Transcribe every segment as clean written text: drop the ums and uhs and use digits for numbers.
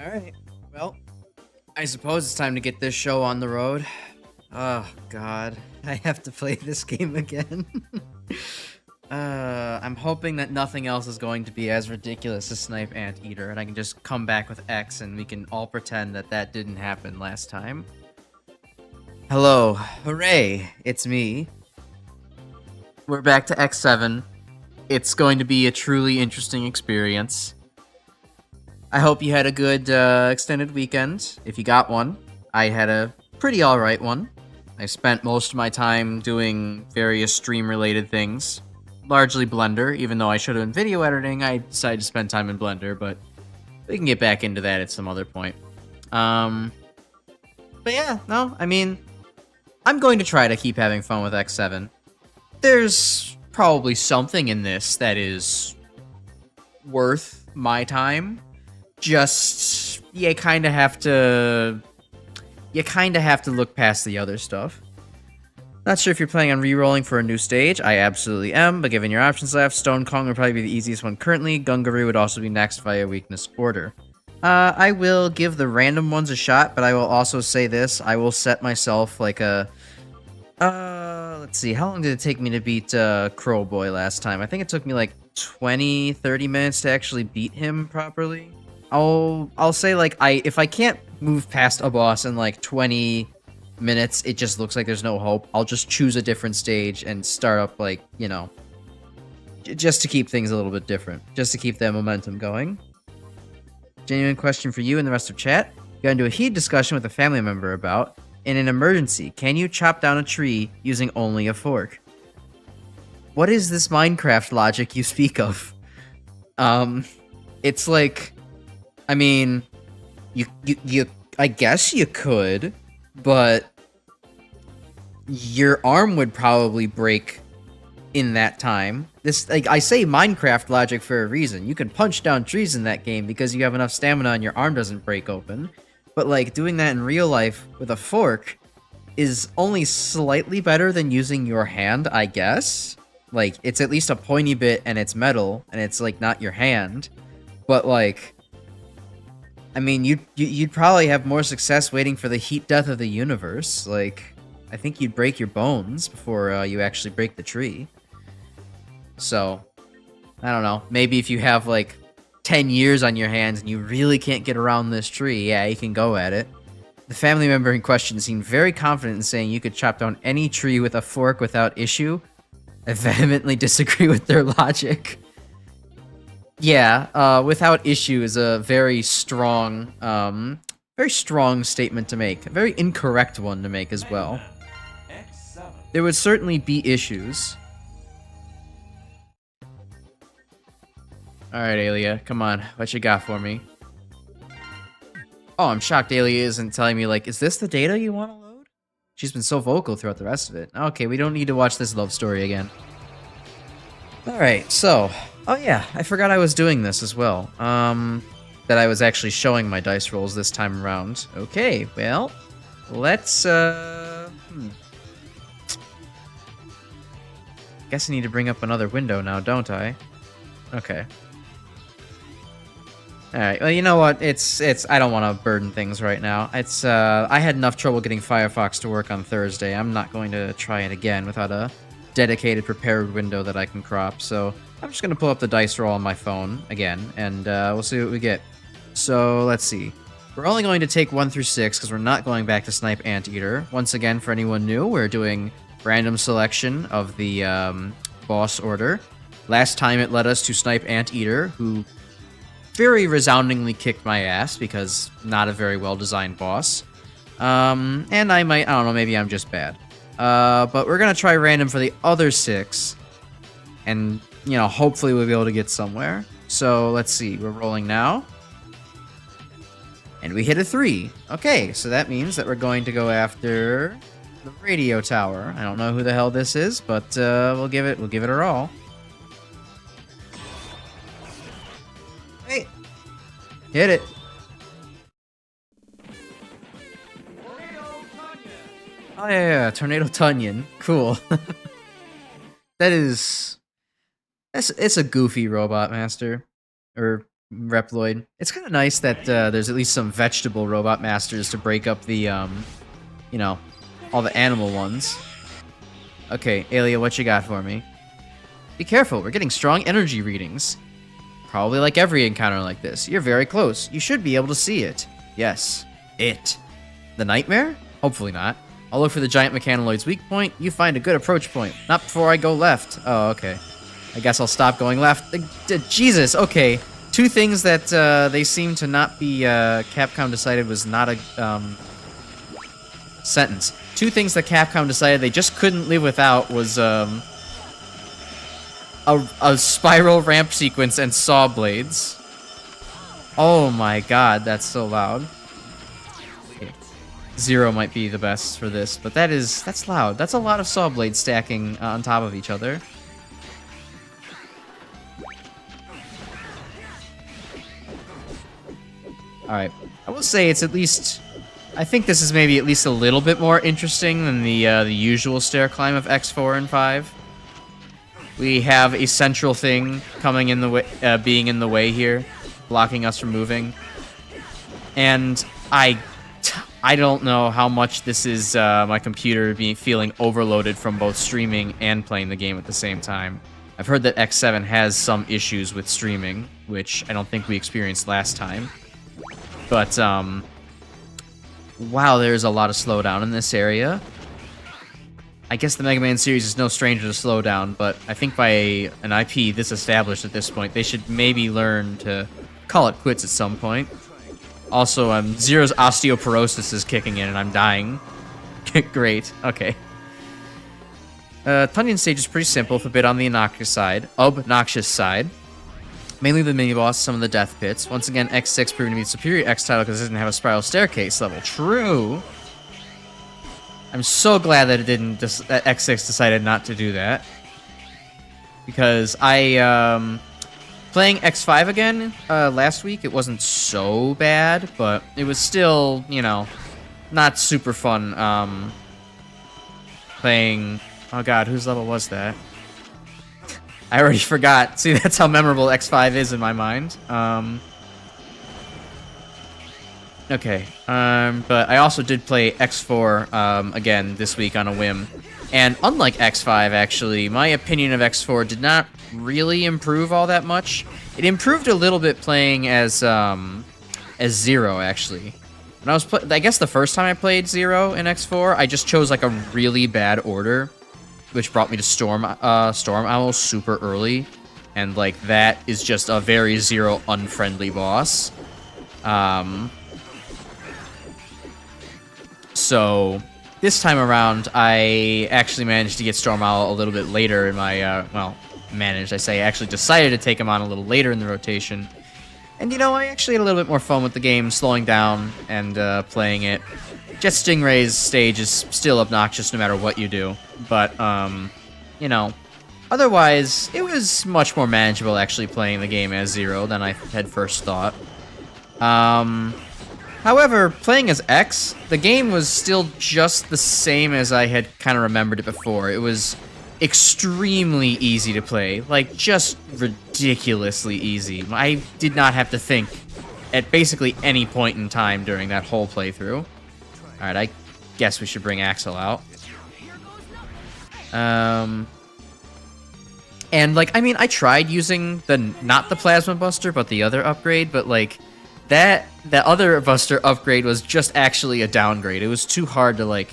Alright, well, I suppose it's time to get this show on the road. Oh, God. I have to play this game again. I'm hoping that nothing else is going to be as ridiculous as Snipe Anteater, and I can just come back with X, and we can all pretend that that didn't happen last time. Hello. Hooray! It's me. We're back to X7. It's going to be a truly interesting experience. I hope you had a good extended weekend, if you got one. I had a pretty alright one. I spent most of my time doing various stream-related things. Largely Blender, even though I should have been video editing, I decided to spend time in Blender, but we can get back into that at some other point. But yeah, no, I mean, I'm going to try to keep having fun with X7. There's probably something in this that is worth my time. Just, you kind of have to look past the other stuff. Not sure if you're planning on re-rolling for a new stage. I absolutely am, but given your options left, Stone Kong would probably be the easiest one currently. Gungaroo would also be next via weakness order. I will give the random ones a shot, but I will also say this. I will set myself like a... let's see, how long did it take me to beat Crow Boy last time? I think it took me like 20-30 minutes to actually beat him properly. I'll say like if I can't move past a boss in like 20 minutes, it just looks like there's no hope, I'll just choose a different stage and start up, like, you know, just to keep things a little bit different, just to keep that momentum going. Genuine question for you and the rest of chat. You got into a heated discussion with a family member about, in an emergency, can you chop down a tree using only a fork? What is this Minecraft logic you speak of? It's like, I mean, you I guess you could, but your arm would probably break in that time. This, like, I say Minecraft logic for a reason. You can punch down trees in that game because you have enough stamina and your arm doesn't break open. But, like, doing that in real life with a fork is only slightly better than using your hand, I guess. Like, it's at least a pointy bit and it's metal, and it's, like, not your hand. But, like, I mean, you'd probably have more success waiting for the heat death of the universe. Like, I think you'd break your bones before you actually break the tree. So, I don't know. Maybe if you have, like, 10 years on your hands and you really can't get around this tree, yeah, you can go at it. The family member in question seemed very confident in saying you could chop down any tree with a fork without issue. I vehemently disagree with their logic. Yeah, without issue is a very strong statement to make. A very incorrect one to make as well. There would certainly be issues. Alright, Alia, come on. What you got for me? Oh, I'm shocked Alia isn't telling me, like, is this the data you want to load? She's been so vocal throughout the rest of it. Okay, we don't need to watch this love story again. Alright, so... Oh yeah, I forgot I was doing this as well. That I was actually showing my dice rolls this time around. Okay, well, let's, Guess I need to bring up another window now, don't I? Okay. Alright, well, you know what? I don't want to burden things right now. I had enough trouble getting Firefox to work on Thursday. I'm not going to try it again without a dedicated prepared window that I can crop, so I'm just going to pull up the dice roll on my phone again, and we'll see what we get. So, let's see. We're only going to take 1 through 6, because we're not going back to Snipe Anteater. Once again, for anyone new, we're doing random selection of the boss order. Last time it led us to Snipe Anteater, who very resoundingly kicked my ass, because not a very well-designed boss. And I don't know, maybe I'm just bad. But we're going to try random for the other 6, and, you know, hopefully we'll be able to get somewhere. So, let's see, we're rolling now. And we hit a 3. Okay, so that means that we're going to go after the radio tower. I don't know who the hell this is, but we'll give it a roll. Hey, hit it. Oh yeah, Tornado Tunyon. Cool. It's a goofy robot master. Or Reploid. It's kind of nice that there's at least some vegetable robot masters to break up the, you know, all the animal ones. Okay, Alia, what you got for me? Be careful, we're getting strong energy readings. Probably like every encounter like this. You're very close. You should be able to see it. Yes, it. The nightmare? Hopefully not. I'll look for the giant mechanoid's weak point. You find a good approach point. Not before I go left. Oh, okay. I guess I'll stop going left. Jesus, okay. Two things that they seem to not be, Capcom decided was not a, sentence. Two things that Capcom decided they just couldn't live without was, a spiral ramp sequence and saw blades. Oh my god, that's so loud. Okay. Zero might be the best for this, but that's loud. That's a lot of saw blades stacking on top of each other. Alright, I will say it's at least... I think this is maybe at least a little bit more interesting than the usual stair climb of X4 and 5. We have a central thing coming in the way, being in the way here, blocking us from moving. And I don't know how much this is my computer feeling overloaded from both streaming and playing the game at the same time. I've heard that X7 has some issues with streaming, which I don't think we experienced last time. But, wow, there's a lot of slowdown in this area. I guess the Mega Man series is no stranger to slowdown, but I think by an IP this established at this point, they should maybe learn to call it quits at some point. Also, Zero's osteoporosis is kicking in and I'm dying. Great, okay. Tunyon stage is pretty simple, if a bit on the obnoxious side. Mainly the mini-boss, some of the death pits. Once again, X6 proving to be the superior X title because it doesn't have a spiral staircase level. True. I'm so glad that it didn't. That X6 decided not to do that. Because I playing X5 again last week. It wasn't so bad, but it was still, you know, not super fun. Playing. Oh God, whose level was that? I already forgot. See, that's how memorable X5 is in my mind. Okay. But I also did play X4 again this week on a whim. And unlike X5, actually, my opinion of X4 did not really improve all that much. It improved a little bit playing as Zero, actually. When I was I guess the first time I played Zero in X4, I just chose like a really bad order, which brought me to Storm Owl super early, and like that is just a very Zero unfriendly boss. So this time around, I actually managed to get Storm Owl a little bit later in my well, managed. I actually decided to take him on a little later in the rotation, and you know I actually had a little bit more fun with the game, slowing down and playing it. Jet Stingray's stage is still obnoxious no matter what you do, but, you know, otherwise, it was much more manageable actually playing the game as Zero than I had first thought. However, playing as X, the game was still just the same as I had kind of remembered it before. It was extremely easy to play, like, just ridiculously easy. I did not have to think at basically any point in time during that whole playthrough. Alright, I guess we should bring Axel out. And, like, I mean, I tried using not the Plasma Buster, but the other upgrade, but, like, that other Buster upgrade was just actually a downgrade. It was too hard to, like,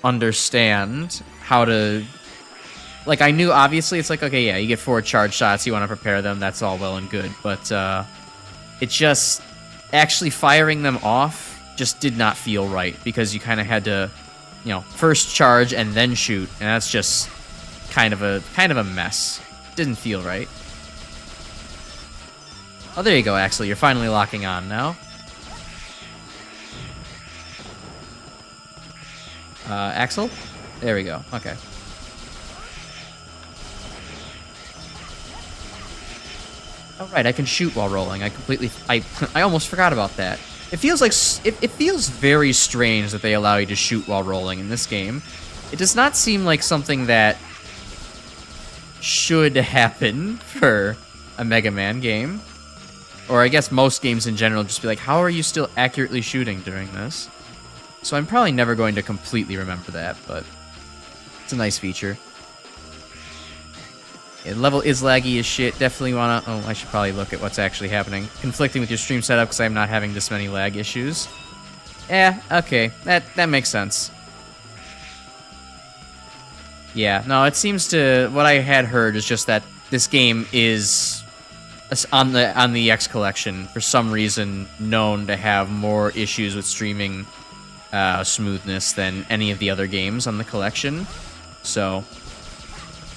understand how to... Like, I knew, obviously, it's like, okay, yeah, you get 4 charge shots, you want to prepare them, that's all well and good, but, it just... Actually firing them off just did not feel right, because you kind of had to, you know, first charge and then shoot, and that's just kind of a mess. Didn't feel right. Oh, there you go, Axel. You're finally locking on now. Axel? There we go. Okay. Oh, right, I can shoot while rolling. I almost forgot about that. It feels like it feels very strange that they allow you to shoot while rolling in this game. It does not seem like something that should happen for a Mega Man game. Or I guess most games in general just be like, how are you still accurately shooting during this? So I'm probably never going to completely remember that, but it's a nice feature. Yeah, the level is laggy as shit. Definitely wanna... Oh, I should probably look at what's actually happening. Conflicting with your stream setup because I'm not having this many lag issues. Yeah, okay. That makes sense. Yeah, no, it seems to... What I had heard is just that this game is... on the X collection, for some reason, known to have more issues with streaming smoothness than any of the other games on the collection. So,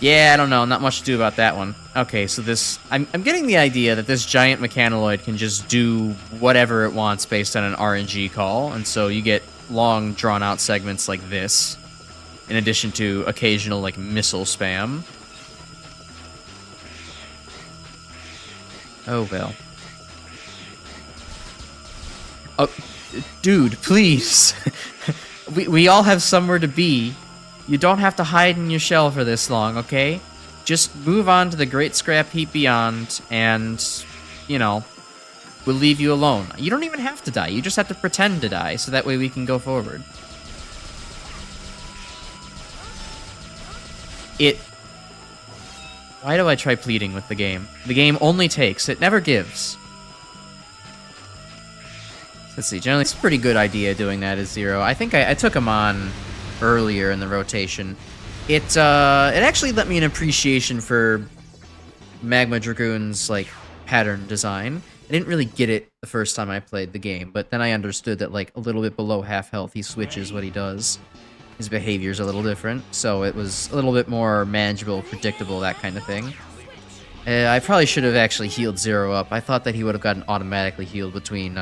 yeah, I don't know, not much to do about that one. Okay, so this, I'm getting the idea that this giant mechanoid can just do whatever it wants based on an RNG call, and so you get long, drawn-out segments like this, in addition to occasional, like, missile spam. Oh, well. Oh, dude, please. we all have somewhere to be. You don't have to hide in your shell for this long, okay? Just move on to the great scrap heap beyond, and, you know, we'll leave you alone. You don't even have to die. You just have to pretend to die, so that way we can go forward. Why do I try pleading with the game? The game only takes. It never gives. Let's see. Generally, it's a pretty good idea doing that as Zero. I think I took him on earlier in the rotation. It actually let me an appreciation for Magma Dragoon's, like, pattern design. I didn't really get it the first time I played the game, but then I understood that, like, a little bit below half health, he switches what he does. His behavior's a little different, so it was a little bit more manageable, predictable, that kind of thing. I probably should have actually healed Zero up. I thought that he would have gotten automatically healed between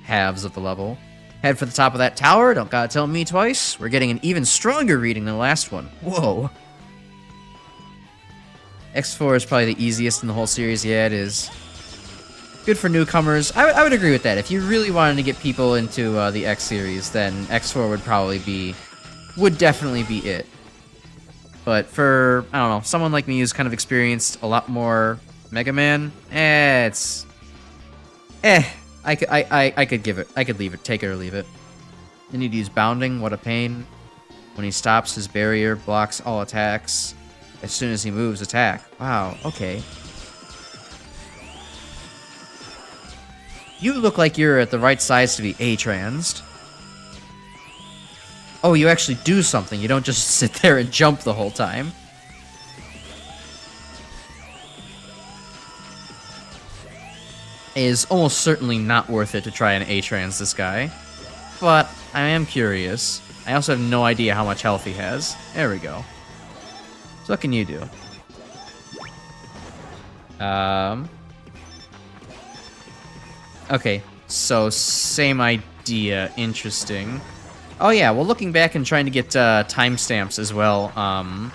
halves of the level. Head for the top of that tower, don't gotta tell me twice. We're getting an even stronger reading than the last one. Whoa. X4 is probably the easiest in the whole series. Yeah, it is. Good for newcomers. I would agree with that. If you really wanted to get people into the X series, then X4 would definitely be it. But for, I don't know, someone like me who's kind of experienced a lot more Mega Man, I could give it. I could leave it. Take it or leave it. Then you'd use bounding. What a pain. When he stops, his barrier blocks all attacks. As soon as he moves, attack. Wow, okay. You look like you're at the right size to be A-transed. Oh, you actually do something. You don't just sit there and jump the whole time. It is almost certainly not worth it to try and A-trans this guy. But I am curious. I also have no idea how much health he has. There we go. So what can you do? Okay, so same idea. Interesting. Oh yeah, well, looking back and trying to get timestamps as well, a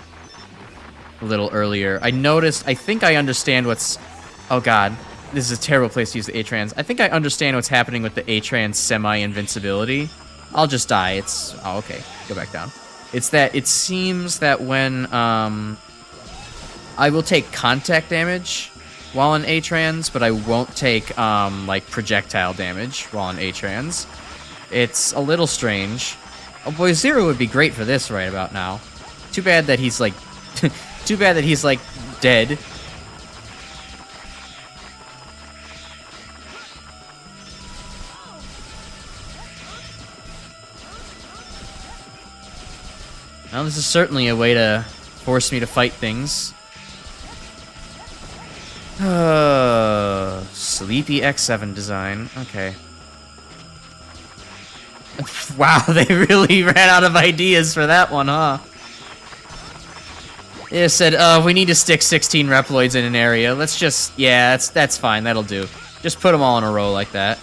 little earlier, I noticed, I think I understand what's... Oh god, this is a terrible place to use the A-trans. I think I understand what's happening with the A-trans semi-invincibility. I'll just die. It's... Oh, okay. Go back down. It's that it seems that when, I will take contact damage while in A-trans, but I won't take, like, projectile damage while in A-trans. It's a little strange. Oh boy, Zero would be great for this right about now. Too bad that he's, like... too bad that he's, like, dead. Well, this is certainly a way to force me to fight things. Sleepy X7 design. Okay. Wow, they really ran out of ideas for that one, huh? They said, we need to stick 16 Reploids in an area. Let's just... Yeah, that's fine. That'll do. Just put them all in a row like that.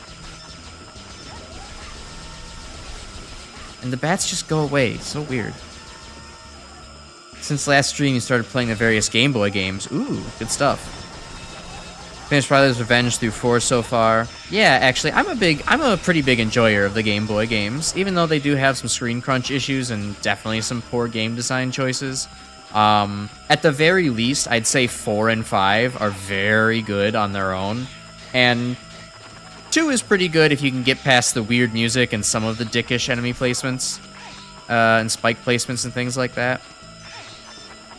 And the bats just go away. So weird. Since last stream, you started playing the various Game Boy games. Ooh, good stuff. Finished Brothers Revenge through 4 so far. Yeah, actually, I'm a pretty big enjoyer of the Game Boy games, even though they do have some screen crunch issues and definitely some poor game design choices. At the very least, I'd say 4 and 5 are very good on their own. And 2 is pretty good if you can get past the weird music and some of the dickish enemy placements, and spike placements and things like that.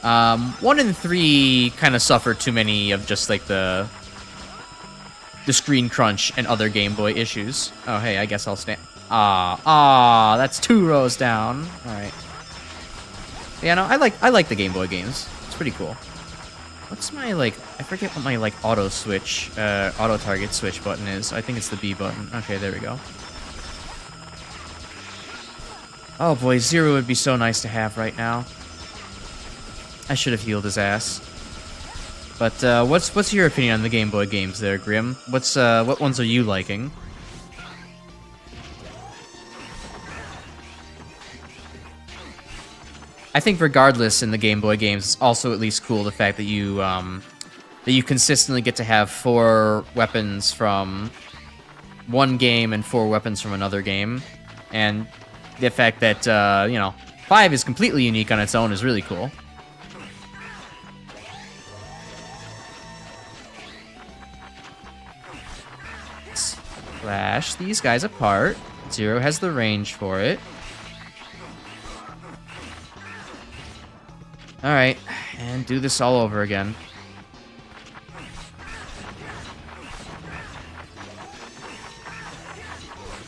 1 and 3 kind of suffer too many of just like the screen crunch and other Game Boy issues. Oh, hey, I guess I'll stand. That's 2 rows down. All right. Yeah, no, I like the Game Boy games. It's pretty cool. What's my, like, I forget what my, like, auto target switch button is. I think it's the B button. Okay, there we go. Oh boy, Zero would be so nice to have right now. I should have healed his ass. But, what's your opinion on the Game Boy games there, Grim? What ones are you liking? I think regardless in the Game Boy games, it's also at least cool the fact that you consistently get to have 4 weapons from one game and 4 weapons from another game. And the fact that, 5 is completely unique on its own is really cool. Slash these guys apart. Zero has the range for it. Alright, and do this all over again.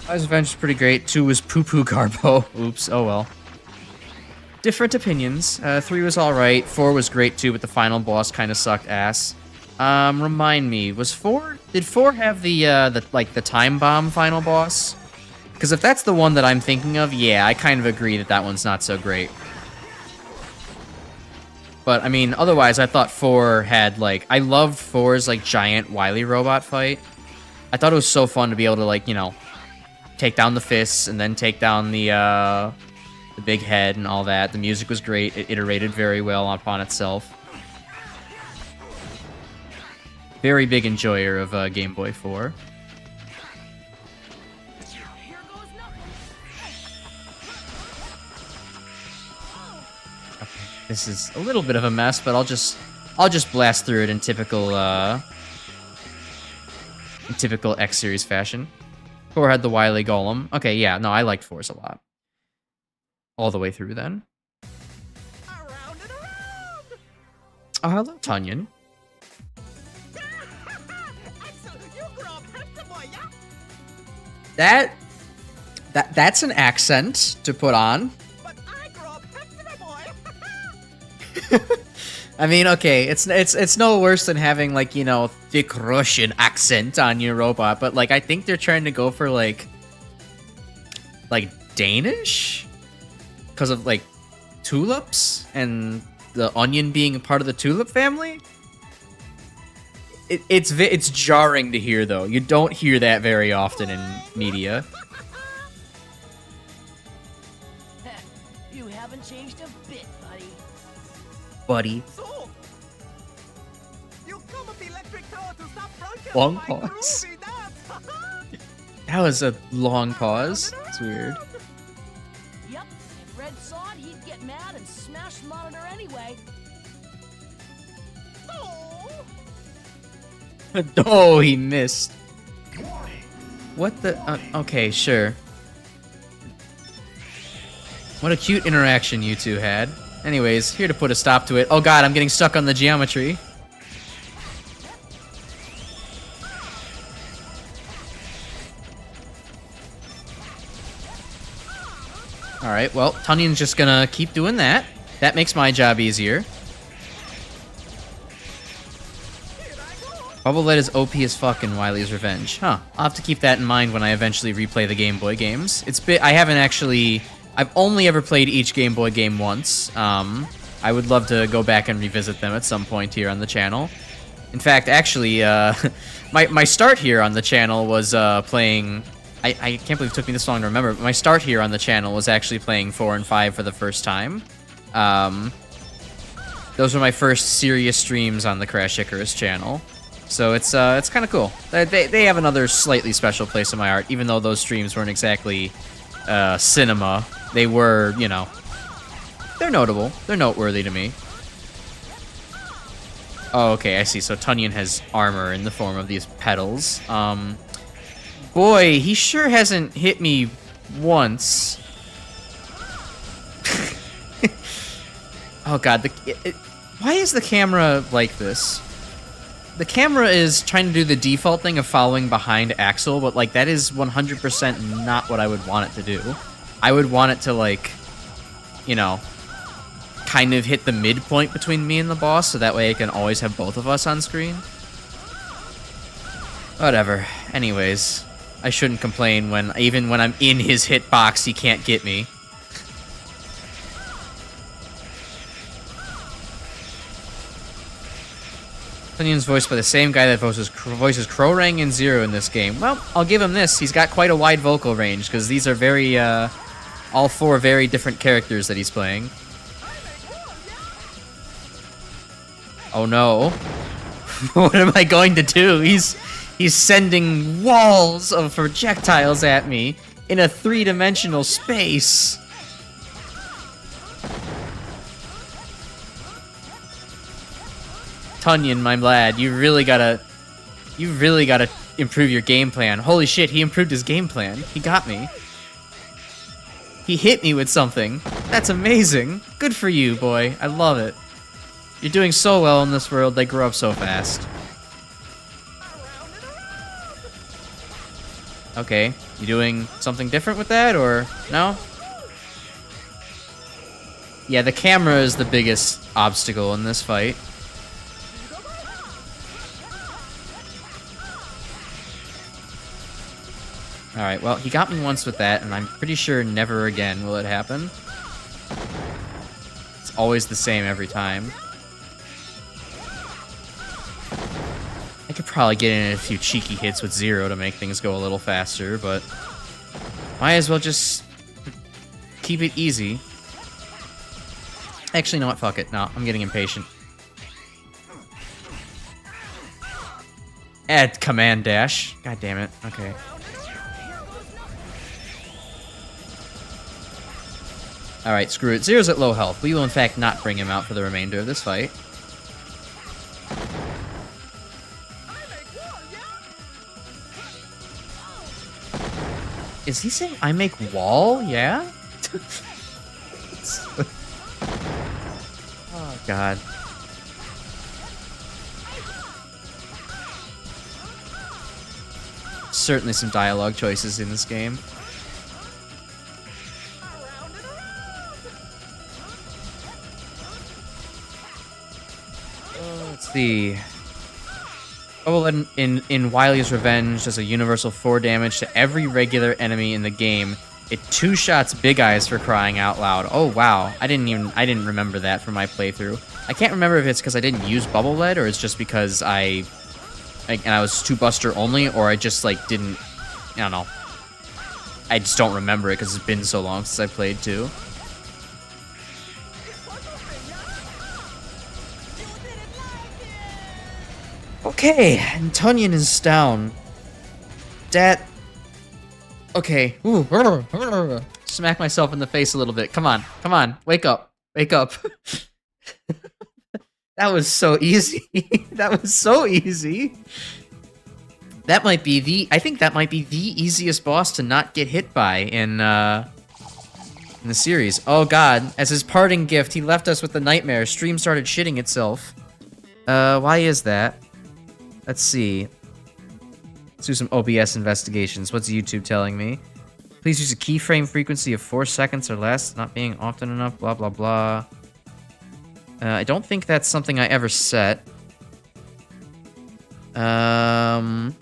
I's Revenge is pretty great. 2 was poo-poo Garbo. Oops, oh well. Different opinions. 3 was alright. 4 was great too, but the final boss kind of sucked ass. Remind me, was 4... Did 4 have the time bomb final boss? Because if that's the one that I'm thinking of, yeah, I kind of agree that one's not so great. But, I mean, otherwise, I thought 4 had, like... I loved 4's, like, giant Wily robot fight. I thought it was so fun to be able to, like, take down the fists and then take down the big head and all that. The music was great. It iterated very well upon itself. Very big enjoyer of Game Boy 4. This is a little bit of a mess, but I'll just blast through it in typical X series fashion. 4 had the Wily Golem. Okay, yeah, no, I liked 4's a lot. All the way through then. Around and around. Oh, hello, Tunyon. That's an accent to put on. I mean, okay, it's no worse than having, like, thick Russian accent on your robot, but, like, I think they're trying to go for, like Danish? Because of, like, tulips and the onion being a part of the tulip family? It's jarring to hear, though. You don't hear that very often in media. You haven't changed a bit, Buddy. So, you come with the electric tower to stop Long pause. That was a long pause. It's weird. Yep, if Red saw it, he'd get mad and smash the monitor anyway. Oh, he missed. What the? Okay, sure. What a cute interaction you two had. Anyways, here to put a stop to it. Oh god, I'm getting stuck on the geometry. Alright, well, Tunyon's just gonna keep doing that. That makes my job easier. Bubble Light is OP as fuck in Wily's Revenge. Huh. I'll have to keep that in mind when I eventually replay the Game Boy games. I've only ever played each Game Boy game once. I would love to go back and revisit them at some point here on the channel. In fact, actually, my start here on the channel was playing... I can't believe it took me this long to remember, but my start here on the channel was actually playing 4 and 5 for the first time. Those were my first serious streams on the Crash Icarus channel. So it's kind of cool. They have another slightly special place in my heart, even though those streams weren't exactly cinema. They were, they're notable. They're noteworthy to me. Oh, okay, I see. So Tunyon has armor in the form of these petals. Boy, he sure hasn't hit me once. Oh god, why is the camera like this? The camera is trying to do the default thing of following behind Axel, but like that is 100% not what I would want it to do. I would want it to like, you know, kind of hit the midpoint between me and the boss, so that way I can always have both of us on screen. Whatever. Anyways, I shouldn't complain when, even when I'm in his hitbox, he can't get me. Tunyon's voiced by the same guy that voices Crowrang and Zero in this game. Well, I'll give him this. He's got quite a wide vocal range, because these are very, all four very different characters that he's playing. Oh no. What am I going to do? He's sending walls of projectiles at me in a three-dimensional space. Tunyon, my lad, you really gotta improve your game plan. Holy shit, he improved his game plan. He got me. He hit me with something. That's amazing. Good for you, boy. I love it. You're doing so well in this world, they grow up so fast. Okay, you doing something different with that, or no? Yeah, the camera is the biggest obstacle in this fight. Alright, well, he got me once with that, and I'm pretty sure never again will it happen. It's always the same every time. I could probably get in a few cheeky hits with Zero to make things go a little faster, but might as well just keep it easy. Actually, you know what? Fuck it. No, I'm getting impatient. Add command dash. God damn it. Okay. Alright, screw it. Zero's at low health. We will, in fact, not bring him out for the remainder of this fight. Is he saying I make wall? Yeah? Oh, God. Certainly some dialogue choices in this game. Let's see. Oh, in Wily's Revenge does a universal 4 damage to every regular enemy in the game. It 2-shots Big Eyes for crying out loud. Oh wow, I didn't remember that from my playthrough. I can't remember if it's because I didn't use Bubble Lead or it's just because I was 2-buster only, or I just like didn't. I don't know. I just don't remember it because it's been so long since I played 2. Okay, and Tunyon is down. Dat. Okay. Ooh. Smack myself in the face a little bit. Come on. Come on. Wake up. Wake up. That was so easy. That was so easy. That might be the... I think that might be the easiest boss to not get hit by in the series. Oh god. As his parting gift, he left us with the nightmare. Stream started shitting itself. Why is that? Let's see. Let's do some OBS investigations. What's YouTube telling me? Please use a keyframe frequency of 4 seconds or less, not being often enough, blah, blah, blah. I don't think that's something I ever set. My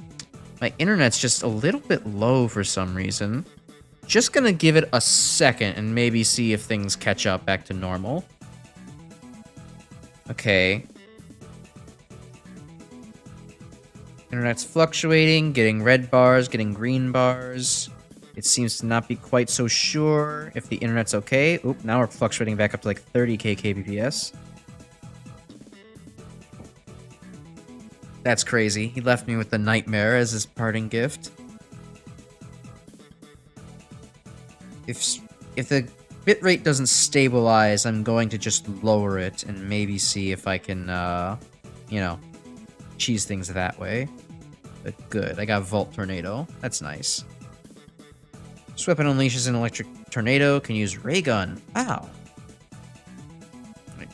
internet's just a little bit low for some reason. Just gonna give it a second and maybe see if things catch up back to normal. Okay. Internet's fluctuating, getting red bars, getting green bars. It seems to not be quite so sure if the internet's okay. Oop, now we're fluctuating back up to like 30k kbps. That's crazy. He left me with the nightmare as his parting gift. If the bitrate doesn't stabilize, I'm going to just lower it and maybe see if I can you know, cheese things that way. But good. I got Volt Tornado. That's nice. This weapon unleashes an electric tornado. Can use ray gun. Wow.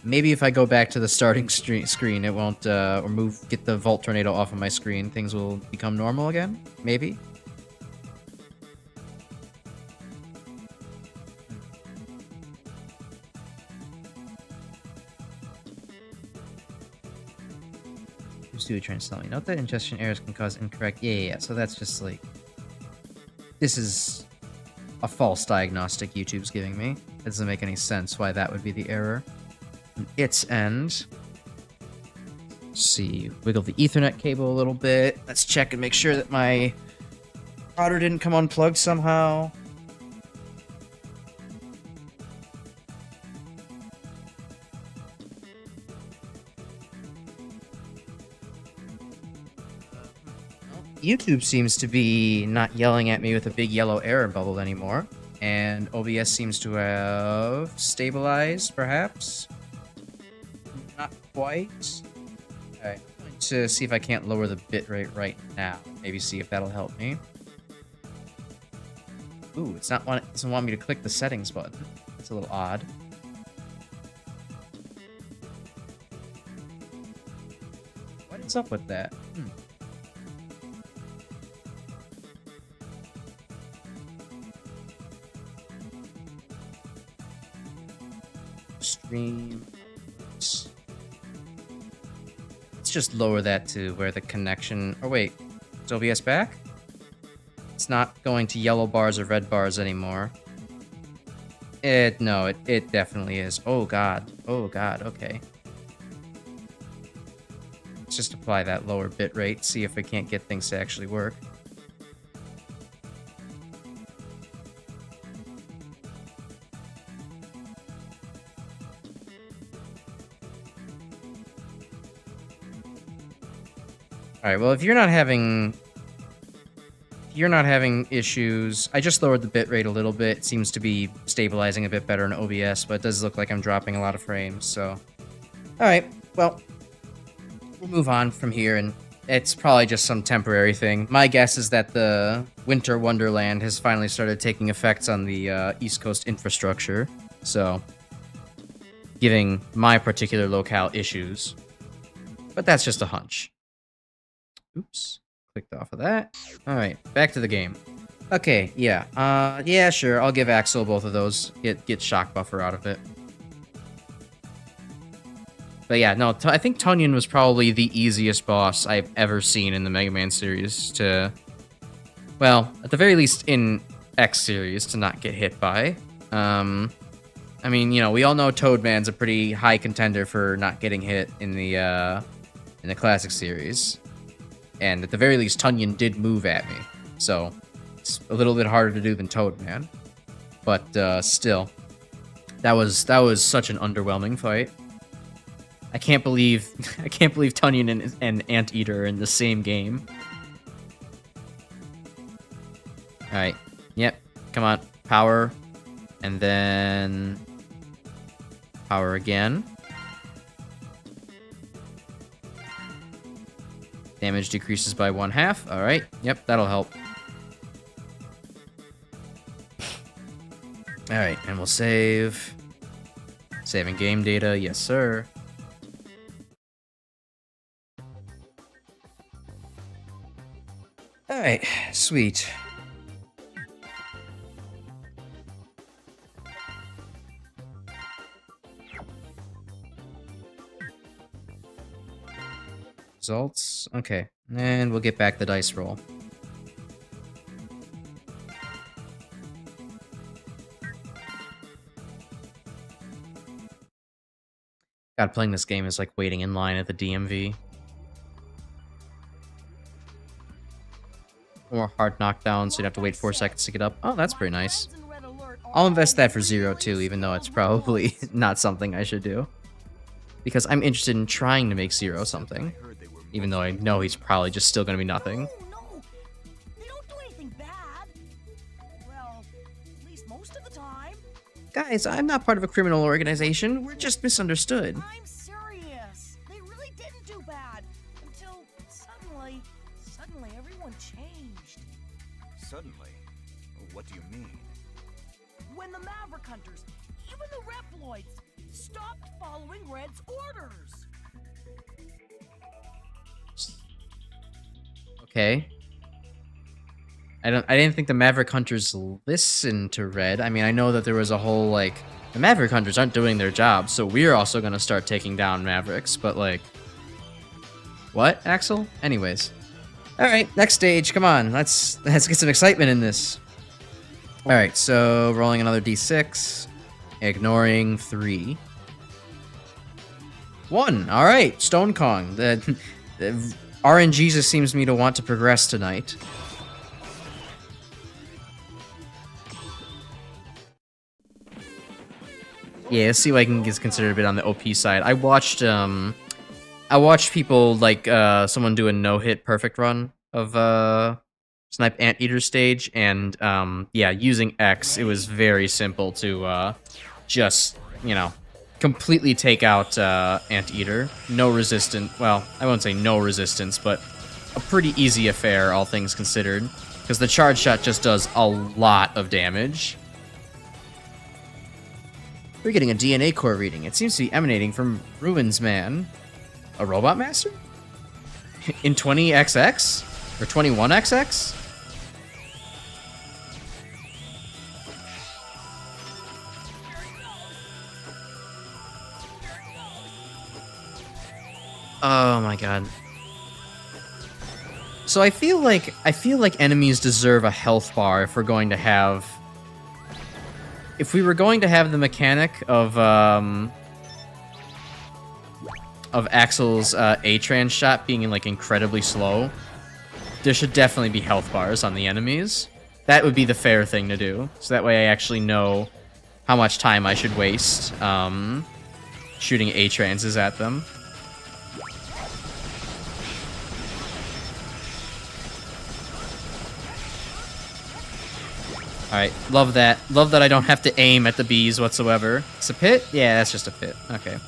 Maybe if I go back to the starting screen, it won't, or get the Volt Tornado off of my screen, things will become normal again? Maybe? Trying to tell me. Note that ingestion errors can cause incorrect. Yeah. So that's just like, this is a false diagnostic YouTube's giving me. It doesn't make any sense why that would be the error. On its end. Let's see. Wiggle the Ethernet cable a little bit. Let's check and make sure that my router didn't come unplugged somehow. YouTube seems to be not yelling at me with a big yellow error bubble anymore. And OBS seems to have stabilized, perhaps? Not quite. Alright, I'm going to see if I can't lower the bitrate right now. Maybe see if that'll help me. Ooh, it doesn't want me to click the settings button. That's a little odd. What is up with that? Stream. Let's just lower that to where the connection... Oh, wait. Is OBS back? It's not going to yellow bars or red bars anymore. No, it definitely is. Oh, God. Oh, God. Okay. Let's just apply that lower bit rate, see if we can't get things to actually work. Alright, well, if you're not having issues, I just lowered the bitrate a little bit. It seems to be stabilizing a bit better in OBS, but it does look like I'm dropping a lot of frames, so... Alright, well, we'll move on from here, and it's probably just some temporary thing. My guess is that the Winter Wonderland has finally started taking effects on the East Coast infrastructure, so... giving my particular locale issues. But that's just a hunch. Oops. Clicked off of that. Alright, back to the game. Okay, yeah. Yeah, sure. I'll give Axel both of those. Get shock buffer out of it. But yeah, no, I think Tunyon was probably the easiest boss I've ever seen in the Mega Man series to... Well, at the very least in X series, to not get hit by. I mean, you know, we all know Toadman's a pretty high contender for not getting hit in the classic series. And at the very least, Tunyon did move at me. So, it's a little bit harder to do than Toadman. But, still. That was such an underwhelming fight. I can't believe Tunyon and Anteater are in the same game. Alright. Yep. Come on. Power. And then... Power again. Damage decreases by 1/2. Alright. Yep, that'll help. Alright, and we'll save. Saving game data. Yes, sir. Alright, sweet. Results. Okay. And we'll get back the dice roll. God, playing this game is like waiting in line at the DMV. More hard knockdowns, so you'd have to wait 4 seconds to get up. Oh, that's pretty nice. I'll invest that for Zero, too, even though it's probably not something I should do. Because I'm interested in trying to make Zero something. Even though I know he's probably just still going to be nothing. No, they don't do anything bad. Well, at least most of the time. Guys, I'm not part of a criminal organization. We're just misunderstood. I'm serious. They really didn't do bad. Suddenly, everyone changed. Suddenly? What do you mean? When the Maverick Hunters, even the Reploids, stopped following Red's orders. Okay. I didn't think the Maverick Hunters listened to Red. I mean, I know that there was a whole, like, the Maverick Hunters aren't doing their job, so we're also gonna start taking down Mavericks, but, like... What, Axel? Anyways. Alright, next stage, come on, let's get some excitement in this. Alright, so rolling another d6, ignoring 3. 1, alright, Stone Kong. The RNG just seems to me to want to progress tonight. Yeah, let's see what I can get considered a bit on the OP side. I watched people, like, someone do a no-hit perfect run of, Snipe Anteater stage, and, yeah, using X, it was very simple to, just, you know, completely take out, Anteater. No resistance, well, I won't say no resistance, but a pretty easy affair, all things considered, because the charge shot just does a lot of damage. We're getting a DNA core reading. It seems to be emanating from Ruins Man. A robot master? In 20XX? Or 21XX? Oh my god. So I feel like enemies deserve a health bar if we're going to have... If we were going to have the mechanic of Axel's A-Trans shot being, like, incredibly slow, there should definitely be health bars on the enemies. That would be the fair thing to do. So that way I actually know how much time I should waste shooting A-Transes at them. Alright, love that. Love that I don't have to aim at the bees whatsoever. It's a pit? Yeah, that's just a pit. Okay.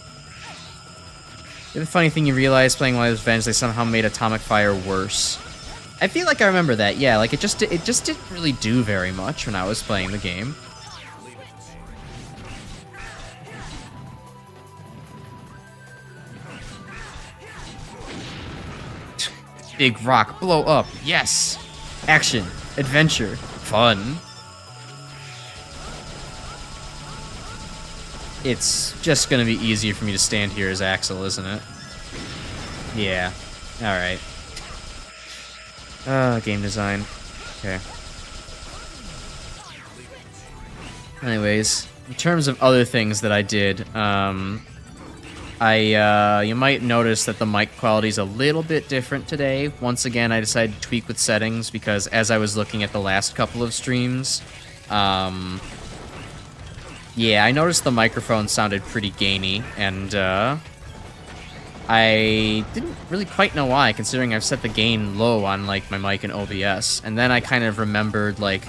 The funny thing you realize playing Light of Revenge, they somehow made Atomic Fire worse. I feel like I remember that. Yeah, like it just didn't really do very much when I was playing the game. Big rock, blow up. Yes! Action, adventure, fun. It's just gonna be easier for me to stand here as Axel, isn't it? Yeah. Alright. Game design. Okay. Anyways, in terms of other things that I did, you might notice that the mic quality is a little bit different today. Once again, I decided to tweak with settings because as I was looking at the last couple of streams, yeah, I noticed the microphone sounded pretty gainy, and I didn't really quite know why, considering I've set the gain low on, like, my mic and OBS. And then I kind of remembered, like,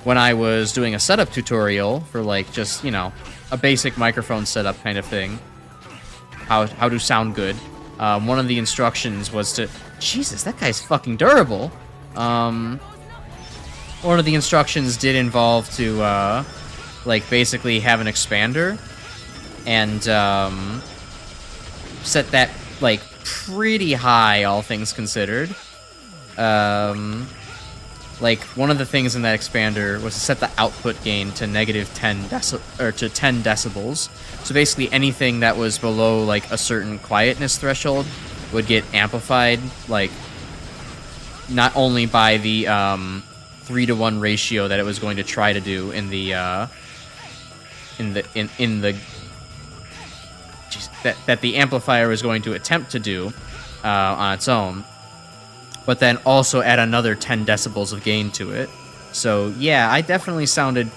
when I was doing a setup tutorial for, like, just, you know, a basic microphone setup kind of thing, how to sound good. One of the instructions was to... Jesus, that guy's fucking durable! One of the instructions did involve to, like, basically have an expander and set that, like, pretty high, all things considered. Like, one of the things in that expander was to set the output gain to negative 10 decibels. So basically anything that was below, like, a certain quietness threshold would get amplified, like, not only by the 3-to-1 ratio that it was going to try to do in the that the amplifier was going to attempt to do on its own, but then also add another 10 decibels of gain to it. So yeah, I definitely sounded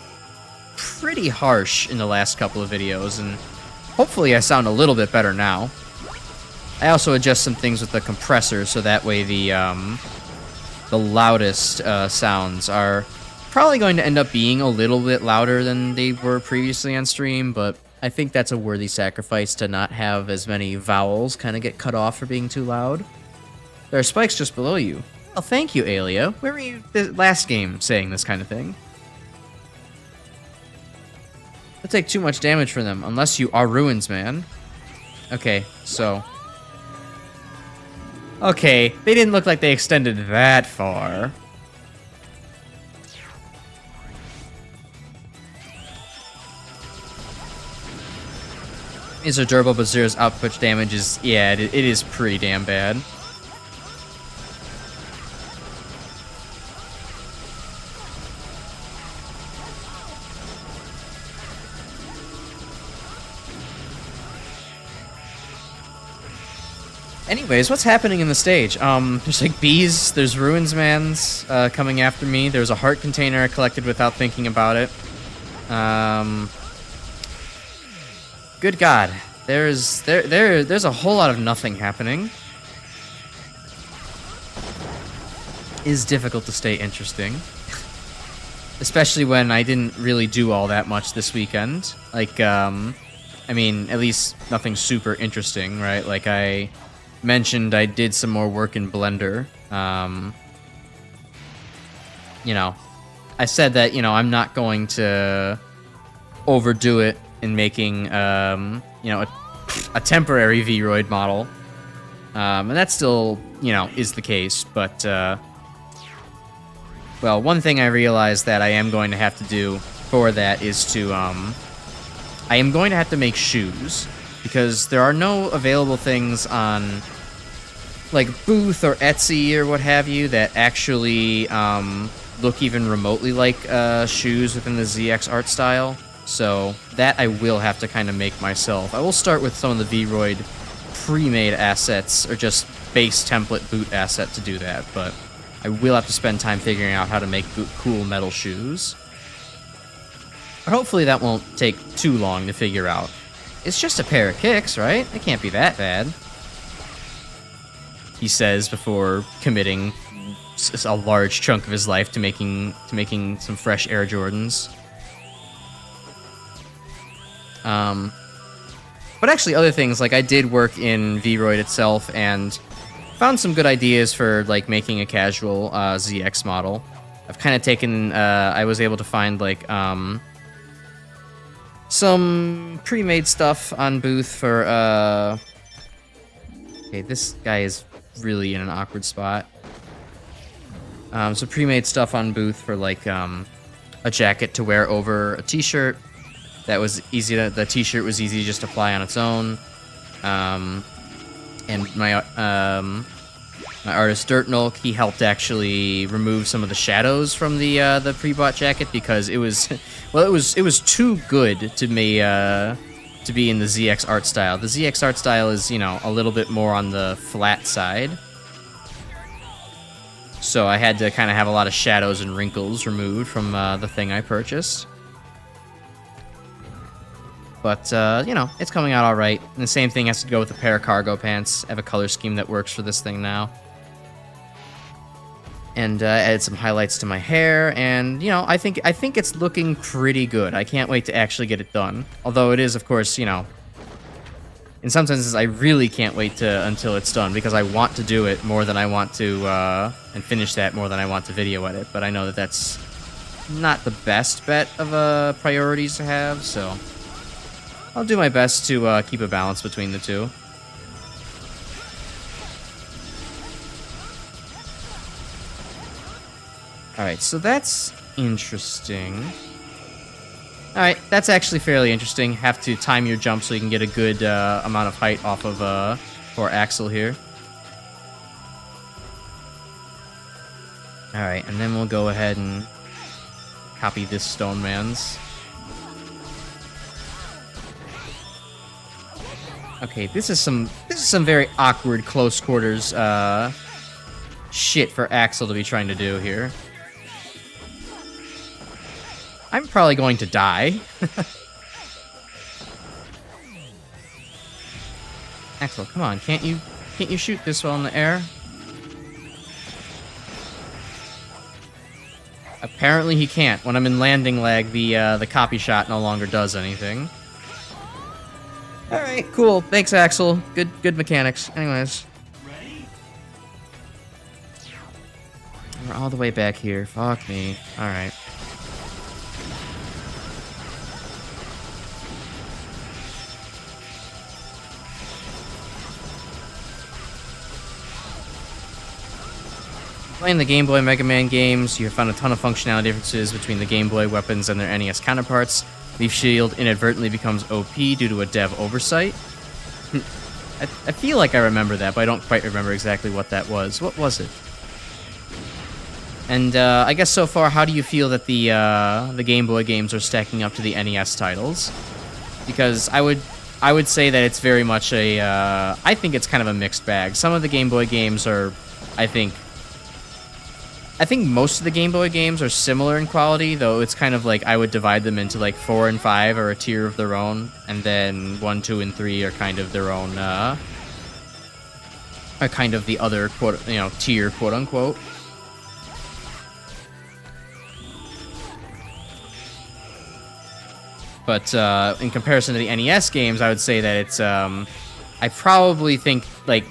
pretty harsh in the last couple of videos, and hopefully I sound a little bit better now. I also adjust some things with the compressor so that way the loudest sounds are probably going to end up being a little bit louder than they were previously on stream, but I think that's a worthy sacrifice to not have as many vowels kind of get cut off for being too loud. There are spikes just below you. Oh, thank you, Alia. Where were you the last game saying this kind of thing? They'll take too much damage from them, unless you are ruins, man. Okay, so... Okay, they didn't look like they extended that far. These are durable, but Zero's output damage is... Yeah, it is pretty damn bad. Anyways, what's happening in the stage? There's like bees, there's ruins mans coming after me. There's a heart container I collected without thinking about it. Good God, there's a whole lot of nothing happening. It is difficult to stay interesting, especially when I didn't really do all that much this weekend. Like, I mean, at least nothing super interesting, right? Like I mentioned I did some more work in Blender. You know, I said that, you know, I'm not going to overdo it in making, you know, a temporary Vroid model. And that still, you know, is the case. But, well, one thing I realized that I am going to have to do for that is to, I am going to have to make shoes. Because there are no available things on, like, Booth or Etsy or what have you that actually look even remotely like shoes within the ZX art style. So that I will have to kind of make myself. I will start with some of the Vroid pre-made assets, or just base template boot asset to do that, but I will have to spend time figuring out how to make cool metal shoes. But hopefully that won't take too long to figure out. It's just a pair of kicks, right? It can't be that bad. He says before committing a large chunk of his life to making some fresh Air Jordans. But actually other things, like I did work in Vroid itself and found some good ideas for like making a casual ZX model. I've kind of taken, I was able to find like some pre-made stuff on Booth for, okay, this guy is really in an awkward spot. So pre-made stuff on Booth for like a jacket to wear over a t-shirt. That was easy to, the t-shirt was easy to just apply on its own. And my artist Dirtnulk, he helped actually remove some of the shadows from the pre-bought jacket because it was, well, it was too good to me to be in the ZX art style. The ZX art style is, you know, a little bit more on the flat side. So I had to kind of have a lot of shadows and wrinkles removed from the thing I purchased. But, you know, it's coming out all right. And the same thing has to go with a pair of cargo pants. I have a color scheme that works for this thing now. And added some highlights to my hair, and, you know, I think it's looking pretty good. I can't wait to actually get it done. Although it is, of course, you know, in some senses, I really can't wait until it's done, because I want to do it more than I want to, and finish that more than I want to video edit. But I know that that's not the best bet of priorities to have, so I'll do my best to keep a balance between the two. Alright, so that's interesting. Alright, that's actually fairly interesting. Have to time your jump so you can get a good amount of height off of poor Axel here. Alright, and then we'll go ahead and copy this Stone Man's. Okay, this is some very awkward close quarters shit for Axel to be trying to do here. I'm probably going to die. Axel, come on, can't you shoot this well in the air? Apparently he can't. When I'm in landing lag, the copy shot no longer does anything. Alright, cool. Thanks, Axel. Good mechanics. Anyways. We're all the way back here. Fuck me. Alright. Playing the Game Boy Mega Man games, you have found a ton of functionality differences between the Game Boy weapons and their NES counterparts. Leaf Shield inadvertently becomes OP due to a dev oversight. I feel like I remember that, but I don't quite remember exactly what that was. What was it? And I guess so far, how do you feel that the Game Boy games are stacking up to the NES titles? Because I would say that it's very much a I think it's kind of a mixed bag. Some of the Game Boy games are, I think most of the Game Boy games are similar in quality, though it's kind of like I would divide them into like 4 and 5 are a tier of their own, and then 1, 2, and 3 are kind of their own, are kind of the other tier, quote unquote. But in comparison to the NES games, I would say that it's I probably think like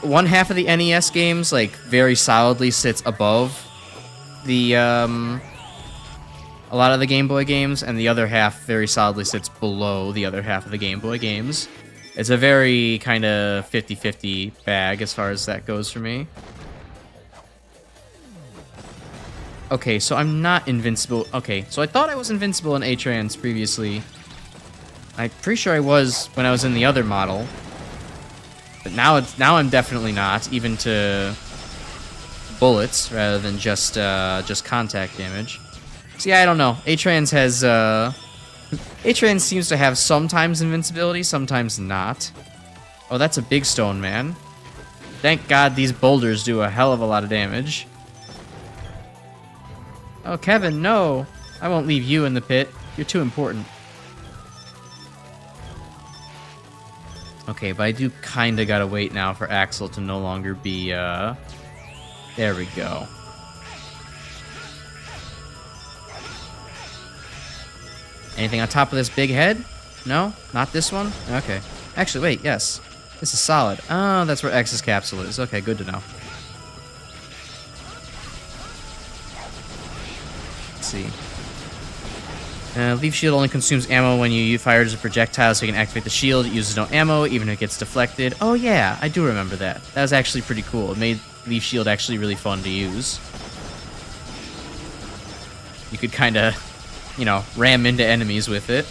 one half of the NES games like very solidly sits above the a lot of the Game Boy games, and the other half very solidly sits below the other half of the Game Boy games. It's a very kind of 50-50 bag as far as that goes for me. Okay, so I'm not invincible. Okay, so I thought I was invincible in A-Trans previously. I'm pretty sure I was when I was in the other model. But now I'm definitely not, even to bullets rather than just contact damage. So yeah, I don't know. A-Trans has A-Trans seems to have sometimes invincibility, sometimes not. Oh, that's a big stone, man. Thank God these boulders do a hell of a lot of damage. Oh, Kevin, no. I won't leave you in the pit. You're too important. Okay, but I do kind of gotta wait now for Axel to no longer be, there we go. Anything on top of this big head? No? Not this one? Okay. Actually, wait, yes. This is solid. Oh, that's where X's capsule is. Okay, good to know. Let's see. Leaf Shield only consumes ammo when you fire it as a projectile, so you can activate the shield. It uses no ammo, even if it gets deflected. Oh yeah, I do remember that. That was actually pretty cool. It made Leaf Shield actually really fun to use. You could kind of, you know, ram into enemies with it.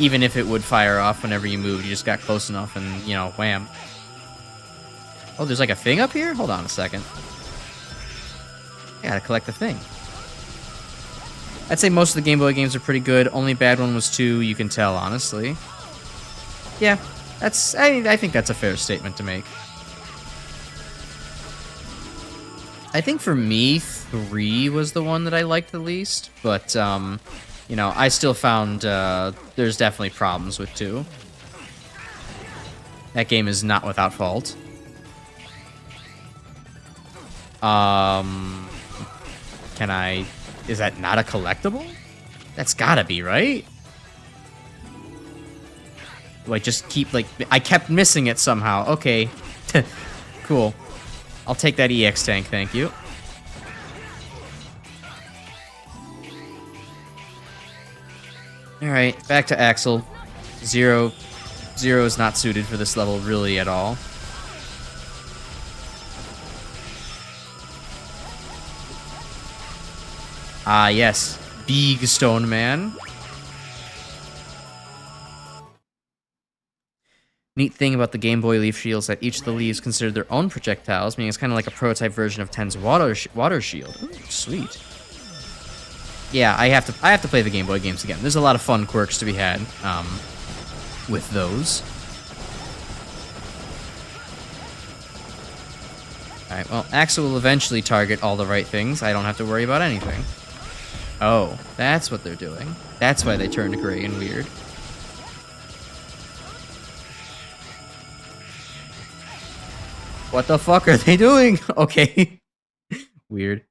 Even if it would fire off whenever you moved, you just got close enough and, you know, wham. Oh, there's like a thing up here? Hold on a second. I gotta collect the thing. I'd say most of the Game Boy games are pretty good. Only bad one was 2, you can tell, honestly. Yeah, I think that's a fair statement to make. I think for me, 3 was the one that I liked the least, but, you know, I still found there's definitely problems with 2. That game is not without fault. Can I... Is that not a collectible? That's gotta be, right? Do I just keep, like... I kept missing it somehow. Okay. Cool. I'll take that EX tank, thank you. Alright, back to Axel. Zero is not suited for this level really at all. Ah, yes. Big Stone Man. Neat thing about the Game Boy Leaf Shields that each of the leaves consider their own projectiles, meaning it's kind of like a prototype version of 10's water shield. Ooh, sweet. Yeah, I have to play the Game Boy games again. There's a lot of fun quirks to be had with those. Alright, well, Axel will eventually target all the right things. I don't have to worry about anything. Oh, that's what they're doing. That's why they turned gray and weird. What the fuck are they doing? Okay. Weird.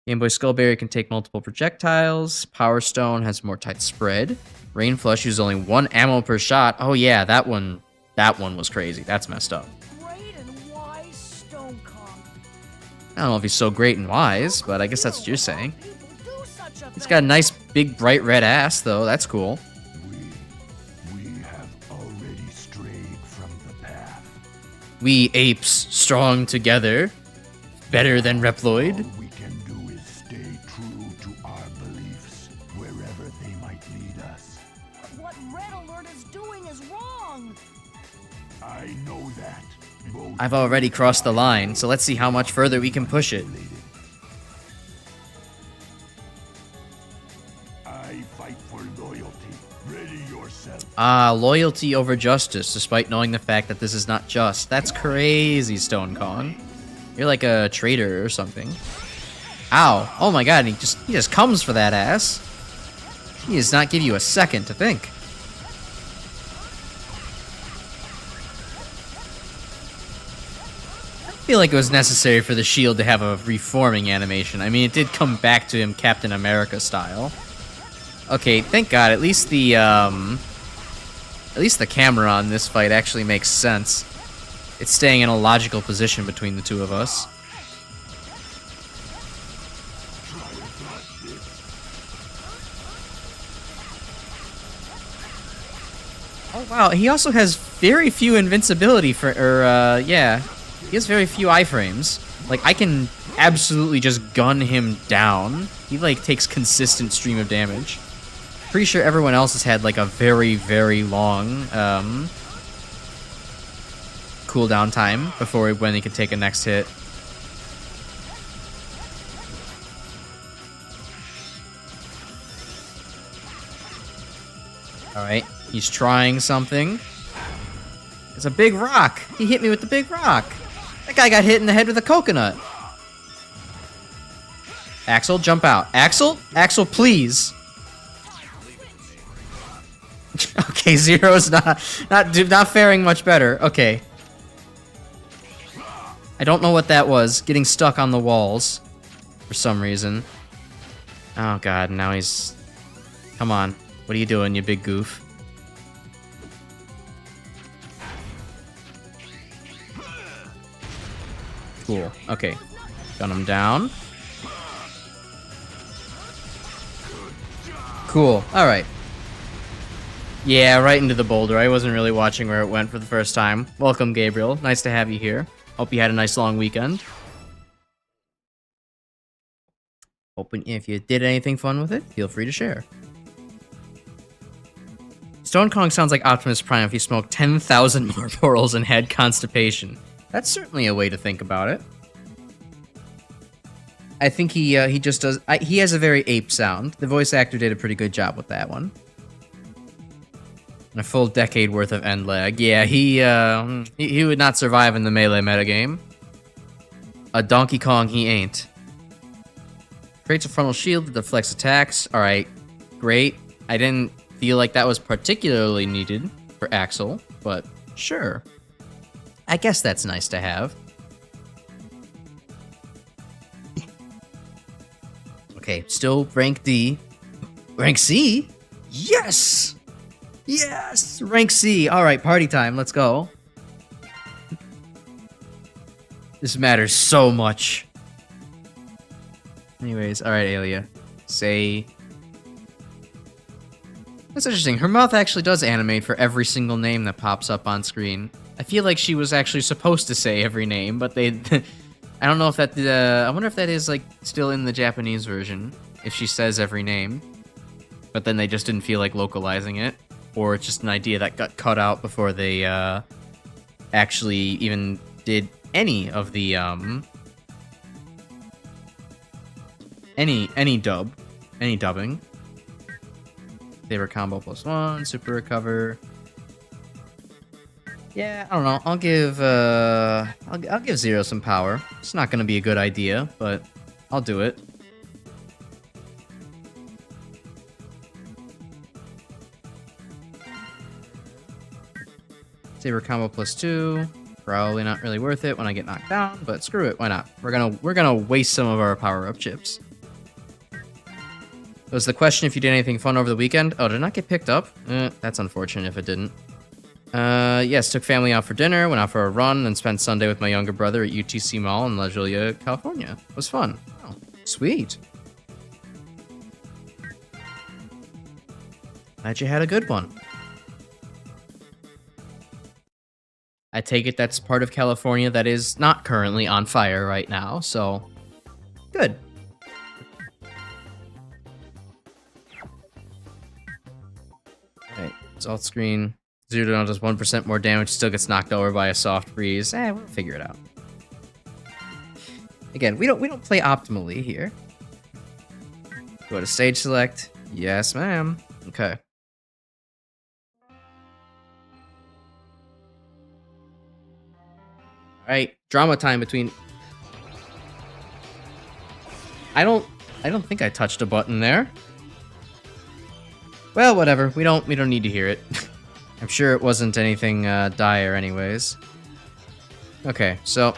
Game Boy Skullberry can take multiple projectiles. Power Stone has more tight spread. Rain Flush uses only 1 ammo per shot. Oh yeah, that one was crazy. That's messed up. Great and wise Stonecom. I don't know if he's so great and wise, but I guess that's what you're saying. People do such a He's got a nice, big, bright red ass, though. That's cool. We have already strayed from the path. We apes strong together. Better than Reploid. All we can do is stay true to our beliefs, wherever they might lead us. What Red Alert is doing is wrong. I know that. Both I've already crossed the line, so let's see how much further we can push it. I fight for loyalty. Ready yourself. Loyalty over justice, despite knowing the fact that this is not just. That's crazy, Stone Kong. You're like a traitor or something. Ow. Oh my god, he just comes for that ass. He does not give you a second to think. I feel like it was necessary for the shield to have a reforming animation. I mean, it did come back to him Captain America style. Okay, thank God. At least the camera on this fight actually makes sense. It's staying in a logical position between the two of us. Oh wow, he also has very few invincibility yeah. He has very few iframes. Like, I can absolutely just gun him down. He, like, takes consistent stream of damage. Pretty sure everyone else has had, like, a very, very long, cooldown time before when he can take a next hit. Alright, he's trying something. It's a big rock. He hit me with the big rock. That guy got hit in the head with a coconut. Axel, jump out. Axel? Axel, please. Okay, Zero's not faring much better. Okay. I don't know what that was. Getting stuck on the walls for some reason. Oh god, now he's... Come on. What are you doing, you big goof? Cool. Okay. Gun him down. Cool. Alright. Yeah, right into the boulder. I wasn't really watching where it went for the first time. Welcome, Gabriel. Nice to have you here. Hope you had a nice long weekend. Hoping if you did anything fun with it, feel free to share. Stone Kong sounds like Optimus Prime if he smoked 10,000 more portals and had constipation. That's certainly a way to think about it. I think he just does... he has a very ape sound. The voice actor did a pretty good job with that one. And a full decade worth of end lag. Yeah, he would not survive in the melee metagame. A Donkey Kong he ain't. Creates a frontal shield that deflects attacks. Alright, great. I didn't feel like that was particularly needed for Axel, but sure. I guess that's nice to have. Okay, still rank D. Rank C? Yes! Yes! Rank C. Alright, party time. Let's go. This matters so much. Anyways, alright, Aelia. Say... That's interesting. Her mouth actually does animate for every single name that pops up on screen. I feel like she was actually supposed to say every name, but they... I don't know if that... I wonder if that is, like, still in the Japanese version. If she says every name. But then they just didn't feel like localizing it. Or it's just an idea that got cut out before they, actually even did any of the, Any dubbing. Saber combo +1, super recover. Yeah, I don't know. I'll give Zero some power. It's not gonna be a good idea, but I'll do it. Saber combo +2. Probably not really worth it when I get knocked down, but screw it. Why not? We're gonna waste some of our power-up chips. Was the question if you did anything fun over the weekend? Oh, did it not get picked up? That's unfortunate if it didn't. Yes, took family out for dinner, went out for a run, and spent Sunday with my younger brother at UTC Mall in La Jolla, California. It was fun. Oh, sweet. Glad you had a good one. I take it that's part of California that is not currently on fire right now, so good. Alright, salt screen. Zero does 1% more damage, still gets knocked over by a soft breeze. We'll figure it out. Again, we don't play optimally here. Go to stage select. Yes, ma'am. Okay. Alright, drama time between... I don't think I touched a button there. Well, whatever. We don't need to hear it. I'm sure it wasn't anything dire anyways. Okay, so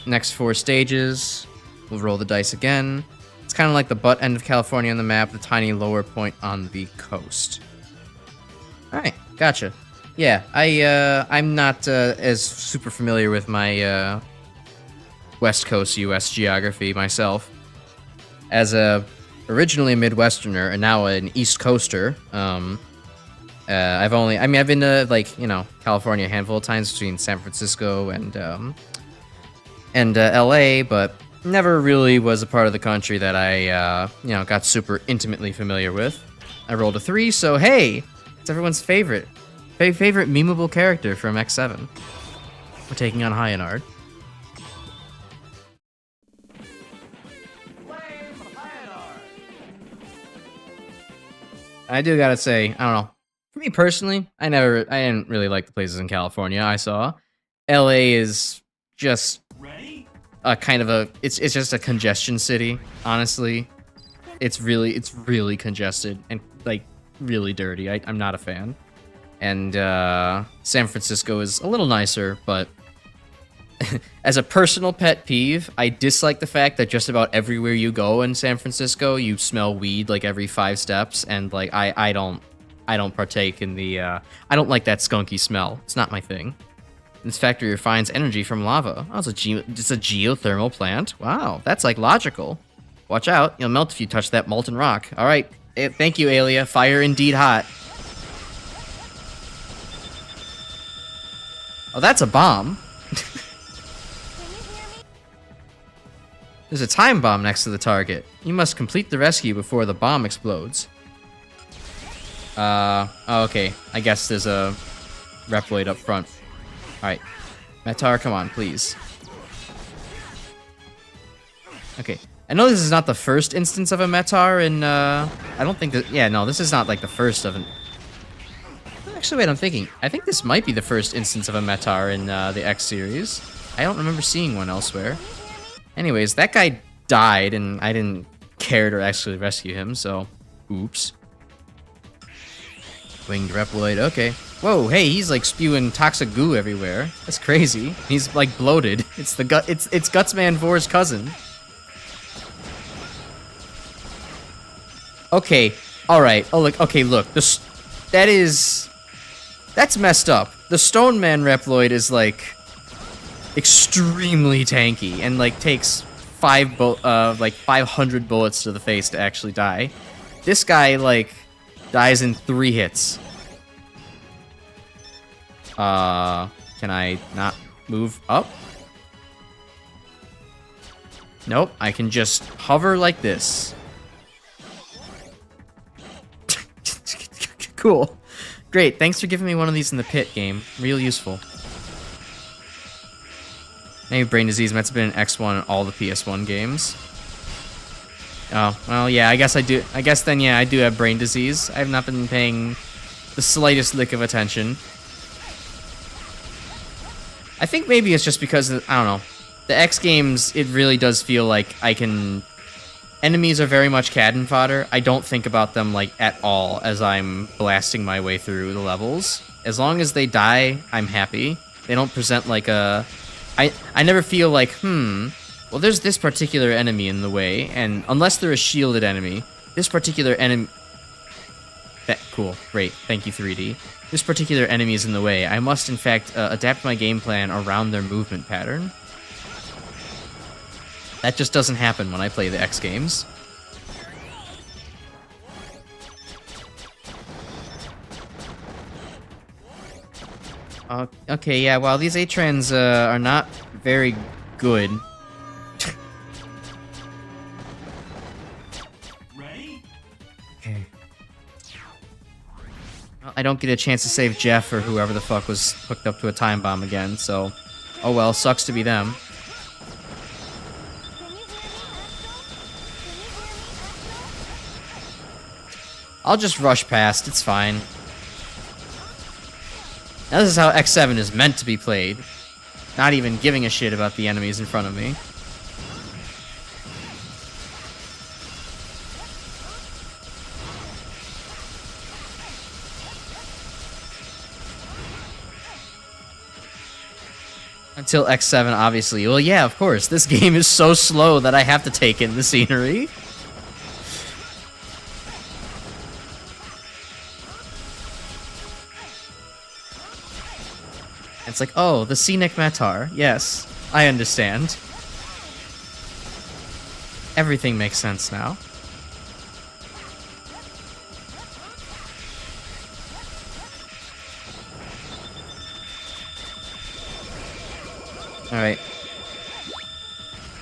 next 4 stages. We'll roll the dice again. It's kind of like the butt end of California on the map, the tiny lower point on the coast. Alright, gotcha. Yeah, I'm not as super familiar with my West Coast US geography myself. As originally a Midwesterner and now an East Coaster, I've been to, like, you know, California a handful of times between San Francisco and LA, but never really was a part of the country that I, got super intimately familiar with. I rolled a 3, so hey, it's everyone's favorite memeable character from X7. We're taking on Hyanard. I do gotta say, I don't know. For me personally, I didn't really like the places in California I saw. LA is just a kind of a, it's just a congestion city, honestly. It's really congested and, like, really dirty. I'm not a fan. And San Francisco is a little nicer, but as a personal pet peeve, I dislike the fact that just about everywhere you go in San Francisco, you smell weed like every 5 steps, and like I don't partake in the I don't like that skunky smell. It's not my thing. This factory refines energy from lava. Oh, it's a geothermal plant. Wow, that's like logical. Watch out, you'll melt if you touch that molten rock. All right, thank you, Alia. Fire indeed hot. Oh, that's a bomb. There's a time bomb next to the target. You must complete the rescue before the bomb explodes. Oh, okay. I guess there's a Reploid up front. Alright. Metar, come on, please. Okay. I know this is not the first instance of a Metar in, I don't think that... Yeah, no, this is not, like, the first of an... Actually, wait, I'm thinking. I think this might be the first instance of a Metar in the X series. I don't remember seeing one elsewhere. Anyways, that guy died, and I didn't care to actually rescue him, so... Oops. Winged Reploid, okay. Whoa, hey, he's like spewing toxic goo everywhere. That's crazy. He's like bloated. It's Gutsman 4's cousin. Okay, alright. Oh, look, okay, look. That's messed up. The Stone Man Reploid is like... extremely tanky and like takes 500 bullets to the face to actually die. This guy like dies in 3 hits. Can I not move up? Nope, I can just hover like this. Cool. Great, thanks for giving me one of these in the pit game. Real useful. Maybe brain disease must have been an X1 in all the PS1 games. Oh, well, yeah, I guess I do. I guess then, yeah, I do have brain disease. I have not been paying the slightest lick of attention. I think maybe it's just because, I don't know. The X games, it really does feel like I can... Enemies are very much cannon fodder. I don't think about them, like, at all as I'm blasting my way through the levels. As long as they die, I'm happy. They don't present like a... I never feel like, well, there's this particular enemy in the way, and unless they're a shielded enemy, this particular enemy... Cool. Great. Thank you, 3D. This particular enemy is in the way. I must, in fact, adapt my game plan around their movement pattern. That just doesn't happen when I play the X games. Okay, yeah, well, these A-Trans are not very good. Ready? Okay. Well, I don't get a chance to save Jeff or whoever the fuck was hooked up to a time bomb again, so... Oh well, sucks to be them. I'll just rush past, it's fine. Now this is how X7 is meant to be played. Not even giving a shit about the enemies in front of me. Until X7, obviously. Well, yeah, of course. This game is so slow that I have to take in the scenery. It's like, oh, the scenic Matar. Yes, I understand. Everything makes sense now. Alright.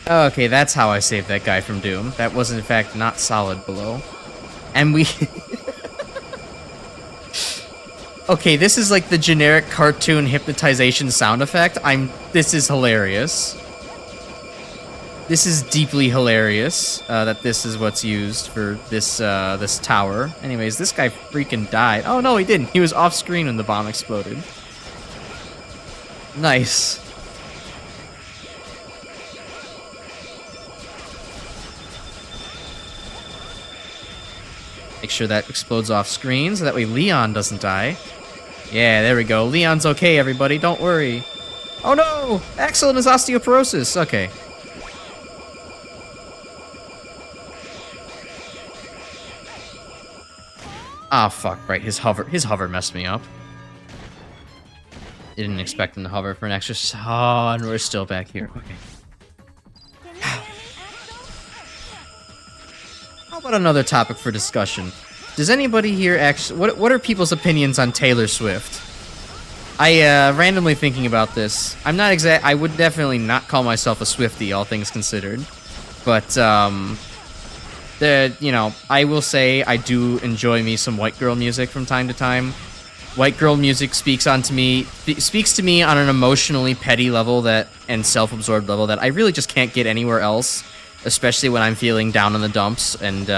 Okay, that's how I saved that guy from Doom. That was, in fact, not solid below. And we... Okay, this is like the generic cartoon hypnotization sound effect. This is hilarious. This is deeply hilarious, that this is what's used for this, this tower. Anyways, this guy freaking died. Oh, no, he didn't. He was off screen when the bomb exploded. Nice. Make sure that explodes off screen so that way Leon doesn't die. Yeah, there we go. Leon's okay, everybody. Don't worry. Oh no! Axel and his osteoporosis. Okay. Ah, fuck. Right, his hover messed me up. Didn't expect him to hover for an extra... Oh, and we're still back here. Okay. How about another topic for discussion? Does anybody here actually... What are people's opinions on Taylor Swift? I, randomly thinking about this. I'm not I would definitely not call myself a Swiftie, all things considered. But, you know, I will say I do enjoy me some white girl music from time to time. White girl music speaks to me on an emotionally petty level and self-absorbed level that I really just can't get anywhere else. Especially when I'm feeling down in the dumps and,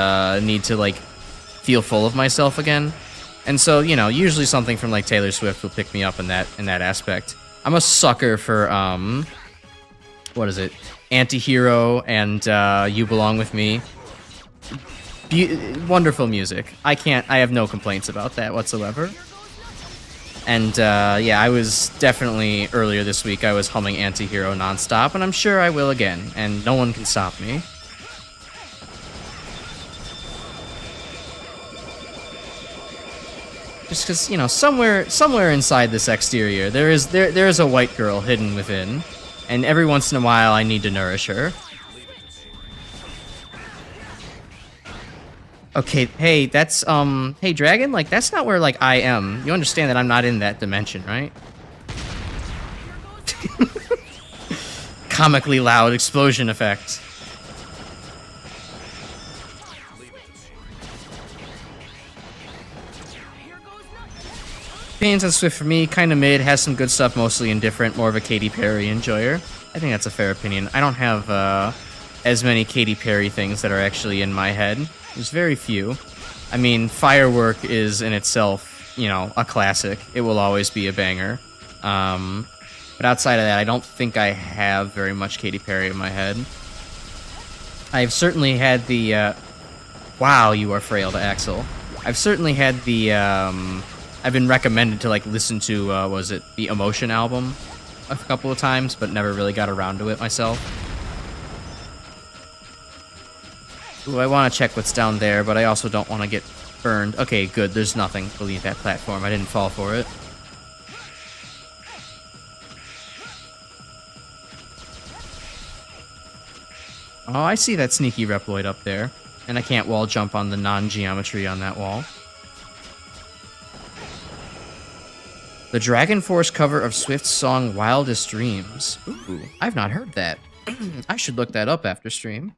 need to, like, feel full of myself again. And so, you know, usually something from like Taylor Swift will pick me up in that aspect. I'm a sucker for what is it? Antihero and You Belong With Me. Wonderful music. I have no complaints about that whatsoever. And yeah, I was definitely earlier this week I was humming Antihero nonstop, and I'm sure I will again, and no one can stop me. Just because, you know, somewhere inside this exterior, there is a white girl hidden within, and every once in a while I need to nourish her. Okay, hey, that's, hey, Dragon, like, that's not where, like, I am. You understand that I'm not in that dimension, right? Comically loud explosion effect. Opinions on Swift for me, kind of mid, has some good stuff, mostly indifferent, more of a Katy Perry enjoyer. I think that's a fair opinion. I don't have as many Katy Perry things that are actually in my head. There's very few. I mean, Firework is in itself, you know, a classic. It will always be a banger. But outside of that, I don't think I have very much Katy Perry in my head. I've certainly had the, wow, you are frail to Axel. I've certainly had the, I've been recommended to, like, listen to, was it the Emotion album a couple of times, but never really got around to it myself. Ooh, I want to check what's down there, but I also don't want to get Burned. Okay, good. There's nothing beneath that platform. I didn't fall for it. Oh, I see that sneaky Reploid up there. And I can't wall jump on the non-geometry on that wall. The Dragon Force cover of Swift's song Wildest Dreams. Ooh, I've not heard that. I should look that up after stream.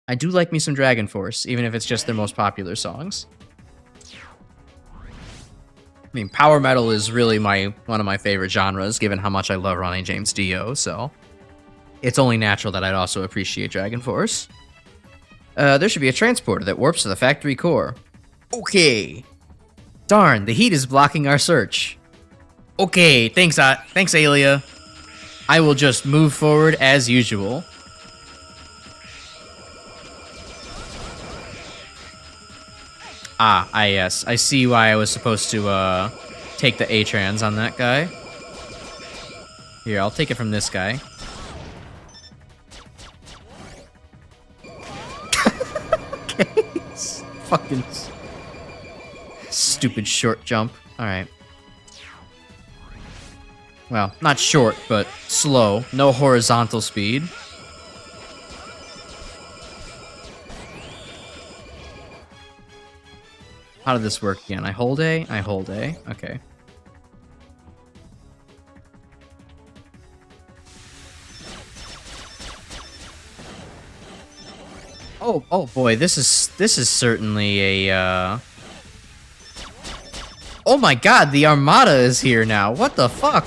I do like me some Dragon Force, even if it's just their most popular songs. I mean, power metal is really one of my favorite genres, given how much I love Ronnie James Dio, so it's only natural that I'd also appreciate Dragon Force. There should be a transporter that warps to the factory core. Okay. Darn, the heat is blocking our search. Okay, thanks Alia. I will just move forward as usual. Yes. I see why I was supposed to, take the A-trans on that guy. Here, I'll take it from this guy. Okay. Fucking stupid short jump. Alright. Well, not short, but slow. No horizontal speed. How did this work again? I hold A? I hold A. Okay. Oh boy, this is certainly a, Oh my god, the Armada is here now. What the fuck?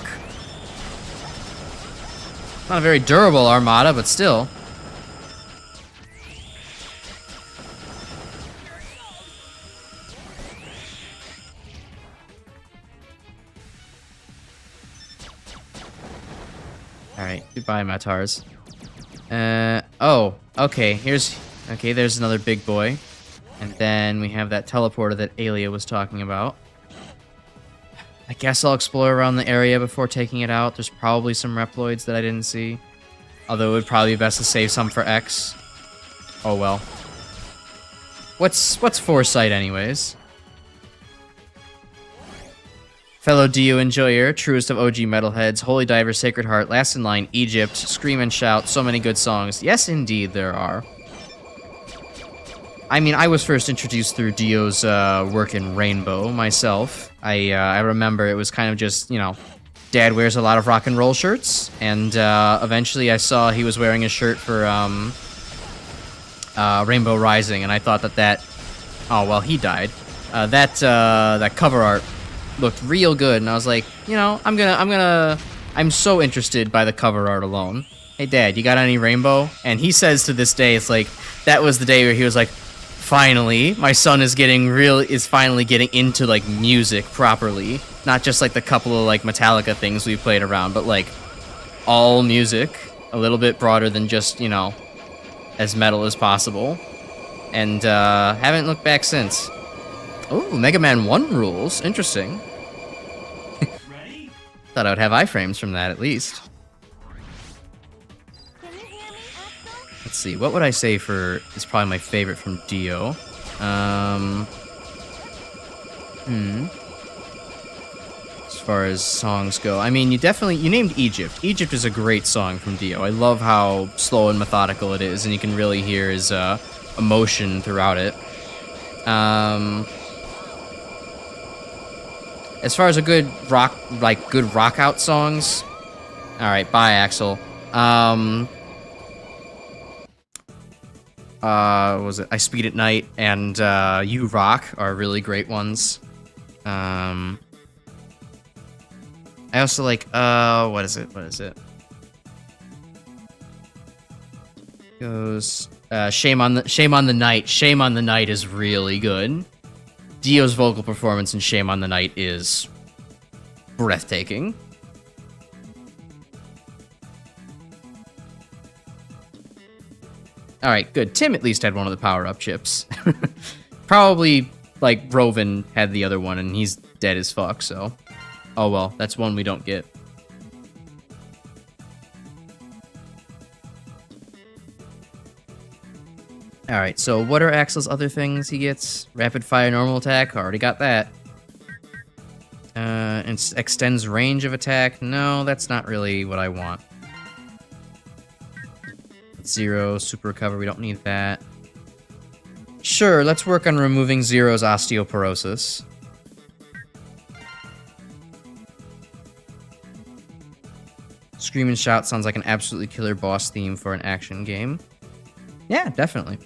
Not a very durable Armada, but still. Alright, goodbye, Matars. Oh, okay, okay, there's another big boy. And then we have that teleporter that Alia was talking about. I guess I'll explore around the area before taking it out. There's probably some Reploids that I didn't see. Although it would probably be best to save some for X. Oh well. What's foresight anyways? Fellow Dio enjoyer, truest of OG metalheads, Holy Diver, Sacred Heart, Last in Line, Egypt, Scream and Shout, so many good songs. Yes, indeed, there are. I mean, I was first introduced through Dio's work in Rainbow myself. I remember it was kind of just, you know, Dad wears a lot of rock and roll shirts, and eventually I saw he was wearing a shirt for Rainbow Rising, and I thought that oh well, he died. That cover art looked real good, and I was like, you know, I'm so interested by the cover art alone. Hey Dad, you got any Rainbow? And he says to this day, it's like, that was the day where he was like, finally, my son is finally getting into like music properly. Not just like the couple of like Metallica things we played around, but like all music, a little bit broader than just, you know, as metal as possible. And haven't looked back since. Oh, Mega Man 1 rules. Interesting. Ready? Thought I would have iframes from that at least. Let's see, what would I say is probably my favorite from Dio? As far as songs go, I mean, you named Egypt. Egypt is a great song from Dio. I love how slow and methodical it is, and you can really hear his emotion throughout it. As far as a good rock out songs, all right, bye, Axel. Was it I Speed at Night and You Rock are really great ones. I also like what is it? Goes Shame on the Night. Shame on the Night is really good. Dio's vocal performance in Shame on the Night is breathtaking. Alright, good. Tim at least had one of the power-up chips. Probably, like, Roven had the other one, and he's dead as fuck, so... Oh well, that's one we don't get. Alright, so what are Axel's other things he gets? Rapid fire normal attack, already got that. And extends range of attack. No, that's not really what I want. 0, super recover, we don't need that. Sure, let's work on removing Zero's osteoporosis. Scream and Shout sounds like an absolutely killer boss theme for an action game. Yeah, definitely.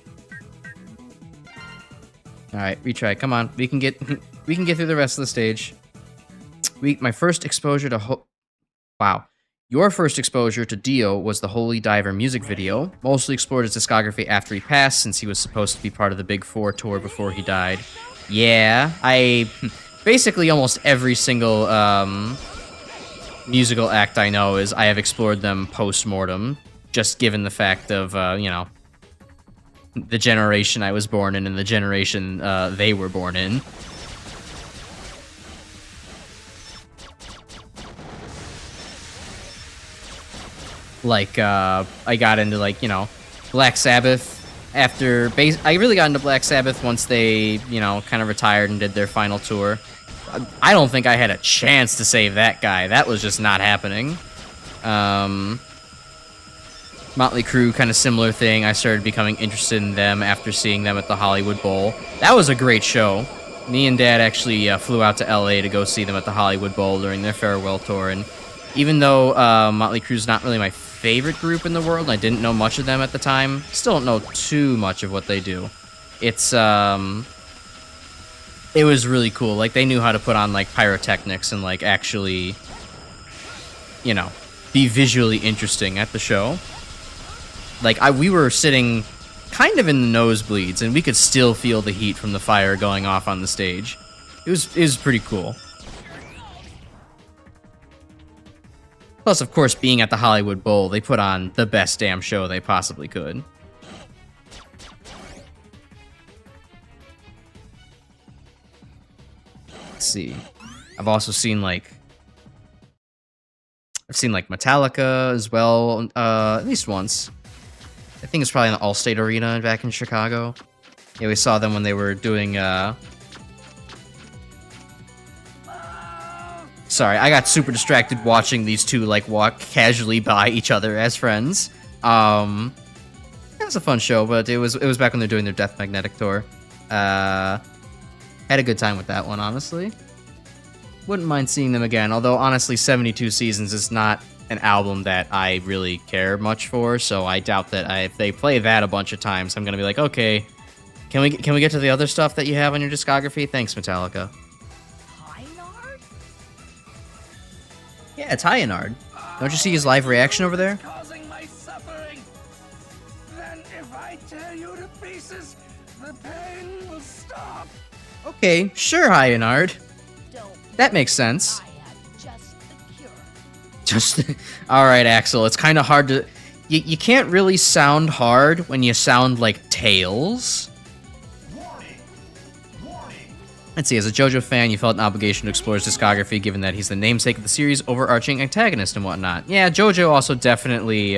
Alright, retry. Come on. We can get through the rest of the stage. My first exposure to wow. Your first exposure to Dio was the Holy Diver music video. Mostly explored his discography after he passed, since he was supposed to be part of the Big Four tour before he died. Yeah, basically almost every single musical act I know I have explored them post-mortem, just given the fact of, you know, the generation I was born in and the generation they were born in. Like, I got into, like, you know, Black Sabbath after... I really got into Black Sabbath once they, you know, kind of retired and did their final tour. I don't think I had a chance to save that guy. That was just not happening. Motley Crue, kind of similar thing. I started becoming interested in them after seeing them at the Hollywood Bowl. That was a great show. Me and Dad actually flew out to LA to go see them at the Hollywood Bowl during their farewell tour. And even though Motley Crue's not really my favorite group in the world, and I didn't know much of them at the time, still don't know too much of what they do. It's, it was really cool. Like, they knew how to put on, like, pyrotechnics and, like, actually, you know, be visually interesting at the show. Like, we were sitting kind of in the nosebleeds, and we could still feel the heat from the fire going off on the stage. It was pretty cool. Plus, of course, being at the Hollywood Bowl, they put on the best damn show they possibly could. Let's see. I've also seen, like... Metallica as well, at least once. I think it's probably in the Allstate Arena back in Chicago. Yeah, we saw them when they were doing, Sorry, I got super distracted watching these two, like, walk casually by each other as friends. It was a fun show, but it was back when they were doing their Death Magnetic tour. Had a good time with that one, honestly. Wouldn't mind seeing them again, although, honestly, 72 Seasons is not an album that I really care much for, so I doubt that if they play that a bunch of times, I'm gonna be like, okay, can we get to the other stuff that you have on your discography? Thanks, Metallica. Yeah, it's Hyanard. Don't you see his live reaction over there? Causing my suffering. Then if I tear you to pieces, the pain will stop. Okay, sure, Hyanard. That makes sense. Alright, Axel, it's kind of hard to... You can't really sound hard when you sound like Tails. Let's see, as a JoJo fan, you felt an obligation to explore his discography, given that he's the namesake of the series' overarching antagonist and whatnot. Yeah, JoJo also definitely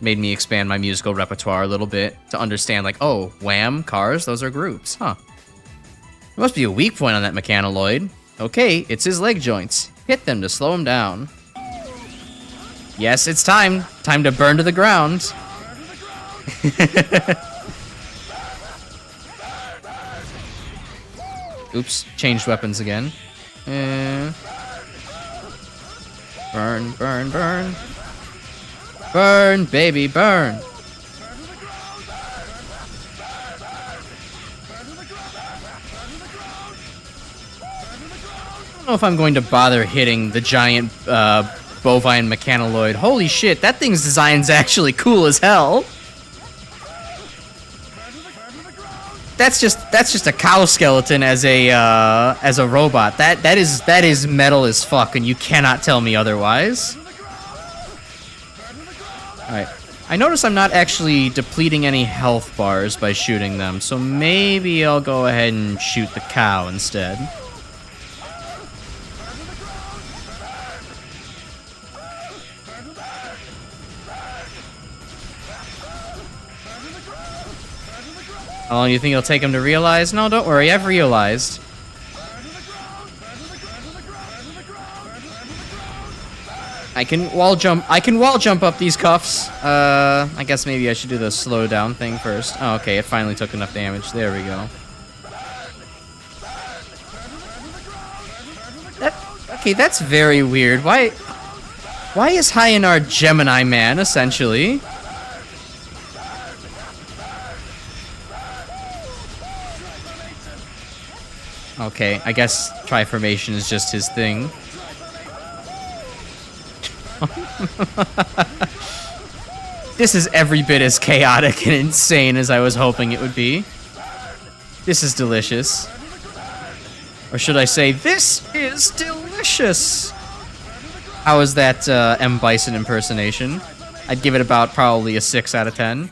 made me expand my musical repertoire a little bit to understand, like, oh, Wham, Cars, those are groups, huh. There must be a weak point on that mechanoid. Okay, it's his leg joints. Hit them to slow him down. Yes, it's time. Time to burn to the ground. Oops, changed weapons again. Burn, burn, burn. Burn, baby, burn. I don't know if I'm going to bother hitting the giant bovine mechanoid. Holy shit, that thing's design's actually cool as hell. That's just a cow skeleton as a robot. That is metal as fuck, and you cannot tell me otherwise. Alright. I notice I'm not actually depleting any health bars by shooting them, so maybe I'll go ahead and shoot the cow instead. How long do you think it'll take him to realize? No, don't worry, I've realized. I can wall jump up these cuffs. I guess maybe I should do the slow down thing first. Oh, okay, it finally took enough damage. There we go. Okay, that's very weird. Why is Hyanar Gemini Man, essentially? Okay, I guess Triformation is just his thing. This is every bit as chaotic and insane as I was hoping it would be. This is delicious. Or should I say, this is delicious! How was that M. Bison impersonation? I'd give it about probably a 6 out of 10.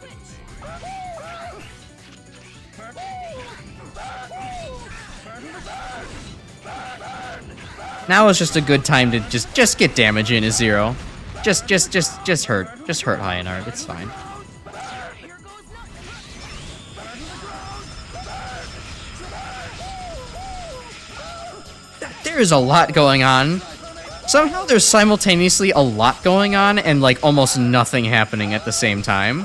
Now is just a good time to just get damage in, is 0. Just hurt Hyanar. It's fine. There's a lot going on. Somehow there's simultaneously a lot going on and like almost nothing happening at the same time.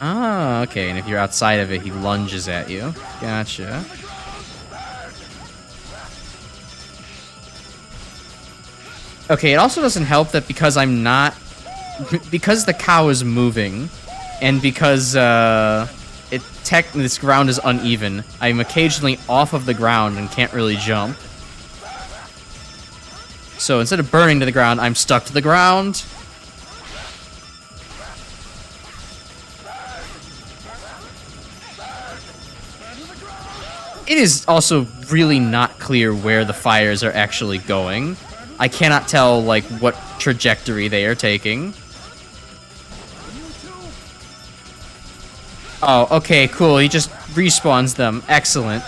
Ah, okay, and if you're outside of it, he lunges at you. Gotcha. Okay, it also doesn't help that because I'm not... Because the cow is moving, and because this ground is uneven, I'm occasionally off of the ground and can't really jump. So instead of burning to the ground, I'm stuck to the ground. It is also really not clear where the fires are actually going. I cannot tell, like, what trajectory they are taking. Oh, okay, cool. He just respawns them. Excellent.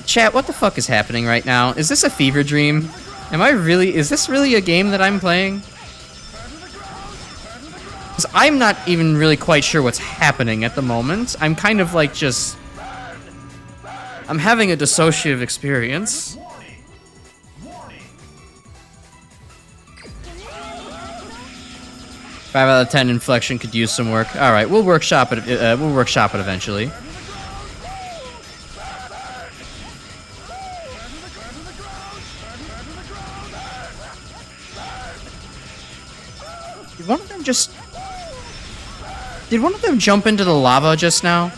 Chat, what the fuck is happening right now? Is this a fever dream? Is this really a game that I'm playing? Because I'm not even really quite sure what's happening at the moment. I'm kind of like just... I'm having a dissociative experience. Five out of 10 inflection could use some work. All right, we'll workshop it. We'll workshop it eventually. Did one of them just... Did one of them jump into the lava just now?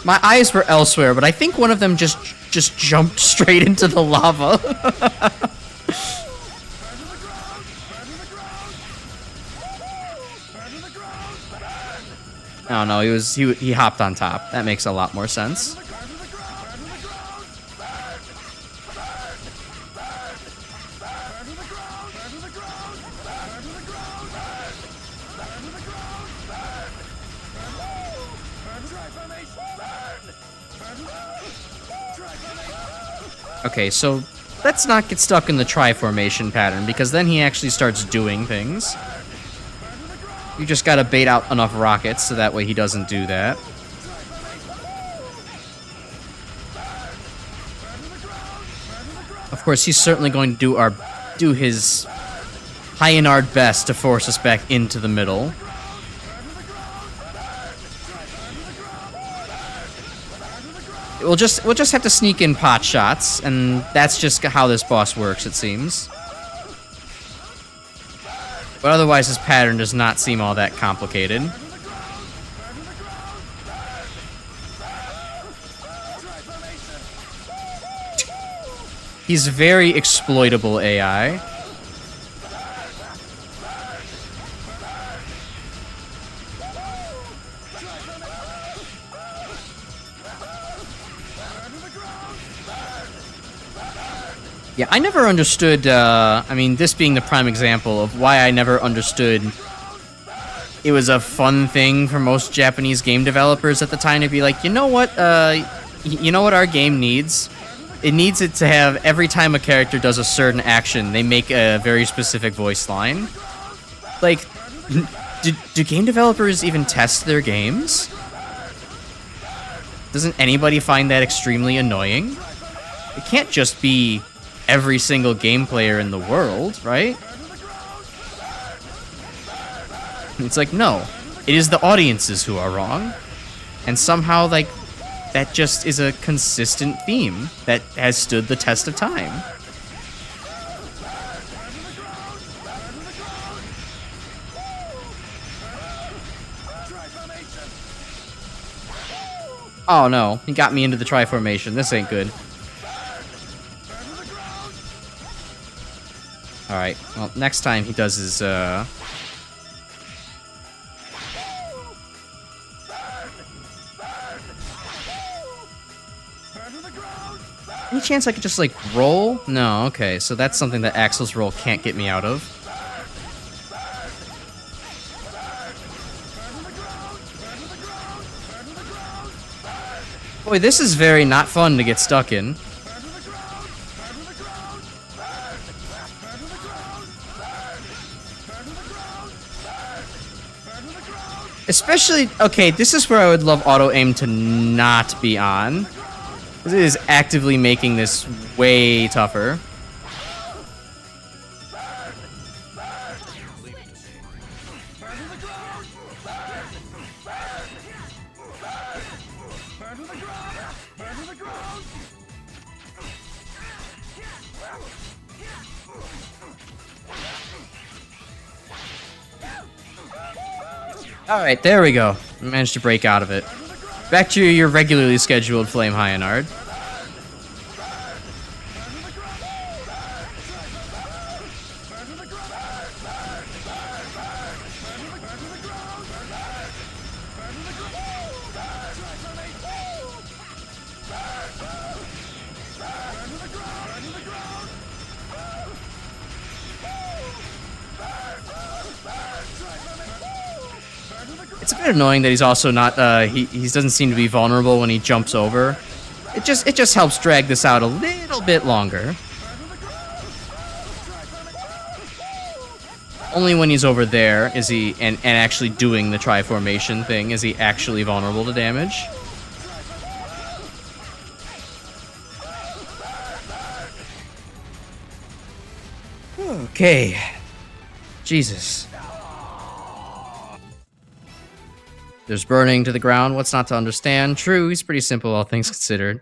My eyes were elsewhere, but I think one of them just jumped straight into the lava. Oh no, he hopped on top. That makes a lot more sense. Okay, so let's not get stuck in the tri-formation pattern, because then he actually starts doing things. You just gotta bait out enough rockets so that way he doesn't do that. Of course, he's certainly going to do his Hyanar best to force us back into the middle. We'll just have to sneak in pot shots, and that's just how this boss works, it seems. But otherwise, his pattern does not seem all that complicated. He's very exploitable AI. Yeah, I never understood, I mean, this being the prime example of why I never understood it was a fun thing for most Japanese game developers at the time to be like, you know what our game needs? It needs it to have every time a character does a certain action, they make a very specific voice line. Like, do game developers even test their games? Doesn't anybody find that extremely annoying? It can't just be every single game player in the world, right? It's like, no. It is the audiences who are wrong. And somehow, like, that just is a consistent theme that has stood the test of time. Oh no, he got me into the tri-formation. This ain't good. Alright, well, next time he does his, Any chance I could just, like, roll? No, okay, so that's something that Axel's roll can't get me out of. Boy, this is very not fun to get stuck in. Especially, okay, this is where I would love auto-aim to not be on. It is actively making this way tougher. Alright, there we go. I managed to break out of it. Back to your regularly scheduled Flame Hyanard. It's a bit annoying that he's also not, he doesn't seem to be vulnerable when he jumps over. It just helps drag this out a little bit longer. Only when he's over there is he, and actually doing the tri-formation thing, is he actually vulnerable to damage. Okay. Jesus. There's burning to the ground. What's not to understand? True, he's pretty simple, all things considered.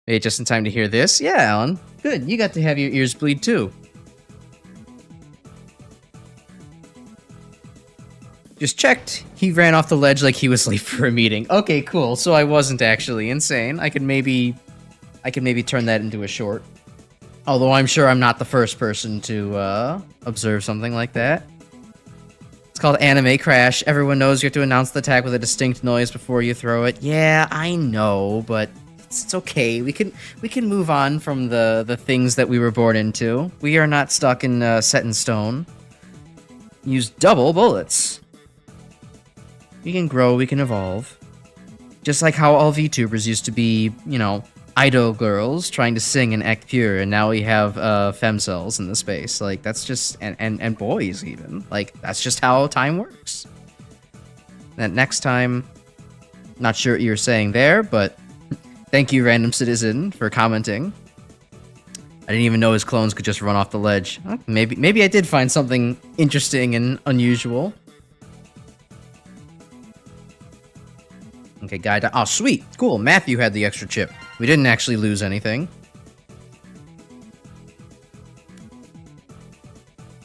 Hey, just in time to hear this? Yeah, Alan. Good, you got to have your ears bleed too. Just checked. He ran off the ledge like he was late for a meeting. Okay, cool. So I wasn't actually insane. I could maybe turn that into a short. Although I'm sure I'm not the first person to observe something like that. It's called Anime Crash. Everyone knows you have to announce the attack with a distinct noise before you throw it. Yeah, I know, but it's okay. We can move on from the things that we were born into. We are not stuck in set in stone. Use double bullets. We can grow, we can evolve. Just like how all VTubers used to be, you know, idol girls trying to sing and act pure, and now we have femcells in the space. Like, that's just, and boys even. Like, that's just how time works. That next time, not sure what you were saying there, but thank you, random citizen, for commenting. I didn't even know his clones could just run off the ledge. Huh? Maybe I did find something interesting and unusual. Okay, guy. Oh, sweet. Cool. Matthew had the extra chip. We didn't actually lose anything.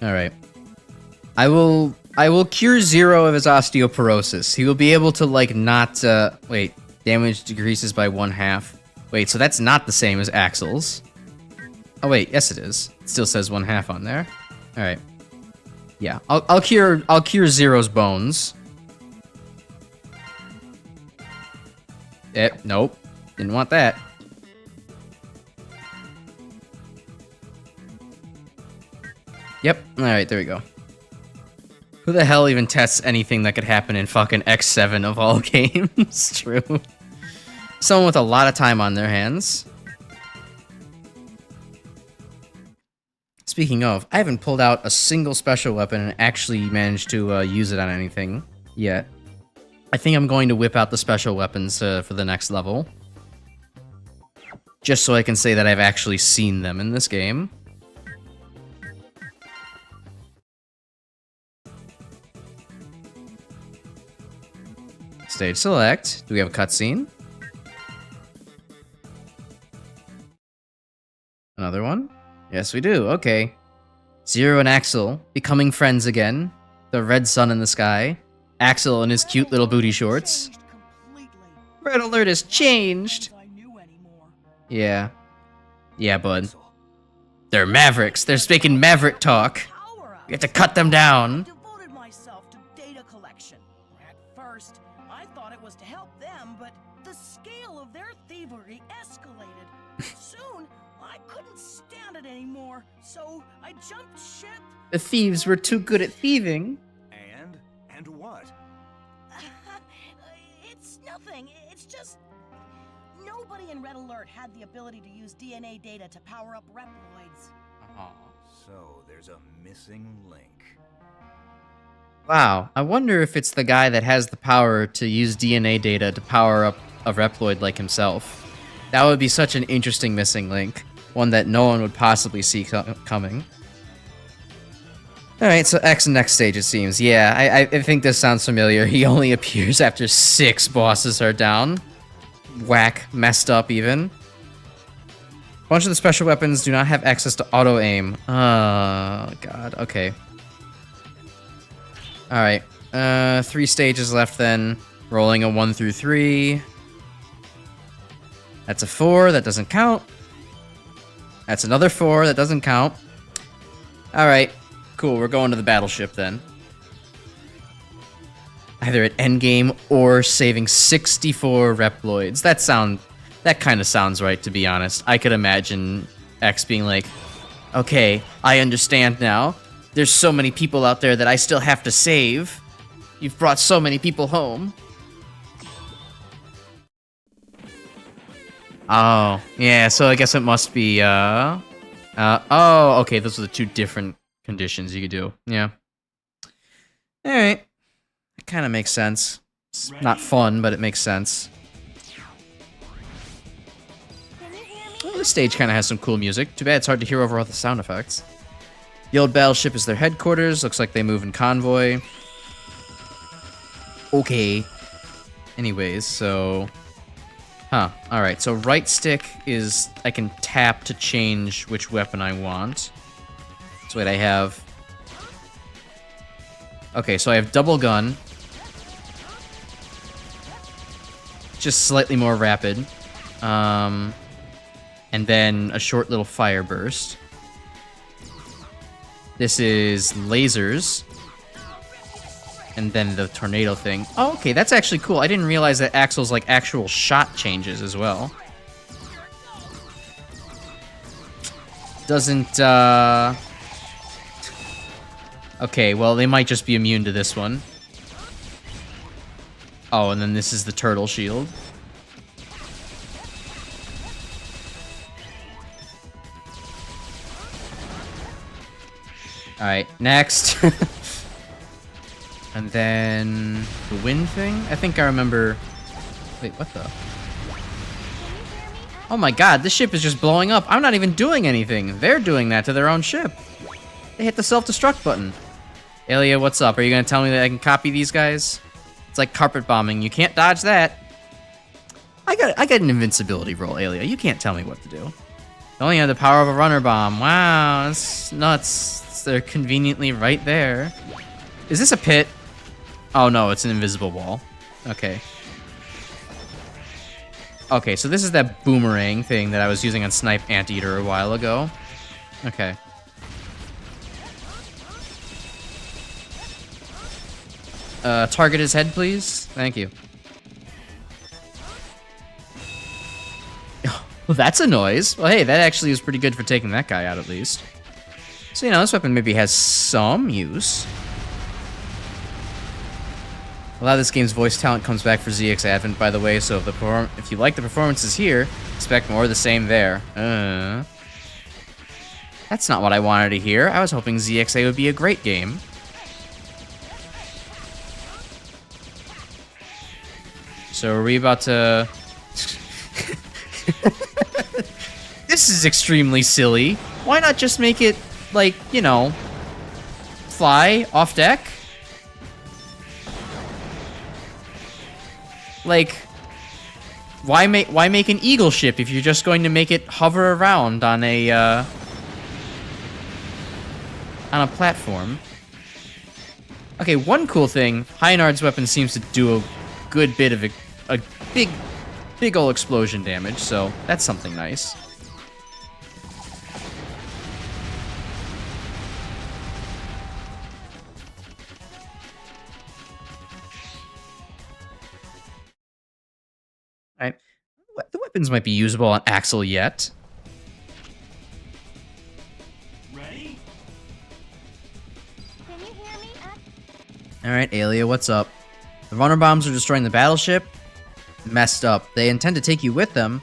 Alright. I will cure Zero of his osteoporosis. He will be able to, like, not, wait. Damage decreases by 1/2. Wait, so that's not the same as Axel's. Oh, wait. Yes, it is. It still says 1/2 on there. Alright. Yeah. I'll cure Zero's bones. Nope. Didn't want that. Yep. Alright, there we go. Who the hell even tests anything that could happen in fucking X7 of all games? True. Someone with a lot of time on their hands. Speaking of, I haven't pulled out a single special weapon and actually managed to use it on anything yet. I think I'm going to whip out the special weapons for the next level. Just so I can say that I've actually seen them in this game. Stage select. Do we have a cutscene? Another one? Yes, we do. Okay. Zero and Axel becoming friends again. The red sun in the sky. Axel in his cute little booty shorts. Red Alert has changed. Yeah. Yeah, bud. They're mavericks. They're speaking maverick talk. You have to cut them down. Devoted myself to data collection. At first, I thought it was to help them, but the scale of their thievery escalated. Soon, I couldn't stand it anymore, so I jumped ship. The thieves were too good at thieving. And what? It's nothing. It's just nobody in Red Alert had the ability to use DNA data to power up Reploids. So there's a missing link. Wow, I wonder if it's the guy that has the power to use DNA data to power up a Reploid like himself. That would be such an interesting missing link. One that no one would possibly see coming. Alright, so X next stage it seems. Yeah, I think this sounds familiar. He only appears after 6 bosses are down. Whack, messed up even. A bunch of the special weapons do not have access to auto-aim. Oh, God, okay. Alright, 3 stages left then. Rolling a 1 through 3. That's a 4, that doesn't count. That's another 4, that doesn't count. Alright, cool, we're going to the battleship then. Either at endgame or saving 64 Reploids. That kind of sounds right, to be honest. I could imagine X being like, okay, I understand now. There's so many people out there that I still have to save. You've brought so many people home. Oh, yeah, so I guess it must be, oh, okay, those are the 2 different conditions you could do. Yeah. Alright. It kind of makes sense. It's not fun, but it makes sense. Well, this stage kind of has some cool music. Too bad it's hard to hear over all the sound effects. The old battleship is their headquarters. Looks like they move in convoy. Okay. Anyways, so... Huh. Alright, so right stick is... I can tap to change which weapon I want. So wait, I have... Okay, so I have double gun. Just slightly more rapid. And then a short little fire burst. This is lasers. And then the tornado thing. Oh, okay, that's actually cool. I didn't realize that Axel's, like, actual shot changes as well. Doesn't, Okay, well, they might just be immune to this one. Oh, and then this is the turtle shield. Alright, next. And then... the wind thing? I think I remember... Wait, what the... Oh my god, this ship is just blowing up. I'm not even doing anything. They're doing that to their own ship. They hit the self-destruct button. Alia, what's up? Are you gonna tell me that I can copy these guys? It's like carpet bombing. You can't dodge that. I got an invincibility roll, Alia. You can't tell me what to do. They only have the power of a runner bomb. Wow, that's nuts. They're conveniently right there. Is this a pit? Oh no, it's an invisible wall. Okay. Okay, so this is that boomerang thing that I was using on Snipe Anteater a while ago. Okay. Target his head, please. Thank you. Well, that's a noise. Well, hey, that actually is pretty good for taking that guy out, at least. So, you know, this weapon maybe has some use. A lot of this game's voice talent comes back for ZX Advent, by the way, so if you like the performances here, expect more of the same there. That's not what I wanted to hear. I was hoping ZXA would be a great game. So are we about to... This is extremely silly. Why not just make it, like, you know, fly off deck? Like, why make an eagle ship if you're just going to make it hover around on a platform? Okay, one cool thing, Heinard's weapon seems to do a good bit of a big ol' explosion damage, so that's something nice. Alright, the weapons might be usable on Axel yet. Ready? Can you hear me? Alright, Alia, what's up? The runner bombs are destroying the battleship. Messed up. They intend to take you with them.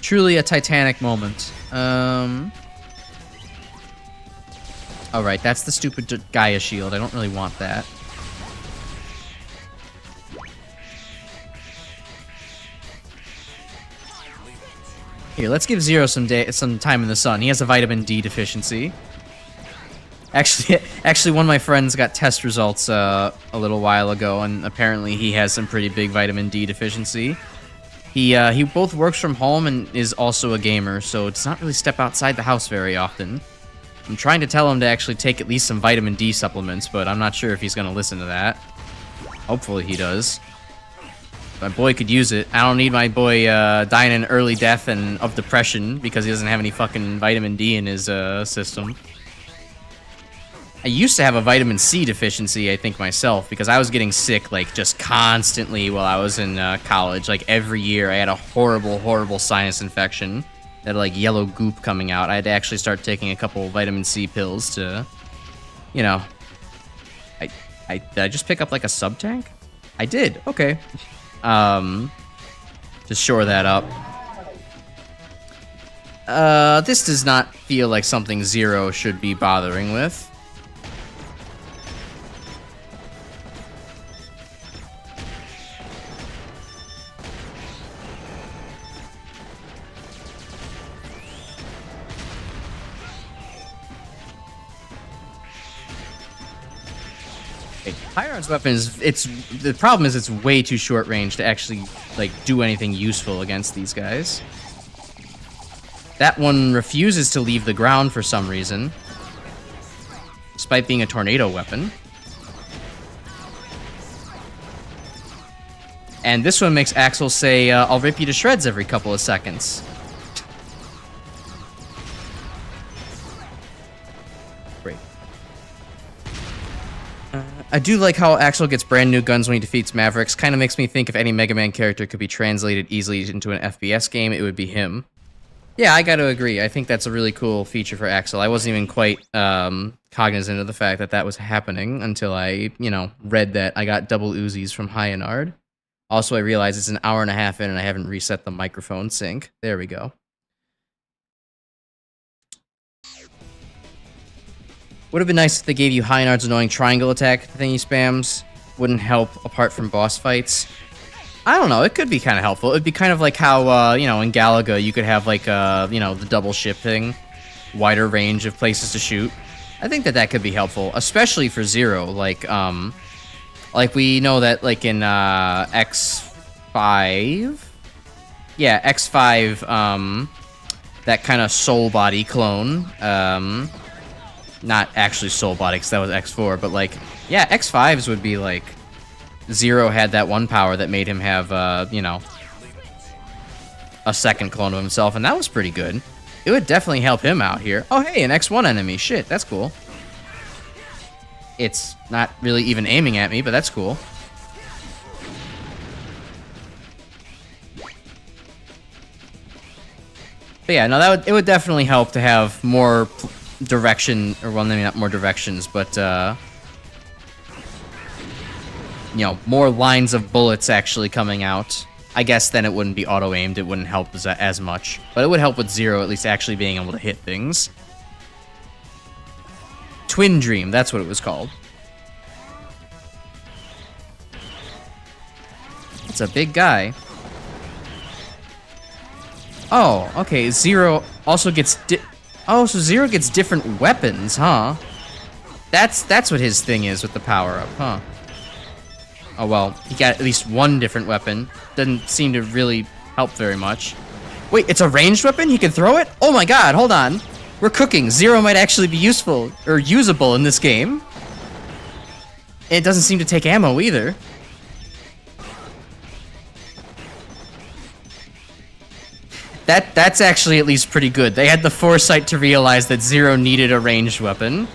Truly a Titanic moment. Alright, that's the stupid Gaia shield. I don't really want that. Here, let's give Zero some time in the sun. He has a vitamin D deficiency. Actually, one of my friends got test results a little while ago, and apparently he has some pretty big vitamin D deficiency. He both works from home and is also a gamer, so does not really step outside the house very often. I'm trying to tell him to actually take at least some vitamin D supplements, but I'm not sure if he's going to listen to that. Hopefully he does. My boy could use it. I don't need my boy dying an early death and of depression because he doesn't have any fucking vitamin D in his system. I used to have a vitamin C deficiency, I think, myself, because I was getting sick, like, just constantly while I was in college. Like, every year I had a horrible, horrible sinus infection that had, like, yellow goop coming out. I had to actually start taking a couple vitamin C pills to, you know... Did I just pick up, like, a sub-tank? I did. Okay. Just shore that up. This does not feel like something Zero should be bothering with. Heinard's weapon is, the problem is it's way too short range to actually, like, do anything useful against these guys. That one refuses to leave the ground for some reason, despite being a tornado weapon. And this one makes Axel say, I'll rip you to shreds every couple of seconds. Great. I do like how Axel gets brand new guns when he defeats Mavericks. Kind of makes me think if any Mega Man character could be translated easily into an FPS game, it would be him. Yeah, I gotta agree. I think that's a really cool feature for Axel. I wasn't even quite cognizant of the fact that that was happening until I, you know, read that I got double Uzis from Heinard. Also, I realized it's an hour and a half in and I haven't reset the microphone sync. There we go. Would have been nice if they gave you Heinard's annoying triangle attack thing he spams. Wouldn't help apart from boss fights. I don't know, it could be kind of helpful. It'd be kind of like how, you know, in Galaga you could have, like, you know, the double ship thing. Wider range of places to shoot. I think that that could be helpful, especially for Zero. Like we know that, like, in, X5? Yeah, X5, that kind of soul body clone, not actually soul body, because that was X4, but, like, yeah, X5s would be, like, Zero had that one power that made him have, you know, a second clone of himself, and that was pretty good. It would definitely help him out here. Oh, hey, an X1 enemy. Shit, that's cool. It's not really even aiming at me, but that's cool. But yeah, no, it would definitely help to have more direction, or well, maybe not more directions, but, more lines of bullets actually coming out, I guess then it wouldn't be auto-aimed, it wouldn't help as much. But it would help with Zero at least actually being able to hit things. Twin Dream, that's what it was called. It's a big guy. Oh, okay, Zero also gets oh, so Zero gets different weapons, huh? That's what his thing is with the power-up, huh? Oh well, he got at least one different weapon. Doesn't seem to really help very much. Wait, it's a ranged weapon? He can throw it? Oh my god, hold on. We're cooking. Zero might actually be useful, or usable in this game. And it doesn't seem to take ammo either. That's actually at least pretty good. They had the foresight to realize that Zero needed a ranged weapon.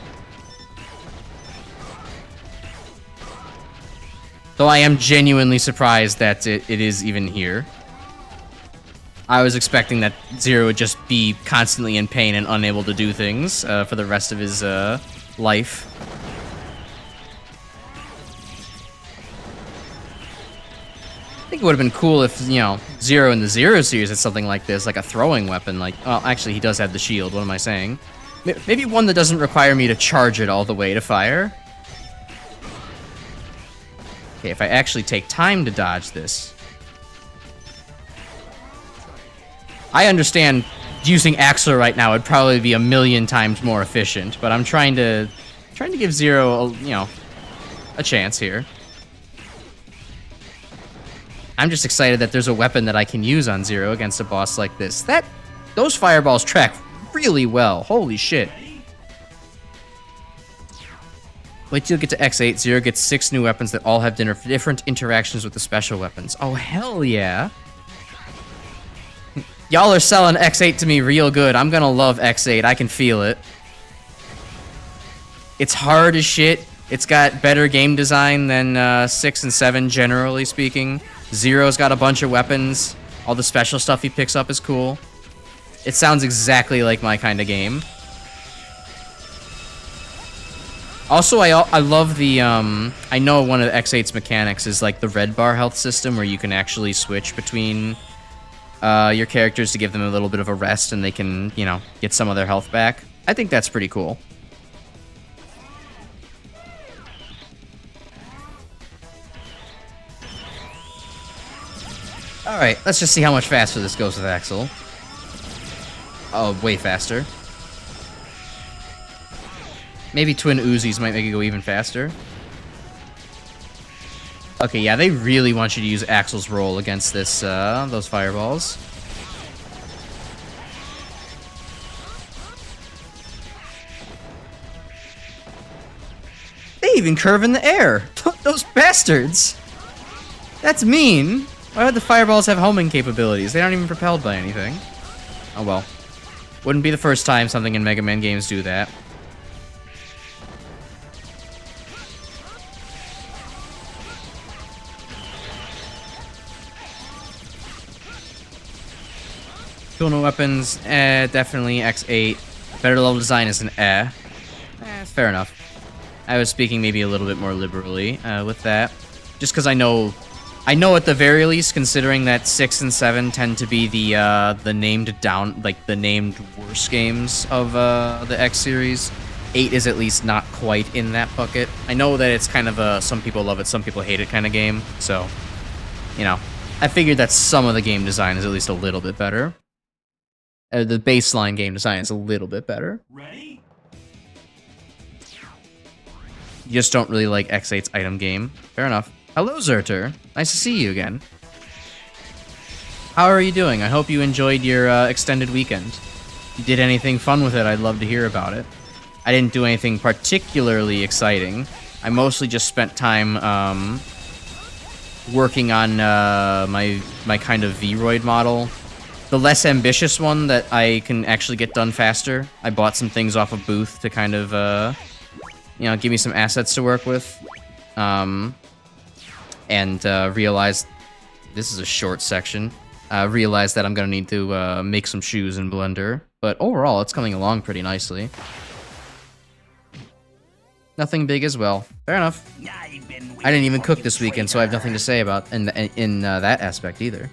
Though I am genuinely surprised that it is even here. I was expecting that Zero would just be constantly in pain and unable to do things for the rest of his life. I think it would have been cool if, Zero in the Zero series had something like this, like a throwing weapon. Like, well, actually, he does have the shield. What am I saying? Maybe one that doesn't require me to charge it all the way to fire. Okay, if I actually take time to dodge this. I understand using Axler right now would probably be 1,000,000 times more efficient, but I'm trying to give Zero, a chance here. I'm just excited that there's a weapon that I can use on Zero against a boss like this. Those fireballs track really well. Holy shit. Wait till you get to X8. Zero gets 6 new weapons that all have different interactions with the special weapons. Oh, hell yeah. Y'all are selling X8 to me real good. I'm gonna love X8. I can feel it. It's hard as shit. It's got better game design than 6 and 7, generally speaking. Zero's got a bunch of weapons. All the special stuff he picks up is cool. It sounds exactly like my kind of game. Also, I love the, I know one of X8's mechanics is like the red bar health system where you can actually switch between your characters to give them a little bit of a rest and they can, get some of their health back. I think that's pretty cool. Alright, let's just see how much faster this goes with Axel. Oh, way faster. Maybe twin Uzis might make it go even faster. Okay, yeah, they really want you to use Axel's roll against this, those fireballs. They even curve in the air! Those bastards! That's mean! Why would the fireballs have homing capabilities? They aren't even propelled by anything. Oh well. Wouldn't be the first time something in Mega Man games do that. Cool new weapons, definitely X8. Better level design is an fair enough. I was speaking maybe a little bit more liberally with that. Just because I know at the very least, considering that 6 and 7 tend to be the named worst games of the X series, 8 is at least not quite in that bucket. I know that it's kind of a some people love it, some people hate it kind of game, so, I figured that some of the game design is at least a little bit better. The baseline game design is a little bit better. Ready? You just don't really like X8's item game. Fair enough. Hello, Zerter. Nice to see you again. How are you doing? I hope you enjoyed your extended weekend. If you did anything fun with it, I'd love to hear about it. I didn't do anything particularly exciting. I mostly just spent time working on my kind of Vroid model. The less ambitious one that I can actually get done faster. I bought some things off of Booth to kind of, give me some assets to work with. And realized, this is a short section, realized that I'm gonna need to make some shoes in Blender. But overall, it's coming along pretty nicely. Nothing big as well. Fair enough. I've been I didn't even waiting for cook you, this weekend, so I have nothing to say about in that aspect either.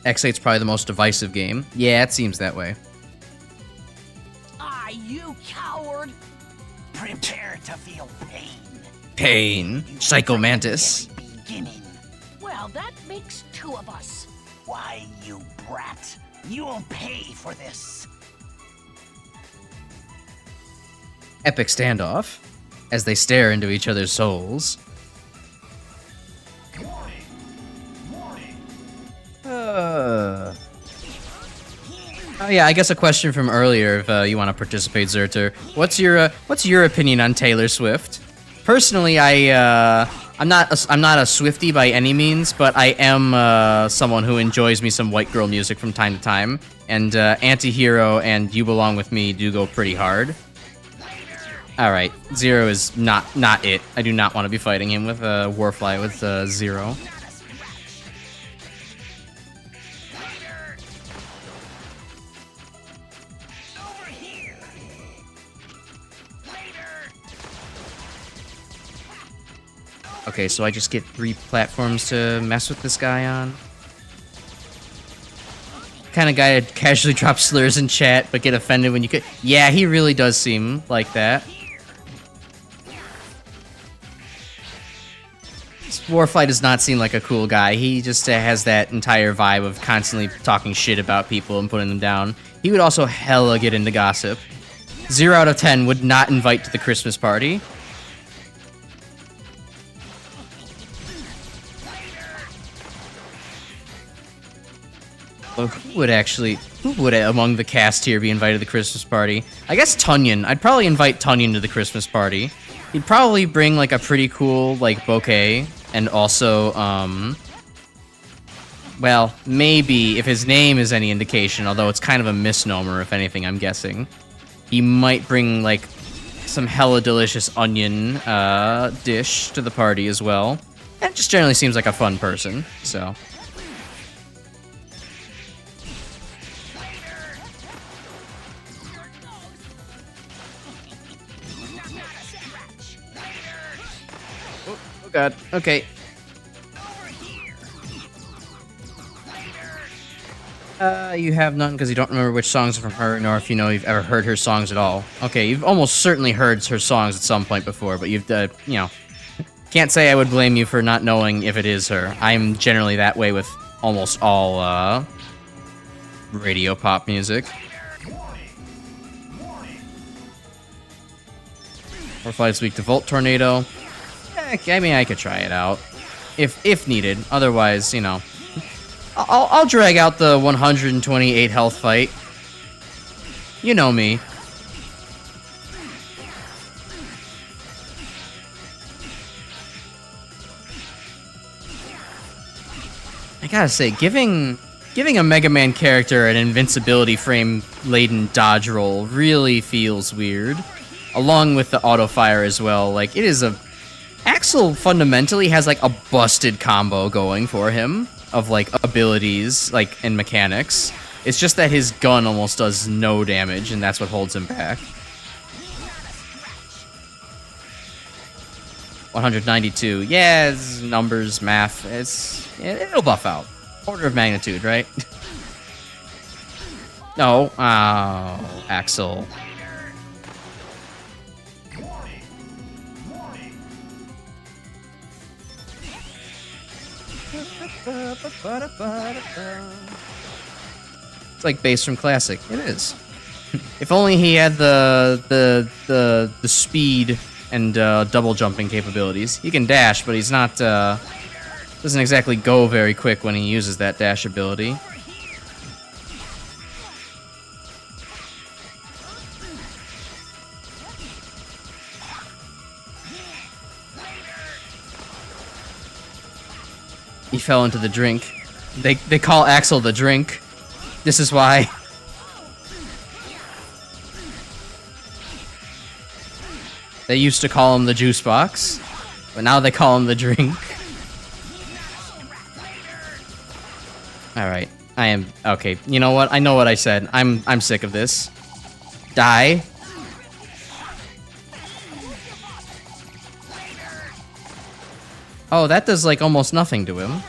X8's probably the most divisive game. Yeah, it seems that way. Ah, you coward! Prepare to feel pain. Pain. Psychomantis. Beginning. Well, that makes two of us. Why, you brat? You'll pay for this. Epic standoff as they stare into each other's souls. Oh yeah, I guess a question from earlier if you want to participate, Zerter. What's your opinion on Taylor Swift? Personally, I'm not a Swiftie by any means, but I am someone who enjoys me some white girl music from time to time. And Antihero and You Belong With Me do go pretty hard. All right, Zero is not it. I do not want to be fighting him with Warfly with Zero. Okay, so I just get 3 platforms to mess with this guy on. Kind of guy that casually drops slurs in chat, but get offended when you could. Yeah, he really does seem like that. Warfly does not seem like a cool guy. He just has that entire vibe of constantly talking shit about people and putting them down. He would also hella get into gossip. 0 out of 10 would not invite to the Christmas party. Who would among the cast here be invited to the Christmas party? I guess Tunyon. I'd probably invite Tunyon to the Christmas party. He'd probably bring like a pretty cool like bouquet, and also well, maybe if his name is any indication, although it's kind of a misnomer if anything, I'm guessing. He might bring like some hella delicious onion dish to the party as well. And just generally seems like a fun person, so God. Okay. You have none because you don't remember which songs are from her, nor if you know you've ever heard her songs at all. Okay, you've almost certainly heard her songs at some point before, but you've, you know, can't say I would blame you for not knowing if it is her. I'm generally that way with almost all, radio pop music. Or Flight's weak to Volt Tornado. I mean, I could try it out, if needed. Otherwise, you know, I'll drag out the 128 health fight. You know me. I gotta say, giving a Mega Man character an invincibility frame-laden dodge roll really feels weird, along with the auto fire as well. Like, it is a Axel fundamentally has like a busted combo going for him of like abilities like and mechanics. It's just that his gun almost does no damage, and that's what holds him back. 192. Yeah, it's numbers, math. It'll buff out. Order of magnitude, right? No. Oh, Axel. It's like bass from Classic. It is. If only he had the speed and double jumping capabilities. He can dash, but he's not doesn't exactly go very quick when he uses that dash ability. He fell into the drink. They call Axel the drink. This is why. They used to call him the juice box, but now they call him the drink. All right, I am okay. You know what? I know what I said. I'm sick of this. Die. Oh, that does, like, almost nothing to him.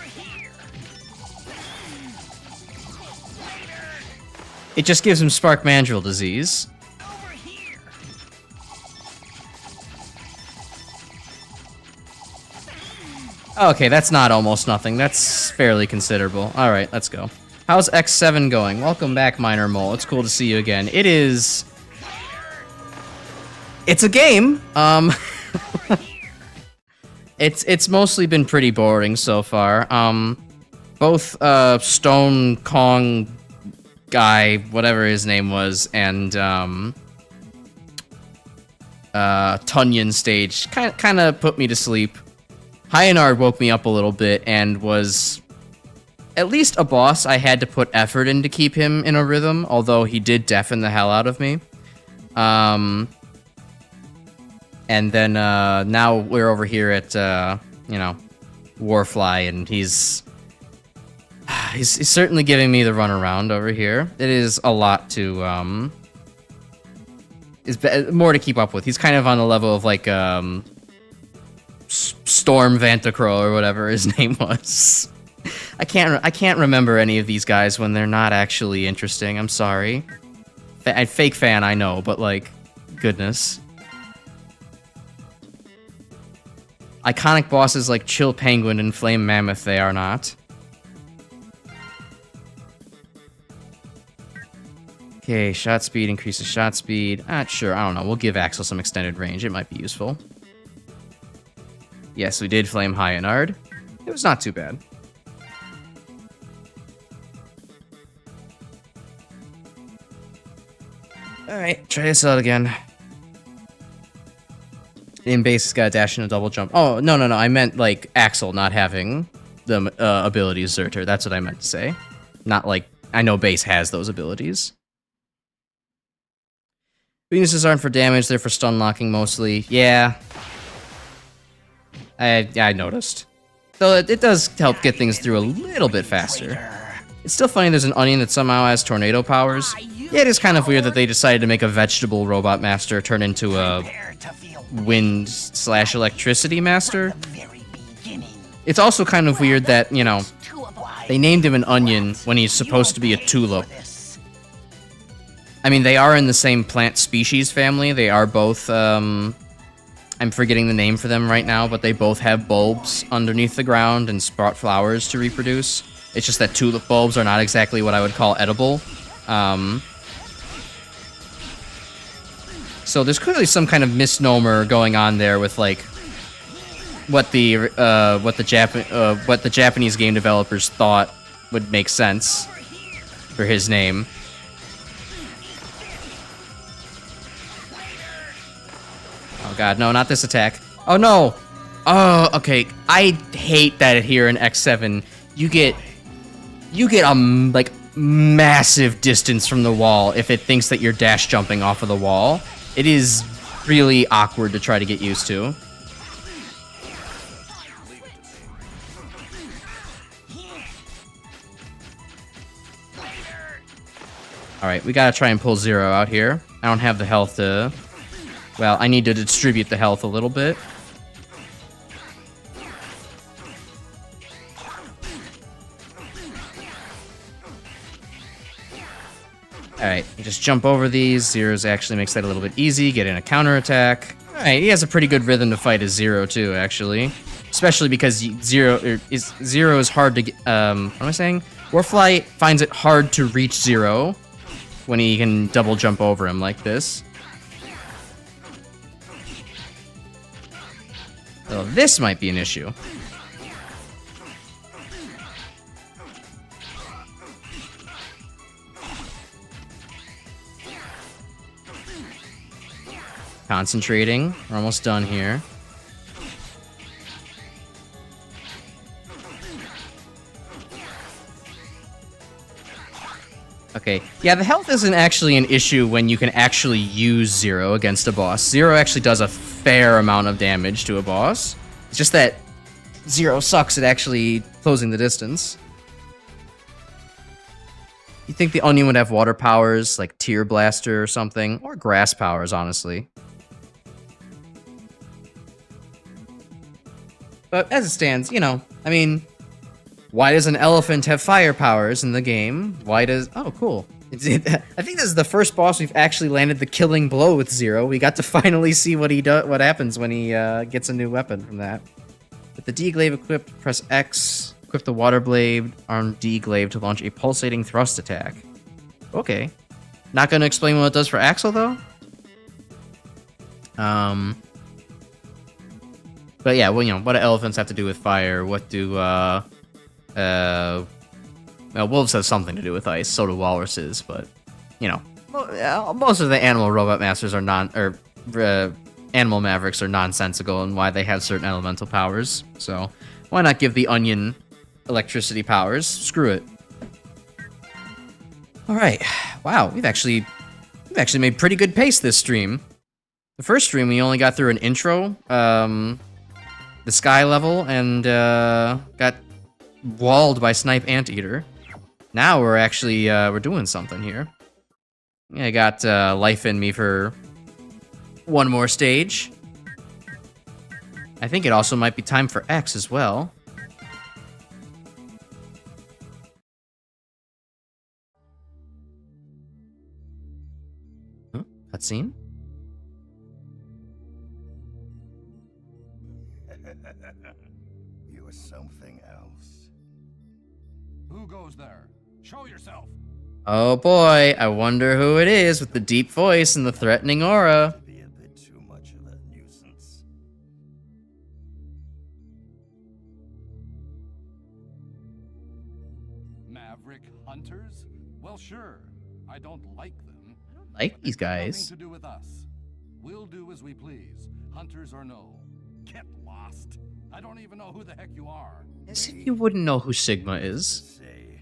It just gives him spark mandrill disease. Okay, that's not almost nothing. That's fairly considerable. Alright, let's go. How's X7 going? Welcome back, Minor Mole. It's cool to see you again. It is... It's a game. It's mostly been pretty boring so far. Both Stone Kong guy, whatever his name was, and Tunyon stage kind of put me to sleep. Hyenard woke me up a little bit and was at least a boss I had to put effort in to keep him in a rhythm, although he did deafen the hell out of me. And then now we're over here at you know, Warfly, and he's certainly giving me the runaround over here. It is a lot to more to keep up with. He's kind of on the level of like Storm Vantacrow or whatever his name was. I can't remember any of these guys when they're not actually interesting. I'm sorry. Fake fan, I know, but like, goodness. Iconic bosses like Chill Penguin and Flame Mammoth, they are not. Okay, shot speed increases shot speed. Sure, I don't know. We'll give Axel some extended range. It might be useful. Yes, we did flame Hyenard. It was not too bad. Alright, try this out again. In base, it's got a dash and a double jump. Oh, no. I meant, like, Axel not having the abilities Zerter. That's what I meant to say. Not like... I know base has those abilities. Weaknesses aren't for damage. They're for stun locking mostly. Yeah. I noticed. So it does help get things through a little bit faster. It's still funny there's an onion that somehow has tornado powers. Yeah, it is kind of weird that they decided to make a vegetable robot master turn into a wind/electricity master. It's also kind of weird that, you know, they named him an onion when he's supposed to be a tulip. I mean, they are in the same plant species family. They are both, I'm forgetting the name for them right now, but they both have bulbs underneath the ground and sprout flowers to reproduce. It's just that tulip bulbs are not exactly what I would call edible. So there's clearly some kind of misnomer going on there with like what the Japanese game developers thought would make sense for his name. Oh god, no, not this attack. Oh no! Oh, okay. I hate that here in X7 you get like massive distance from the wall if it thinks that you're dash jumping off of the wall. It is really awkward to try to get used to. Alright, we gotta try and pull Zero out here. I don't have the health to... Well, I need to distribute the health a little bit. Alright, just jump over these. Zero's actually makes that a little bit easy. Get in a counterattack. Alright, he has a pretty good rhythm to fight as Zero, too, actually. Especially because Zero is hard to get... what am I saying? Warfly finds it hard to reach Zero when he can double jump over him like this. So this might be an issue. Concentrating. We're almost done here. Okay, yeah, the health isn't actually an issue when you can actually use Zero against a boss. Zero actually does a fair amount of damage to a boss. It's just that Zero sucks at actually closing the distance. You think the Onion would have water powers, like Tear Blaster or something? Or grass powers, honestly. But as it stands, you know, I mean, why does an elephant have fire powers in the game? Why does... Oh, cool. I think this is the first boss we've actually landed the killing blow with Zero. We got to finally see what what happens when he gets a new weapon from that. With the D-Glaive equipped, press X, equip the Water Blade, arm D-Glaive to launch a pulsating thrust attack. Okay. Not gonna explain what it does for Axel, though? But yeah, well, you know, what do elephants have to do with fire? What do, well, wolves have something to do with ice, so do walruses, but, you know, most of the animal robot masters are animal mavericks are nonsensical in why they have certain elemental powers, so why not give the Onion electricity powers? Screw it. Alright, wow, we've actually made pretty good pace this stream. The first stream, we only got through an intro, the sky level, and got walled by Snipe Anteater. Now we're actually, we're doing something here. Yeah, I got life in me for one more stage. I think it also might be time for X as well. Huh? Cutscene? You're something else. Who goes there? Show yourself. Oh boy, I wonder who it is with the deep voice and the threatening aura. Be a bit too much of a nuisance. Maverick hunters? Well, sure. I don't like them. Like these guys. Nothing to do with us. We'll do as we please. Hunters or no. Get lost. I don't even know who the heck you are. As if you wouldn't know who Sigma is. Say,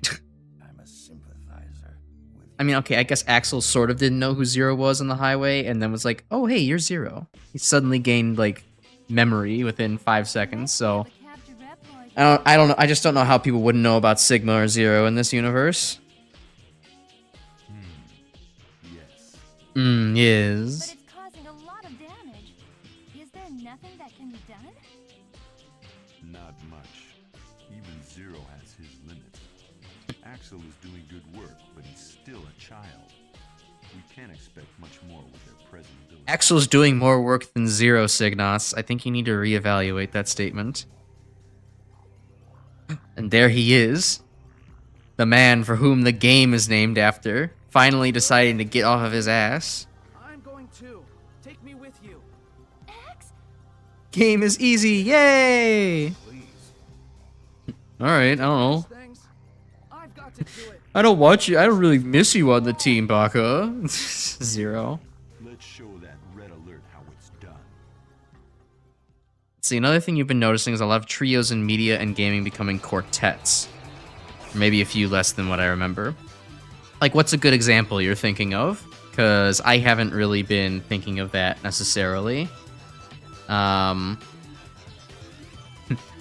I'm a sympathizer with I mean, okay, I guess Axel sort of didn't know who Zero was on the highway, and then was like, oh, hey, you're Zero. He suddenly gained, like, memory within 5 seconds, so... I don't know, I just don't know how people wouldn't know about Sigma or Zero in this universe. yes. Yes. But it's causing a lot of damage. Is there nothing that can be done? Not much. Even Zero has his limits. Axel is doing good work, but he's still a child. We can't expect much more with their present ability. Axel's doing more work than Zero, Signos. I think you need to reevaluate that statement. And there he is. The man for whom the game is named after. Finally deciding to get off of his ass. I'm going too. Take me with you. X? Game is easy, yay! Alright, I don't know. Things. I've got to do it. I don't watch you. I don't really miss you on the team, Baka. Zero. Let's show that red alert how it's done. See, another thing you've been noticing is a lot of trios in media and gaming becoming quartets. Or maybe a few less than what I remember. Like, what's a good example you're thinking of? Because I haven't really been thinking of that necessarily. I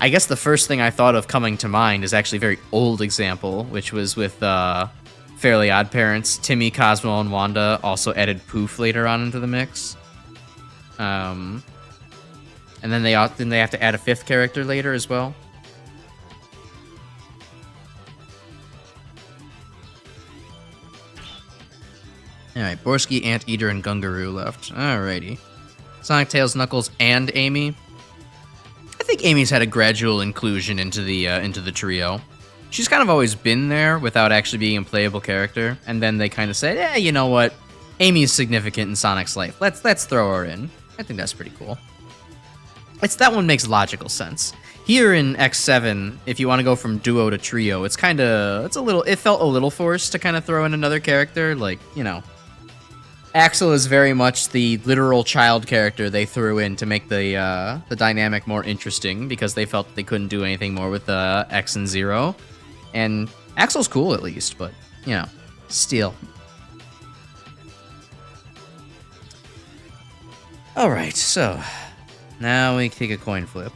guess the first thing I thought of coming to mind is actually a very old example, which was with Fairly Odd Parents. Timmy, Cosmo, and Wanda also added Poof later on into the mix. And then they have to add a fifth character later as well. Alright, Borsky, Anteater, and Gungaroo left. Alrighty. Sonic, Tails, Knuckles, and Amy. I think Amy's had a gradual inclusion into the trio. She's kind of always been there without actually being a playable character, and then they kind of said, "Yeah, you know what? Amy's significant in Sonic's life. Let's throw her in." I think that's pretty cool. That one makes logical sense. Here in X7, if you want to go from duo to trio, it felt a little forced to kind of throw in another character, like, you know. Axel is very much the literal child character they threw in to make the dynamic more interesting because they felt that they couldn't do anything more with X and Zero. And Axel's cool at least, but, you know, still. Alright, so now we take a coin flip.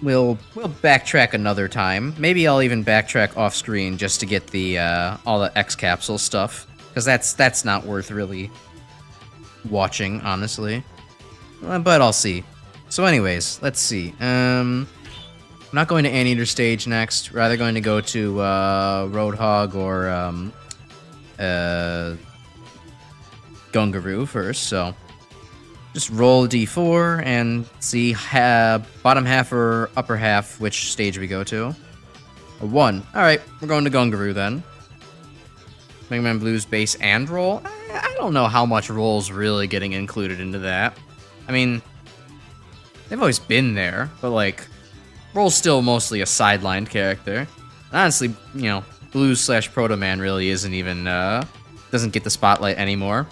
we'll backtrack another time. Maybe I'll even backtrack off screen just to get the all the X capsule stuff, because that's not worth really watching, honestly. But I'll see. So anyways, let's see. I'm not going to Anteater stage next. Rather going to go to Roadhog or Gungaroo first. So just roll d4 and see bottom half or upper half which stage we go to. A 1. All right, we're going to Gungaroo then. Mega Man Blues base and roll. I don't know how much roll's really getting included into that. I mean, they've always been there, but like, roll's still mostly a sidelined character. And honestly, you know, Blues / Proto Man really isn't even, doesn't get the spotlight anymore.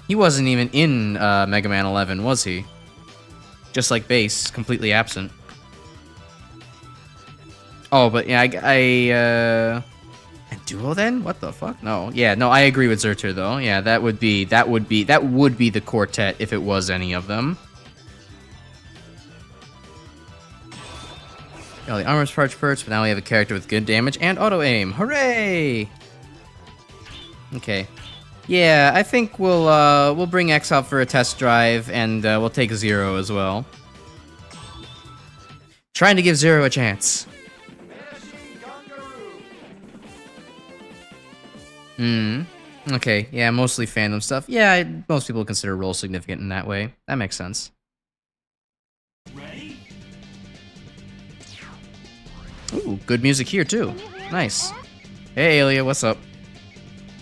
He wasn't even in Mega Man 11, was he? Just like Base, completely absent. Oh, but yeah, and Duo then? What the fuck? No, yeah, no, I agree with Zerter though. Yeah, that would be the quartet if it was any of them. All the armor's perch, but now we have a character with good damage and auto aim. Hooray! Okay. Yeah, I think we'll bring X out for a test drive, and we'll take Zero as well. Trying to give Zero a chance. Okay, yeah, mostly fandom stuff. Yeah, most people consider roll significant in that way. That makes sense. Ready? Ooh, good music here too. Nice. Hey, Alia, what's up?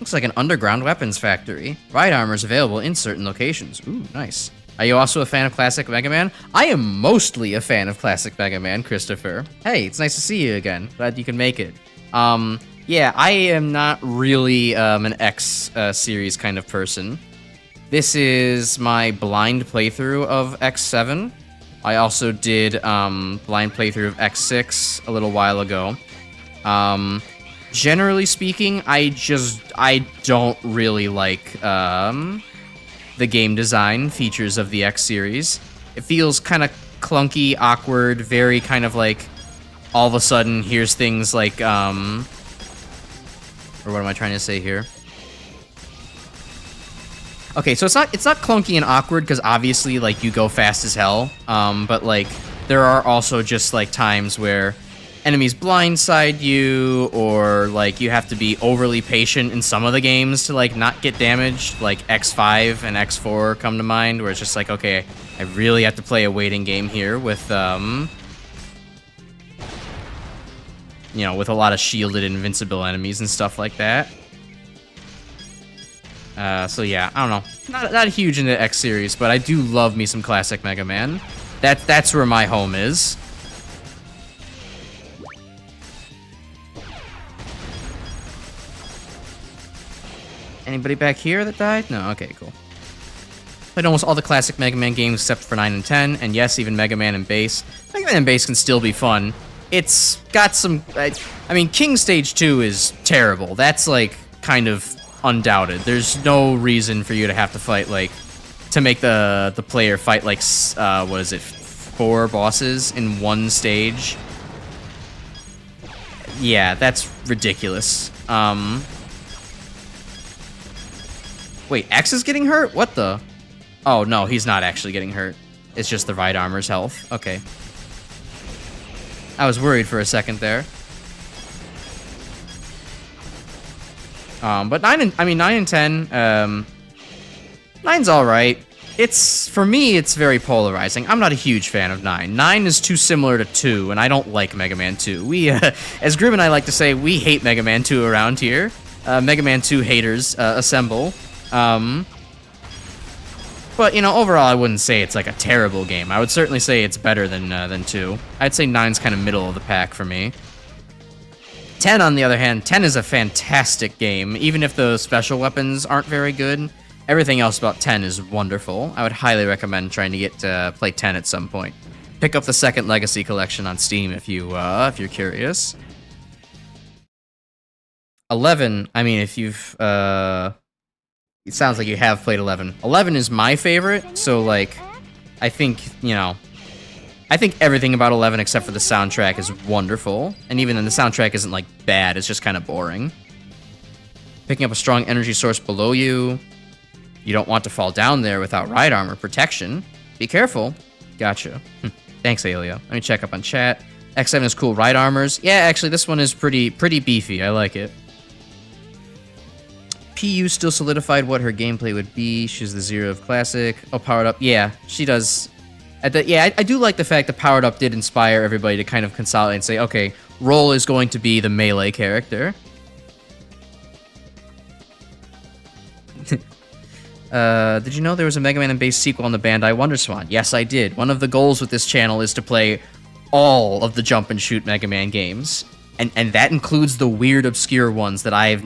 Looks like an underground weapons factory. Ride armor's available in certain locations. Ooh, nice. Are you also a fan of classic Mega Man? I am mostly a fan of classic Mega Man, Christopher. Hey, it's nice to see you again. Glad you can make it. Yeah, I am not really an X series kind of person. This is my blind playthrough of X7. I also did blind playthrough of X6 a little while ago. Generally speaking, I don't really like the game design features of the X series. It feels kind of clunky, awkward, very kind of like all of a sudden here's things like or what am I trying to say here? Okay, so it's not clunky and awkward because obviously like you go fast as hell, but like there are also just like times where enemies blindside you, or like you have to be overly patient in some of the games to like not get damaged. Like X5 and X4 come to mind, where it's just like, okay, I really have to play a waiting game here with you know, with a lot of shielded invincible enemies and stuff like that. So yeah, I don't know. Not huge into X series, but I do love me some classic Mega Man. That's where my home is. Anybody back here that died? No, okay, cool. Played almost all the classic Mega Man games except for 9 and 10, and yes, even Mega Man and Base. Mega Man and Base can still be fun. It's got some... I mean, King Stage 2 is terrible. That's, like, kind of undoubted. There's no reason for you to have to fight, like... to make the player fight, like, what is it? 4 bosses in one stage? Yeah, that's ridiculous. Wait, X is getting hurt? What the... Oh, no, he's not actually getting hurt. It's just the Ride Armor's health. Okay. I was worried for a second there. But 9 and 10, 9's alright. It's, for me, it's very polarizing. I'm not a huge fan of 9. 9 is too similar to 2, and I don't like Mega Man 2. We, as Grim and I like to say, we hate Mega Man 2 around here. Mega Man 2 haters, assemble. But, you know, overall, I wouldn't say it's like a terrible game. I would certainly say it's better than 2. I'd say 9's kind of middle of the pack for me. 10, on the other hand, 10 is a fantastic game. Even if the special weapons aren't very good, everything else about 10 is wonderful. I would highly recommend trying to get to play 10 at some point. Pick up the second Legacy Collection on Steam if you're curious. 11, I mean, if you've, it sounds like you have played 11. 11 is my favorite, so, like, I think, you know, I think everything about 11 except for the soundtrack is wonderful. And even then, the soundtrack isn't, like, bad. It's just kind of boring. Picking up a strong energy source below you. You don't want to fall down there without ride armor protection. Be careful. Gotcha. Thanks, Alio. Let me check up on chat. X7 is cool ride armors. Yeah, actually, this one is pretty beefy. I like it. PU still solidified what her gameplay would be. She's the Zero of Classic. Oh, powered up. Yeah, she does. I do like the fact that powered up did inspire everybody to kind of consolidate and say, okay, Roll is going to be the melee character. Did you know there was a Mega Man based sequel on the Bandai WonderSwan? Yes, I did. One of the goals with this channel is to play all of the jump and shoot Mega Man games. And that includes the weird, obscure ones that I've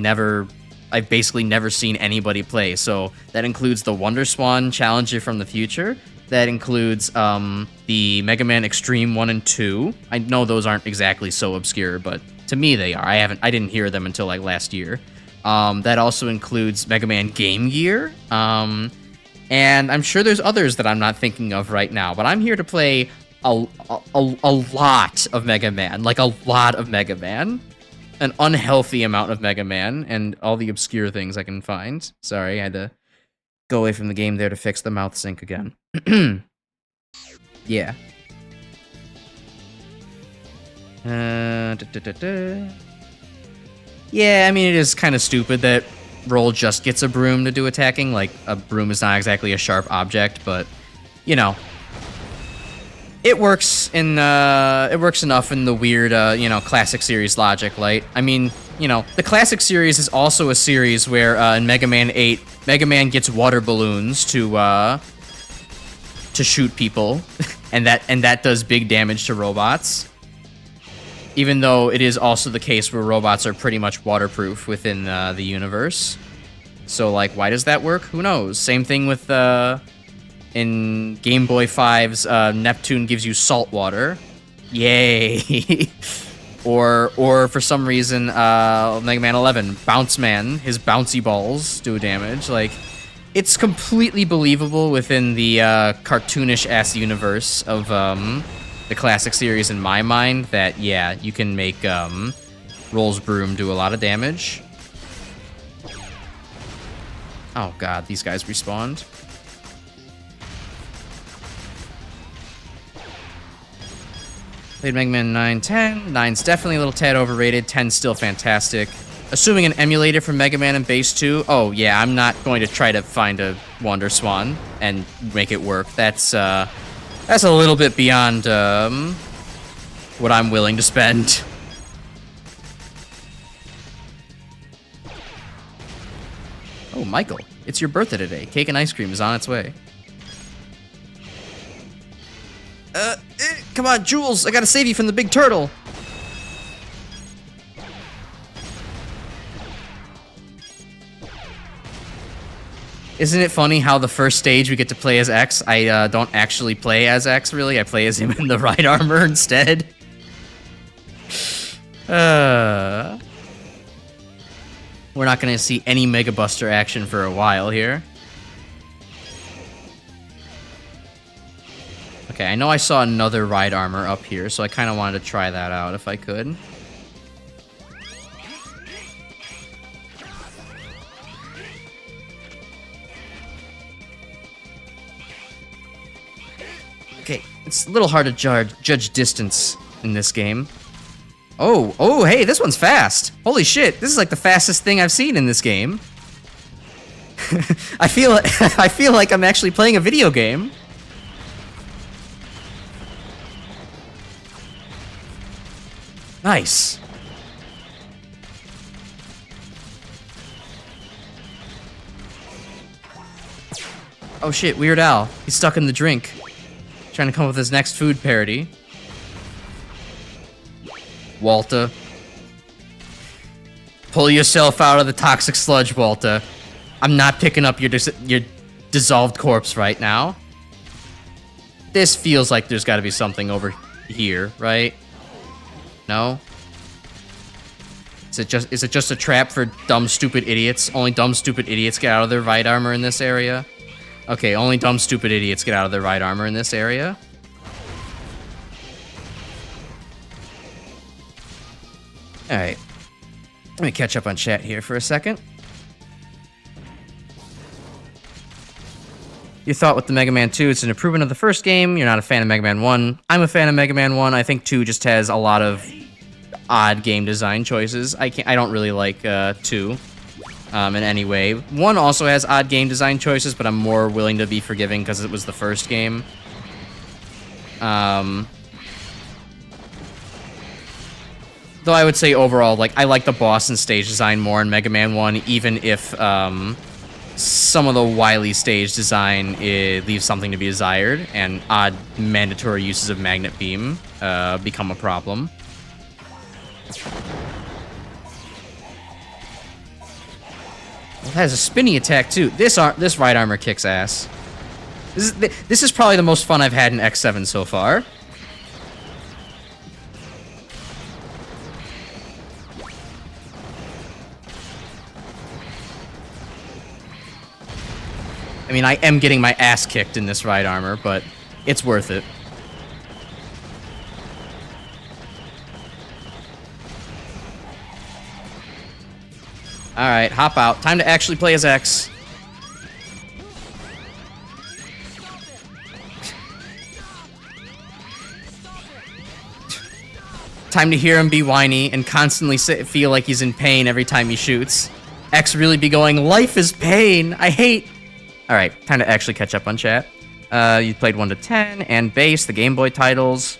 basically never seen anybody play. So that includes the WonderSwan Challenger from the Future. That includes the Mega Man Extreme 1 and 2. I know those aren't exactly so obscure, but to me they are. I didn't hear them until like last year. That also includes Mega Man Game Gear. And I'm sure there's others that I'm not thinking of right now, but I'm here to play a lot of Mega Man. Like a lot of Mega Man. An unhealthy amount of Mega Man and all the obscure things I can find. Sorry, I had to go away from the game there to fix the mouth sync again. Yeah. Yeah, I mean, it is kind of stupid that Roll just gets a broom to do attacking. Like, a broom is not exactly a sharp object, but, you know. It works enough in the weird, classic series logic, right? I mean, the classic series is also a series where, in Mega Man 8, Mega Man gets water balloons to shoot people, and that does big damage to robots. Even though it is also the case where robots are pretty much waterproof within the universe. So, like, why does that work? Who knows? Same thing with, in Game Boy 5's Neptune gives you salt water. Yay! or for some reason, Mega Man 11, Bounce Man, his bouncy balls do damage. Like, it's completely believable within the cartoonish-ass universe of the classic series in my mind that, yeah, you can make Roll's broom do a lot of damage. Oh god, these guys respawned. Played Mega Man 9, 10. 9's definitely a little tad overrated. 10's still fantastic. Assuming an emulator from Mega Man and Base 2. Oh, yeah, I'm not going to try to find a WonderSwan and make it work. That's a little bit beyond what I'm willing to spend. Oh, Michael, it's your birthday today. Cake and ice cream is on its way. Come on, Jules, I gotta save you from the big turtle. Isn't it funny how the first stage we get to play as X, I don't actually play as X, really. I play as him in the ride armor instead. We're not going to see any Mega Buster action for a while here. Okay, I know I saw another ride armor up here, so I kind of wanted to try that out if I could. Okay, it's a little hard to judge distance in this game. Oh, hey, this one's fast. Holy shit, this is like the fastest thing I've seen in this game. I feel like I'm actually playing a video game. Nice. Oh shit, Weird Al. He's stuck in the drink. Trying to come up with his next food parody. Walter. Pull yourself out of the toxic sludge, Walter. I'm not picking up your dissolved corpse right now. This feels like there's got to be something over here, right? No? Is it just a trap for dumb, stupid idiots? Only dumb, stupid idiots get out of their ride armor in this area? Okay, only dumb, stupid idiots get out of their ride armor in this area. Alright. Let me catch up on chat here for a second. You thought with the Mega Man 2, it's an improvement of the first game. You're not a fan of Mega Man 1. I'm a fan of Mega Man 1. I think 2 just has a lot of odd game design choices. I don't really like 2 in any way. 1 also has odd game design choices, but I'm more willing to be forgiving because it was the first game. Though I would say overall, like, I like the boss and stage design more in Mega Man 1, even if some of the Wily stage design leaves something to be desired, and odd mandatory uses of Magnet Beam become a problem. It has a spinny attack too. This right armor kicks ass. This is probably the most fun I've had in X7 so far. I mean, I am getting my ass kicked in this right armor, but it's worth it. Alright, hop out. Time to actually play as X. Time to hear him be whiny and constantly feel like he's in pain every time he shoots. X really be going, life is pain, I hate... Alright, time to actually catch up on chat. You played 1 to 10, and Base, the Game Boy titles.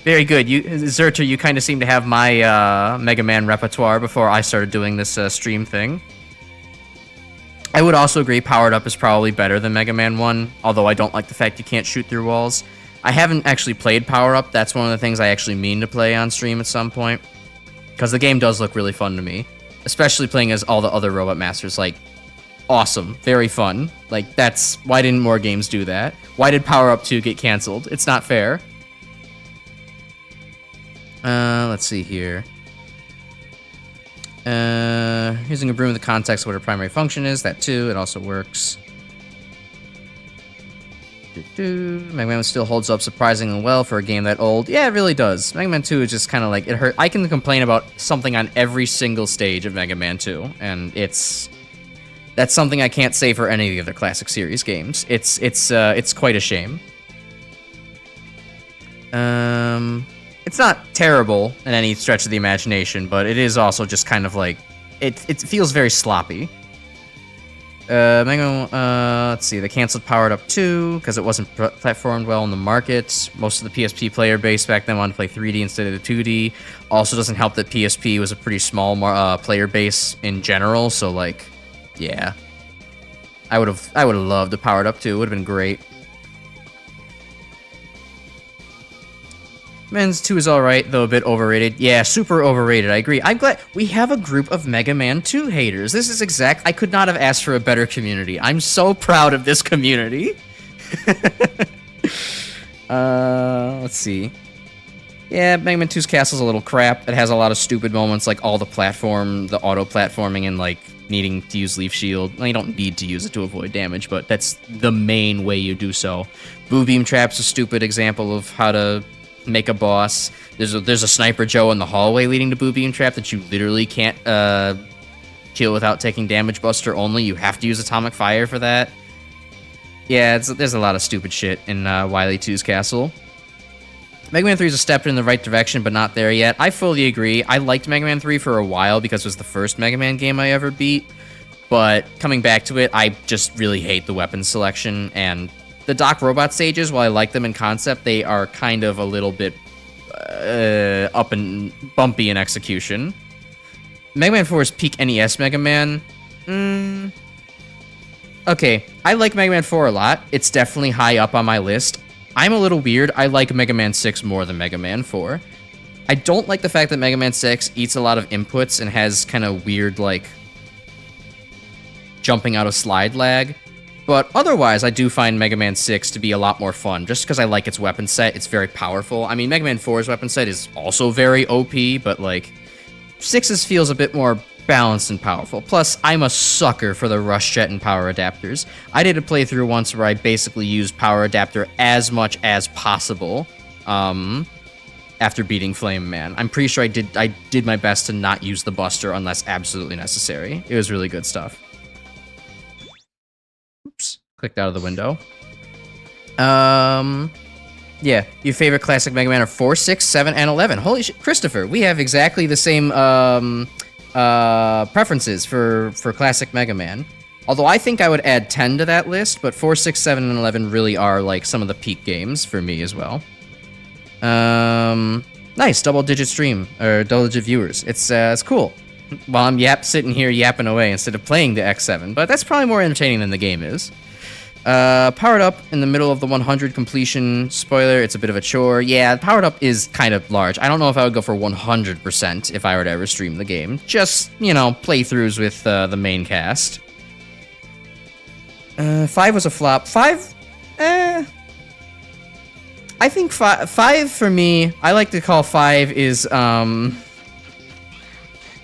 Very good. Zerter, you kind of seem to have my Mega Man repertoire before I started doing this stream thing. I would also agree Powered Up is probably better than Mega Man 1, although I don't like the fact you can't shoot through walls. I haven't actually played Power Up. That's one of the things I actually mean to play on stream at some point, because the game does look really fun to me, especially playing as all the other Robot Masters. Like, awesome. Very fun. Like, that's... Why didn't more games do that? Why did Power Up 2 get canceled? It's not fair. Let's see here. Using a broom in the context of what her primary function is. That too. It also works. Mega Man still holds up surprisingly well for a game that old. Yeah, it really does. Mega Man 2 is just kind of like... It hurt. I can complain about something on every single stage of Mega Man 2. And it's... That's something I can't say for any of the other classic series games. It's quite a shame. It's not terrible in any stretch of the imagination, but it is also just kind of like it feels very sloppy. Let's see, they canceled Powered Up 2 because it wasn't platformed well in the market. Most of the PSP player base back then wanted to play 3D instead of the 2D. Also doesn't help that PSP was a pretty small player base in general, so like, yeah. I would have loved the Powered Up 2. It would have been great. Men's 2 is alright, though a bit overrated. Yeah, super overrated, I agree. I'm glad we have a group of Mega Man 2 haters. This is I could not have asked for a better community. I'm so proud of this community. Let's see. Yeah, Mega Man 2's castle's a little crap. It has a lot of stupid moments, like all the auto-platforming, and like needing to use Leaf Shield. Well, you don't need to use it to avoid damage, but that's the main way you do so. Boo Beam Trap's a stupid example of how to make a boss. There's a Sniper Joe in the hallway leading to Boo Beam Trap that you literally can't kill without taking Damage Buster only. You have to use Atomic Fire for that. Yeah, there's a lot of stupid shit in Wily 2's castle. Mega Man 3 is a step in the right direction, but not there yet. I fully agree. I liked Mega Man 3 for a while because it was the first Mega Man game I ever beat. But coming back to it, I just really hate the weapon selection. And the Doc Robot stages, while I like them in concept, they are kind of a little bit up and bumpy in execution. Mega Man 4 is peak NES Mega Man. Okay, I like Mega Man 4 a lot. It's definitely high up on my list. I'm a little weird. I like Mega Man 6 more than Mega Man 4. I don't like the fact that Mega Man 6 eats a lot of inputs and has kind of weird, like, jumping out of slide lag. But otherwise, I do find Mega Man 6 to be a lot more fun, just because I like its weapon set. It's very powerful. I mean, Mega Man 4's weapon set is also very OP, but, like, 6's feels a bit more balanced and powerful. Plus, I'm a sucker for the Rush Jet and Power Adapters. I did a playthrough once where I basically used Power Adapter as much as possible. after beating Flame Man. I'm pretty sure I did my best to not use the Buster unless absolutely necessary. It was really good stuff. Oops, clicked out of the window. Yeah, your favorite classic Mega Man are 4, 6, 7, and 11. Holy shit, Christopher, we have exactly the same preferences for classic Mega Man. Although I think I would add 10 to that list, but 4, 6, 7, and 11 really are like some of the peak games for me as well. Nice, double-digit stream, or double-digit viewers. It's cool. While I'm sitting here yapping away instead of playing the X7, but that's probably more entertaining than the game is. Powered up in the middle of the 100 completion. Spoiler, it's a bit of a chore. Yeah, powered up is kind of large. I don't know if I would go for 100% if I were to ever stream the game. Just, you know, playthroughs with the main cast. 5 was a flop. 5, I think 5 for me, I like to call 5 is,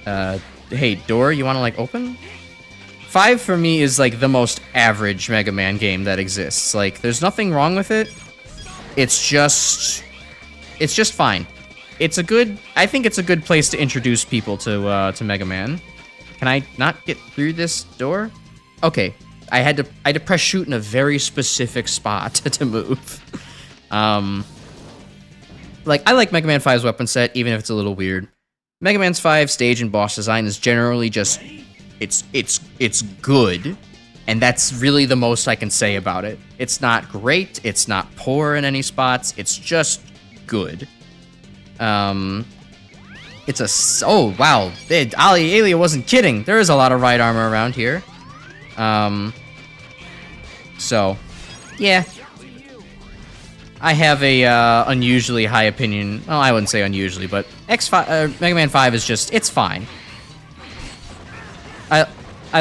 hey, door, you want to, like, open? 5 for me is, like, the most average Mega Man game that exists. Like, there's nothing wrong with it. It's just fine. I think it's a good place to introduce people to Mega Man. Can I not get through this door? Okay. I had to press shoot in a very specific spot to move. Like, I like Mega Man 5's weapon set, even if it's a little weird. Mega Man 5 stage and boss design is generally just, it's good, and that's really the most I can say about it. It's not great, it's not poor in any spots, it's just good. It's a, oh wow, Alia wasn't kidding. There is a lot of ride armor around here. So, yeah. I have a unusually high opinion. Well, I wouldn't say unusually, but Mega Man 5 is just, it's fine. I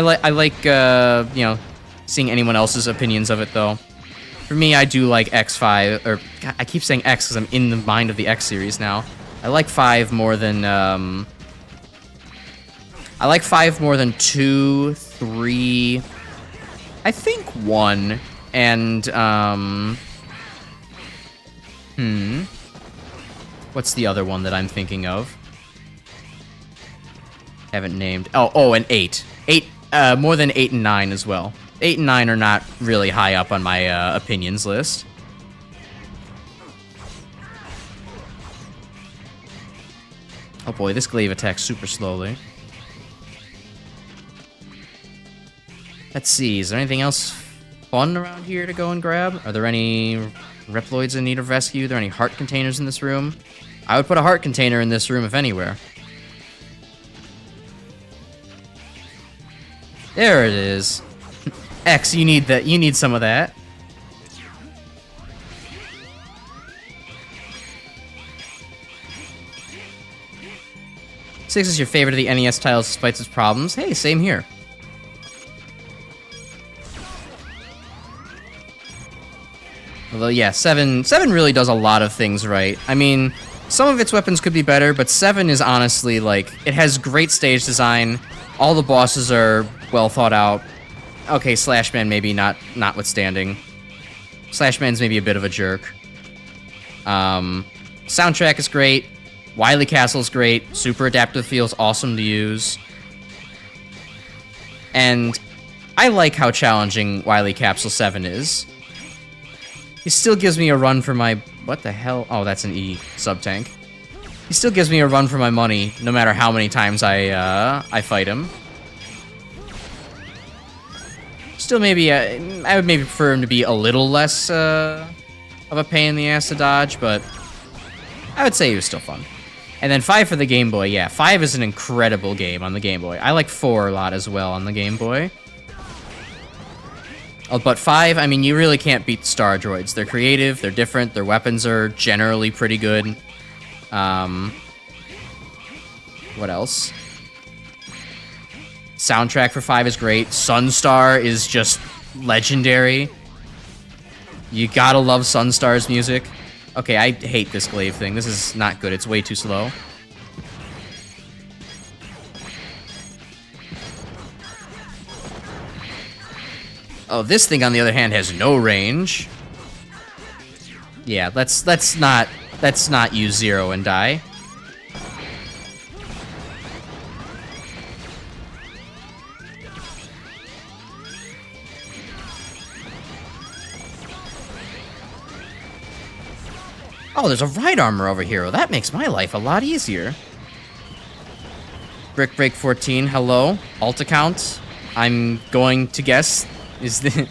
like you know, seeing anyone else's opinions of it though. For me, I do like X5, or God, I keep saying X because I'm in the mind of the X series now. I like 5 more than 2, 3. I think 1, and, what's the other one that I'm thinking of? Haven't named. Oh, and 8. 8, more than 8 and 9 as well. 8 and 9 are not really high up on my, opinions list. Oh boy, this glaive attacks super slowly. Let's see, is there anything else fun around here to go and grab? Are there any Reploids in need of rescue? Are there any heart containers in this room? I would put a heart container in this room if anywhere. There it is. X, you need that. You need some of that. Six is your favorite of the NES titles despite its problems. Hey, same here. Although, yeah, 7 really does a lot of things right. I mean, some of its weapons could be better, but 7 is honestly, like, it has great stage design. All the bosses are well thought out. Okay, Slashman maybe notwithstanding. Slashman's maybe a bit of a jerk. Soundtrack is great. Wily Castle's great. Super adaptive feels awesome to use. And I like how challenging Wily Capsule 7 is. He still gives me a run for my... What the hell? Oh, that's an E sub-tank. He still gives me a run for my money, no matter how many times I fight him. Still maybe... I would maybe prefer him to be a little less of a pain in the ass to dodge, but... I would say he was still fun. And then 5 for the Game Boy. Yeah, 5 is an incredible game on the Game Boy. I like 4 a lot as well on the Game Boy. Oh, but 5, I mean, you really can't beat Star Droids. They're creative, they're different, their weapons are generally pretty good. What else? Soundtrack for 5 is great. Sunstar is just legendary. You gotta love Sunstar's music. Okay, I hate this glaive thing. This is not good. It's way too slow. Oh, this thing, on the other hand, has no range. Yeah, let's not Let's not use 0 and die. Oh, there's a right armor over here. Well, that makes my life a lot easier. Brick Break 14, hello. Alt account. I'm going to guess is this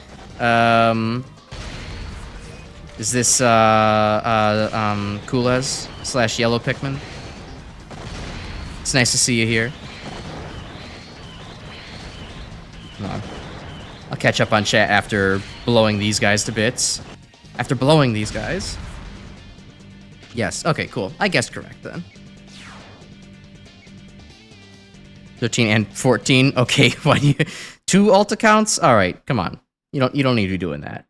Kules / Yellow Pikmin? It's nice to see you here. Come on. I'll catch up on chat after blowing these guys to bits. After blowing these guys. Yes, okay, cool. I guessed correct then. 13 and 14. Okay, why do you 2 alt accounts? All right, come on. You don't need to be doing that.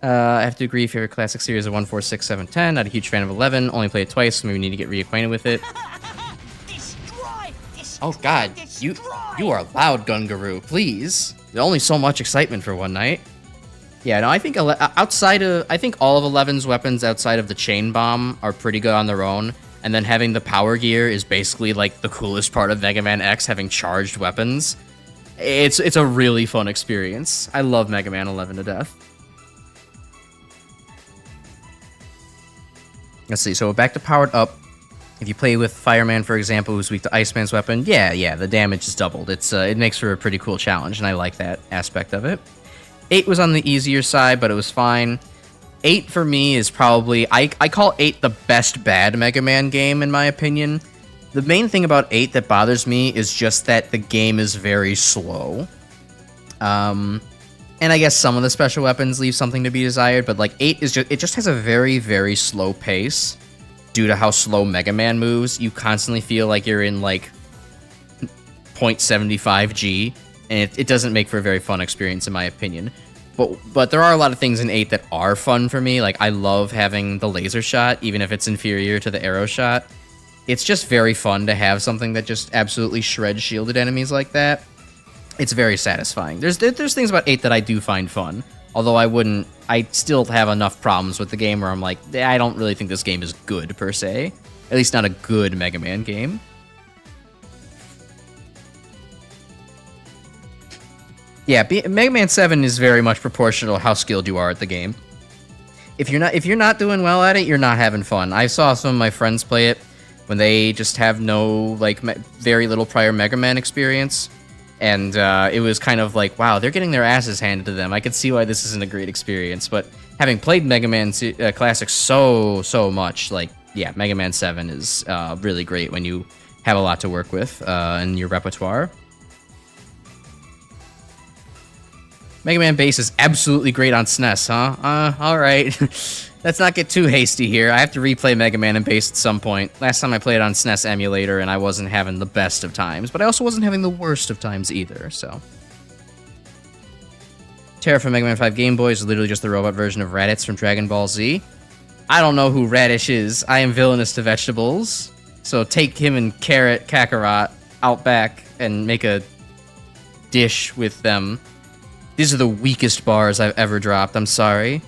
I have to agree. Favorite classic series of 1, 4, 6, 7, 10. Not a huge fan of 11. Only played it twice, so maybe need to get reacquainted with it. Destroy! Oh God, you are loud, Gungaroo. Please. There's only so much excitement for one night. Yeah, no, I think all of 11's weapons outside of the chain bomb are pretty good on their own. And then having the power gear is basically like the coolest part of MegaManX, having charged weapons. It's a really fun experience. I love Mega Man 11 to death. Let's see, so back to powered up. If you play with Fireman, for example, who's weak to Iceman's weapon, yeah, the damage is doubled. It makes for a pretty cool challenge, and I like that aspect of it. 8 was on the easier side, but it was fine. 8 for me is probably... I call 8 the best bad Mega Man game, in my opinion. The main thing about 8 that bothers me is just that the game is very slow. And I guess some of the special weapons leave something to be desired, but like 8 is just... It just has a very, very slow pace. Due to how slow Mega Man moves, you constantly feel like you're in like 0.75 G, and it doesn't make for a very fun experience, in my opinion. But there are a lot of things in 8 that are fun for me. Like, I love having the laser shot, even if it's inferior to the arrow shot. It's just very fun to have something that just absolutely shreds shielded enemies like that. It's very satisfying. There's things about 8 that I do find fun. Although I still have enough problems with the game where I'm like, I don't really think this game is good, per se. At least not a good Mega Man game. Yeah, Mega Man 7 is very much proportional to how skilled you are at the game. If you're not doing well at it, you're not having fun. I saw some of my friends play it when they just have no, like, very little prior Mega Man experience. And it was kind of like, wow, they're getting their asses handed to them. I could see why this isn't a great experience. But having played Mega Man Classic so much, like, yeah, Mega Man 7 is really great when you have a lot to work with in your repertoire. Mega Man Base is absolutely great on SNES, huh? Alright. Let's not get too hasty here. I have to replay Mega Man and Base at some point. Last time I played on SNES emulator, and I wasn't having the best of times, but I also wasn't having the worst of times either, so. Terra from Mega Man 5 Game Boy is literally just the robot version of Raditz from Dragon Ball Z. I don't know who Radish is. I am villainous to vegetables. So take him and Carrot Kakarot out back and make a dish with them. These are the weakest bars I've ever dropped. I'm sorry.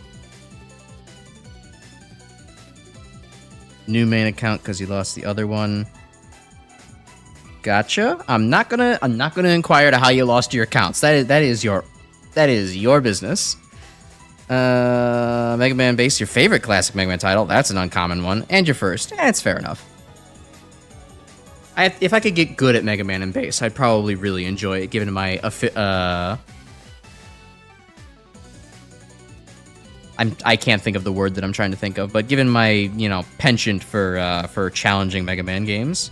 New main account because you lost the other one. Gotcha. I'm not gonna inquire to how you lost your accounts. That is your business. Mega Man Base, your favorite classic Mega Man title. That's an uncommon one. And your first. It's fair enough. If I could get good at Mega Man and Base, I'd probably really enjoy it, given my I can't think of the word that I'm trying to think of, but given my, penchant for challenging Mega Man games.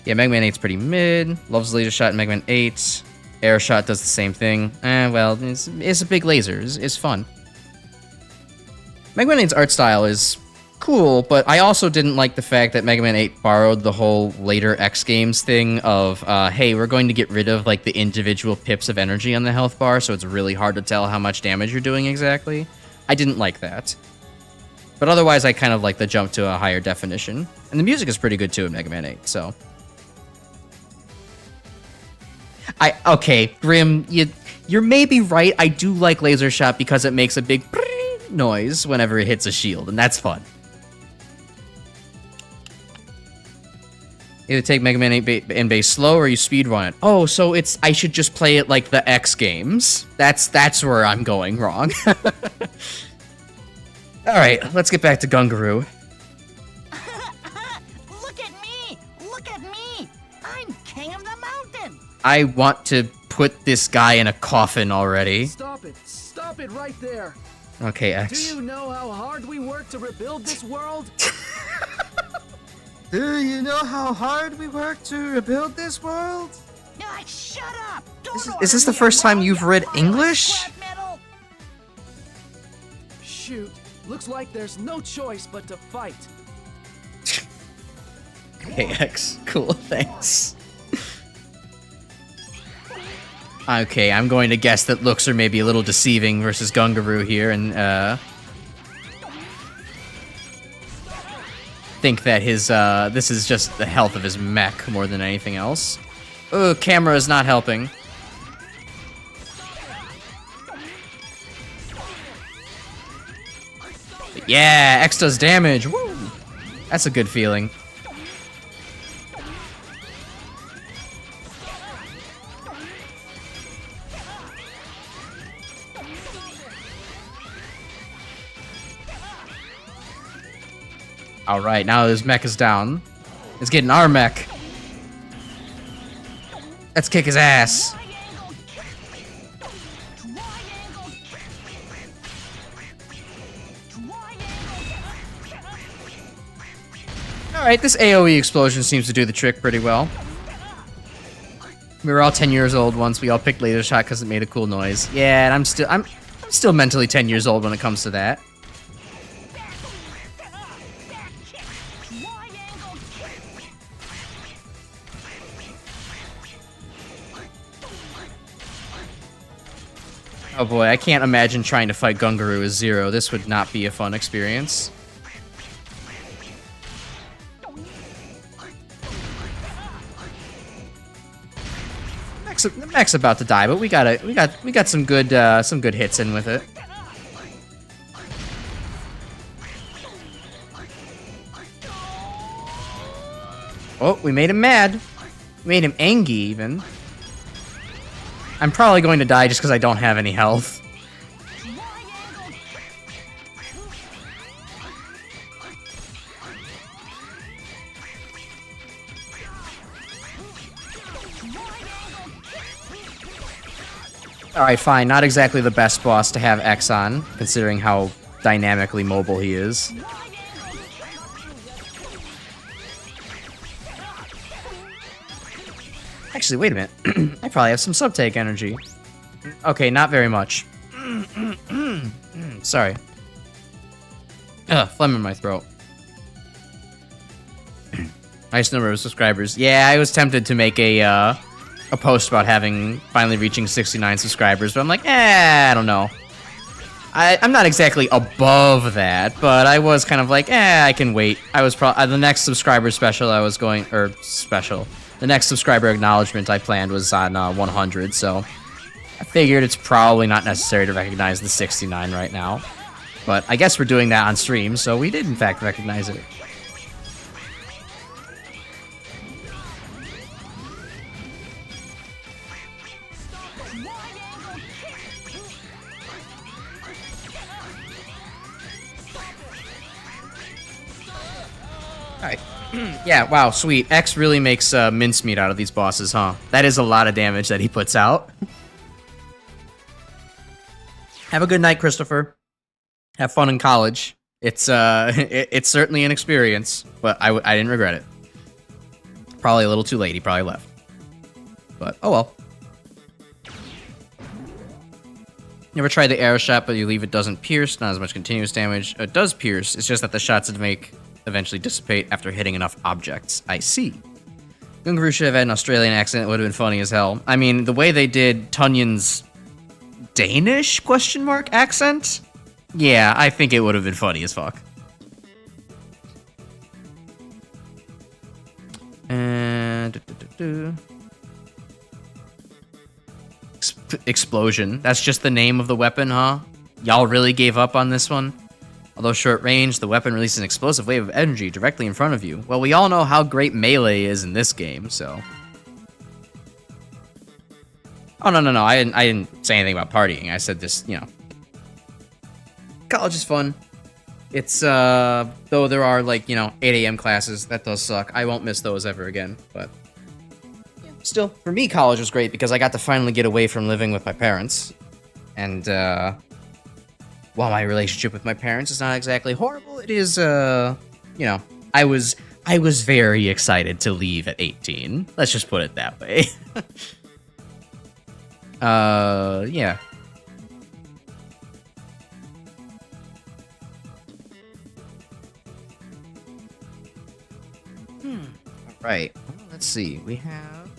Yeah, Mega Man 8's pretty mid. Loves laser shot in Mega Man 8. Air shot does the same thing. Well, it's a big laser. It's fun. Mega Man 8's art style is cool, but I also didn't like the fact that Mega Man 8 borrowed the whole later X Games thing of, hey, we're going to get rid of, like, the individual pips of energy on the health bar, so it's really hard to tell how much damage you're doing exactly. I didn't like that. But otherwise, I kind of like the jump to a higher definition. And the music is pretty good, too, in Mega Man 8, so. Okay, Grim, you're maybe right. I do like laser shot because it makes a big noise whenever it hits a shield, and that's fun. Either take Mega Man 8 and base slow or you speedrun it. Oh, so I should just play it like the X games. That's where I'm going wrong. Alright, let's get back to Gungaroo. Look at me! Look at me! I'm king of the mountain! I want to put this guy in a coffin already. Stop it! Stop it right there! Okay, Do X. you know how hard we worked to rebuild this world? Do you know how hard we worked to rebuild this world? Shut up! Is this the first time you've read English? Shoot, looks like there's no choice but to fight. Okay, X. Cool, thanks. Okay, I'm going to guess that looks are maybe a little deceiving versus Gungaroo here, and, think that his, this is just the health of his mech more than anything else. Oh, camera is not helping. But yeah, X does damage. Woo! That's a good feeling. Alright, now his mech is down. It's getting our mech. Let's kick his ass. Alright, this AoE explosion seems to do the trick pretty well. We were all 10 years old once. We all picked laser shot because it made a cool noise. Yeah, and I'm still mentally 10 years old when it comes to that. Oh boy, I can't imagine trying to fight Gungaroo as Zero. This would not be a fun experience. Mech's about to die, but we got some good hits in with it. Oh, we made him mad. We made him angry even. I'm probably going to die just because I don't have any health. Alright, fine. Not exactly the best boss to have X on, considering how dynamically mobile he is. Actually, wait a minute. I probably have some subtake energy. Okay, not very much. Sorry. Ugh, phlegm in my throat. Nice number of subscribers. Yeah, I was tempted to make a post about finally reaching 69 subscribers, but I'm like, I don't know. I'm not exactly above that, but I was kind of like, I can wait. I was the next subscriber special the next subscriber acknowledgement I planned was on 100, so I figured it's probably not necessary to recognize the 69 right now. But I guess we're doing that on stream, so we did in fact recognize it. Alright. Yeah, wow, sweet. X really makes mincemeat out of these bosses, huh? That is a lot of damage that he puts out. Have a good night, Christopher. Have fun in college. It's it's certainly an experience, but I didn't regret it. Probably a little too late. He probably left. But, oh well. Never tried the arrow shot, but you leave it doesn't pierce. Not as much continuous damage. It does pierce. It's just that the shots that make eventually dissipate after hitting enough objects. I see. Gungaroo should have had an Australian accent. It would have been funny as hell. I mean, the way they did Tunyon's Danish accent? Yeah, I think it would have been funny as fuck. explosion. That's just the name of the weapon, huh? Y'all really gave up on this one? Although short range, the weapon releases an explosive wave of energy directly in front of you. Well, we all know how great melee is in this game, so... Oh, no. I didn't say anything about partying. I said this, you know. College is fun. It's, though there are, like, you know, 8 a.m. classes. That does suck. I won't miss those ever again, but... Still, for me, college was great because I got to finally get away from living with my parents. And, while my relationship with my parents is not exactly horrible, it is, you know, I was very excited to leave at 18. Let's just put it that way. Yeah. Right. Let's see. We have...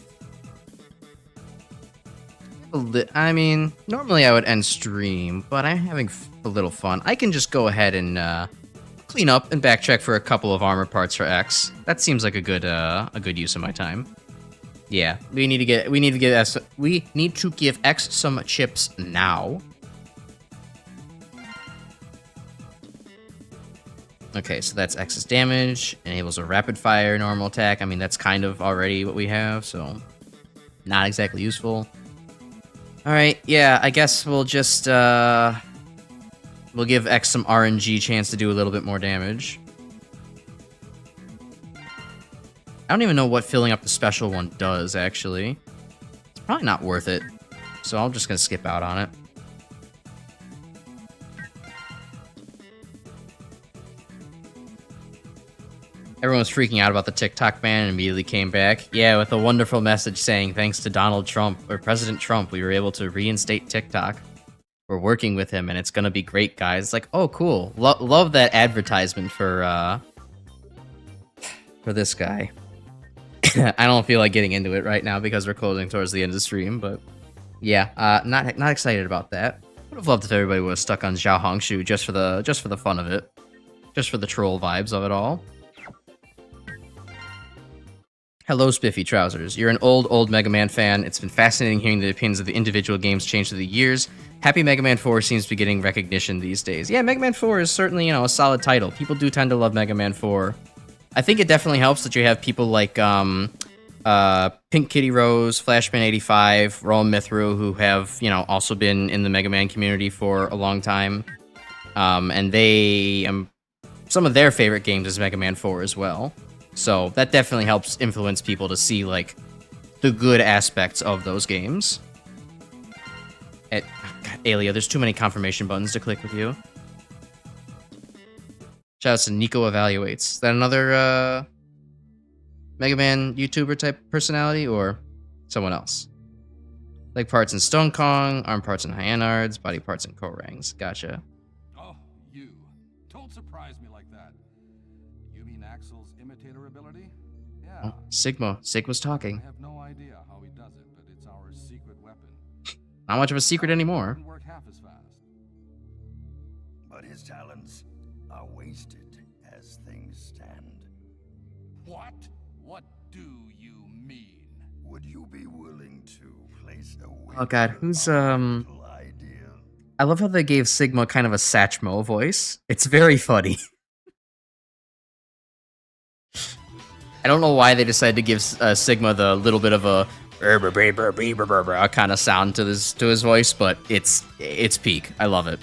I mean, normally I would end stream, but I'm having a little fun. I can just go ahead and clean up and backtrack for a couple of armor parts for X. That seems like a good use of my time. Yeah, we need to give X some chips now. Okay, so that's X's damage, enables a rapid fire normal attack. I mean, that's kind of already what we have, so not exactly useful. Alright, yeah, I guess we'll just, we'll give X some RNG chance to do a little bit more damage. I don't even know what filling up the special one does, actually. It's probably not worth it, so I'm just gonna skip out on it. Everyone was freaking out about the TikTok ban and immediately came back. Yeah, with a wonderful message saying, thanks to Donald Trump, or President Trump, we were able to reinstate TikTok. We're working with him, and it's gonna be great, guys. It's like, oh, cool. Love that advertisement for this guy. I don't feel like getting into it right now because we're closing towards the end of the stream, but yeah, not excited about that. Would have loved if everybody was stuck on Xiao Hongshu just for the fun of it. Just for the troll vibes of it all. Hello, Spiffy Trousers. You're an old Mega Man fan. It's been fascinating hearing the opinions of the individual games change through the years. Happy Mega Man 4 seems to be getting recognition these days. Yeah, Mega Man 4 is certainly, you know, a solid title. People do tend to love Mega Man 4. I think it definitely helps that you have people like Pink Kitty Rose, Flashman85, Roll Mithru, who have, you know, also been in the Mega Man community for a long time. And they, some of their favorite games is Mega Man 4 as well. So that definitely helps influence people to see, like, the good aspects of those games. God, Alia, there's too many confirmation buttons to click with you. Shoutouts to Nico Evaluates. Is that another Mega Man YouTuber type personality or someone else? Leg parts in Stone Kong, arm parts in Hyanards, body parts in Korangs. Gotcha. Oh, you. Don't surprise me like that. You mean Axel's imitator ability? Yeah. Oh, Sigma. Sigma's talking. I have no idea how he does it, but it's our secret weapon. Not much of a secret anymore. Doesn't work half as fast. But his talents are wasted as things stand. What? What do you mean? Would you be willing to place a wager Oh god, who's on a little idea? I love how they gave Sigma kind of a Satchmo voice. It's very funny. I don't know why they decided to give Sigma the little bit of a kind of sound to his voice, but it's peak. I love it.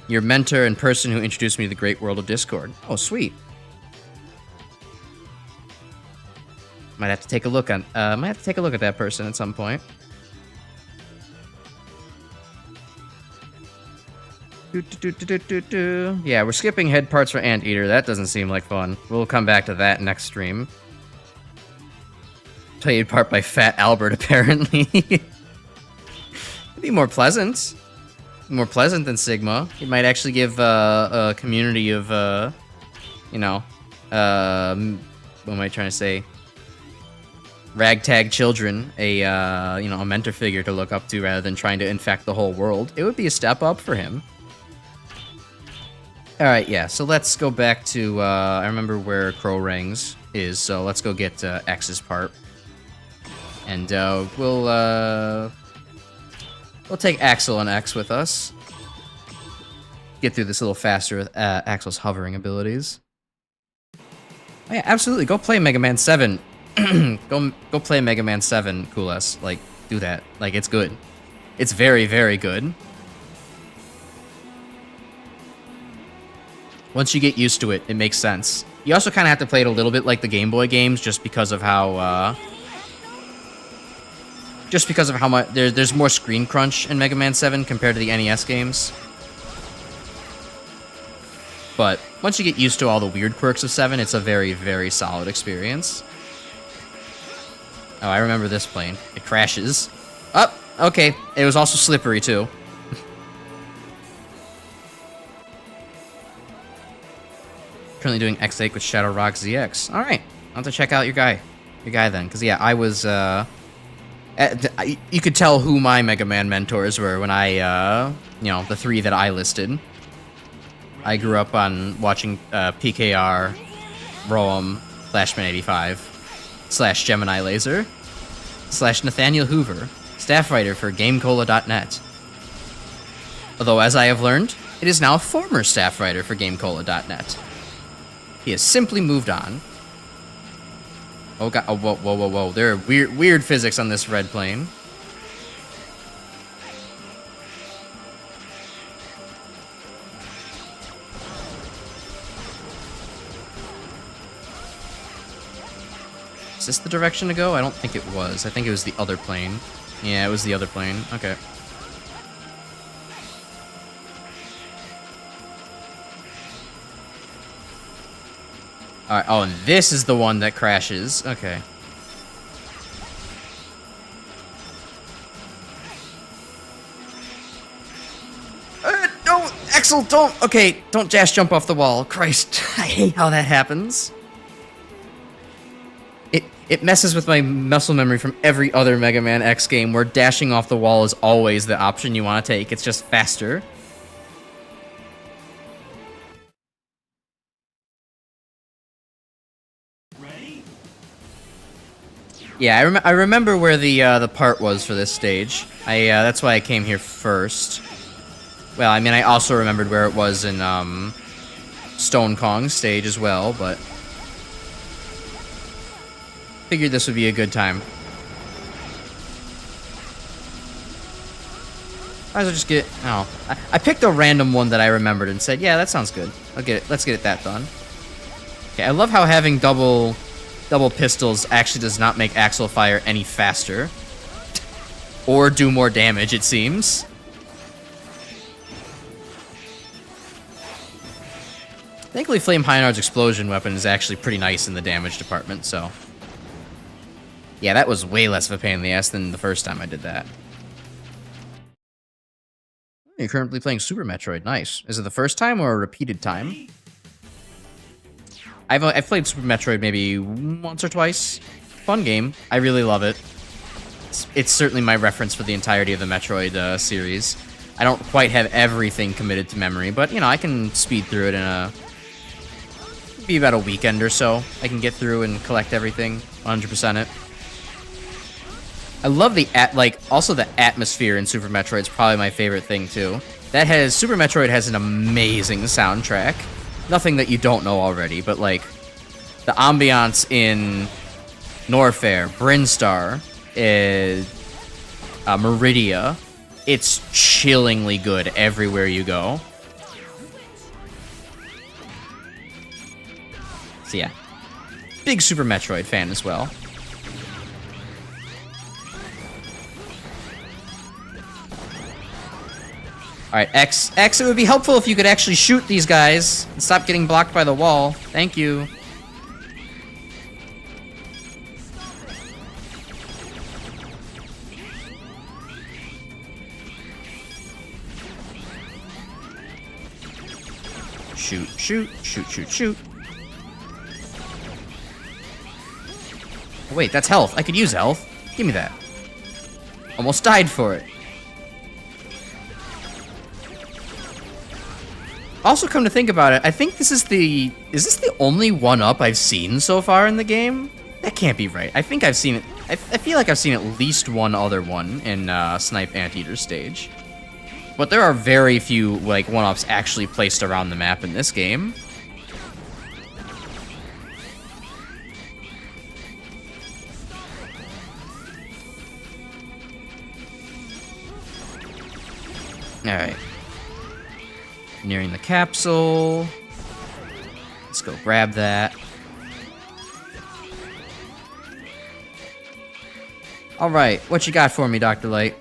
Your mentor and person who introduced me to the great world of Discord. Oh, sweet. Might have to take a look at that person at some point. Yeah, we're skipping head parts for Anteater. That doesn't seem like fun. We'll come back to that next stream. Played part by Fat Albert, apparently. It'd be more pleasant. More pleasant than Sigma. It might actually give a community of, you know, what am I trying to say? Ragtag children a, you know, a mentor figure to look up to rather than trying to infect the whole world. It would be a step up for him. Alright, yeah, so let's go back to, I remember where Crow Rings is, so let's go get X's part. And we'll take Axel and X with us. Get through this a little faster with Axel's hovering abilities. Oh yeah, absolutely. Go play Mega Man 7. go play Mega Man 7, Cool S. Like, do that. Like, it's good. It's very, very good. Once you get used to it, it makes sense. You also kind of have to play it a little bit like the Game Boy games, just because of how much there's more screen crunch in Mega Man 7 compared to the NES games. But once you get used to all the weird quirks of 7, it's a very, very solid experience. Oh, I remember this plane. It crashes. Oh, okay. It was also slippery, too. Currently doing X8 with Shadow Rock ZX. Alright. I'll have to check out your guy. Your guy, then. Because, yeah, I was, you could tell who my Mega Man mentors were when I, you know, the 3 that I listed. I grew up on watching PKR, Roam, Flashman 85, / Gemini Laser, / Nathaniel Hoover, staff writer for GameCola.net. Although, as I have learned, it is now a former staff writer for GameCola.net. He has simply moved on. Oh god! Oh, whoa, whoa, whoa, whoa! There are weird physics on this red plane. Is this the direction to go? I don't think it was. I think it was the other plane. Yeah, it was the other plane. Okay. Alright, oh, and this is the one that crashes. Okay. No! Axel, don't! Okay, don't dash jump off the wall. Christ, I hate how that happens. It messes with my muscle memory from every other Mega Man X game where dashing off the wall is always the option you want to take. It's just faster. Yeah, I remember where the part was for this stage. That's why I came here first. Well, I mean, I also remembered where it was in Stone Kong's stage as well, but figured this would be a good time. Might as well just get. Oh, I picked a random one that I remembered and said, "Yeah, that sounds good. I'll get it. Let's get it that done." Okay, I love how having double pistols actually does not make Axel fire any faster or do more damage. It seems. Thankfully, Flame Heinard's explosion weapon is actually pretty nice in the damage department. So, yeah, that was way less of a pain in the ass than the first time I did that. You're currently playing Super Metroid. Nice. Is it the first time or a repeated time? I've played Super Metroid maybe once or twice. Fun game. I really love it. It's certainly my reference for the entirety of the Metroid series. I don't quite have everything committed to memory, but, you know, I can speed through it in be about a weekend or so. I can get through and collect everything, 100% it. I love also the atmosphere in Super Metroid is probably my favorite thing too. Super Metroid has an amazing soundtrack. Nothing that you don't know already, but like the ambiance in Norfair, Brinstar, Meridia, it's chillingly good everywhere you go. So yeah, big Super Metroid fan as well. Alright, X, it would be helpful if you could actually shoot these guys and stop getting blocked by the wall. Thank you. Shoot, shoot, shoot, shoot, shoot. Oh, wait, that's health. I could use health. Give me that. Almost died for it. Also, come to think about it, I think this is is this the only 1-up I've seen so far in the game? That can't be right. I think I've seen I feel like I've seen at least one other one in Snipe Anteater stage. But there are very few, like, one-offs actually placed around the map in this game. Alright. Nearing the capsule. Let's go grab that. Alright, what you got for me, Dr. Light?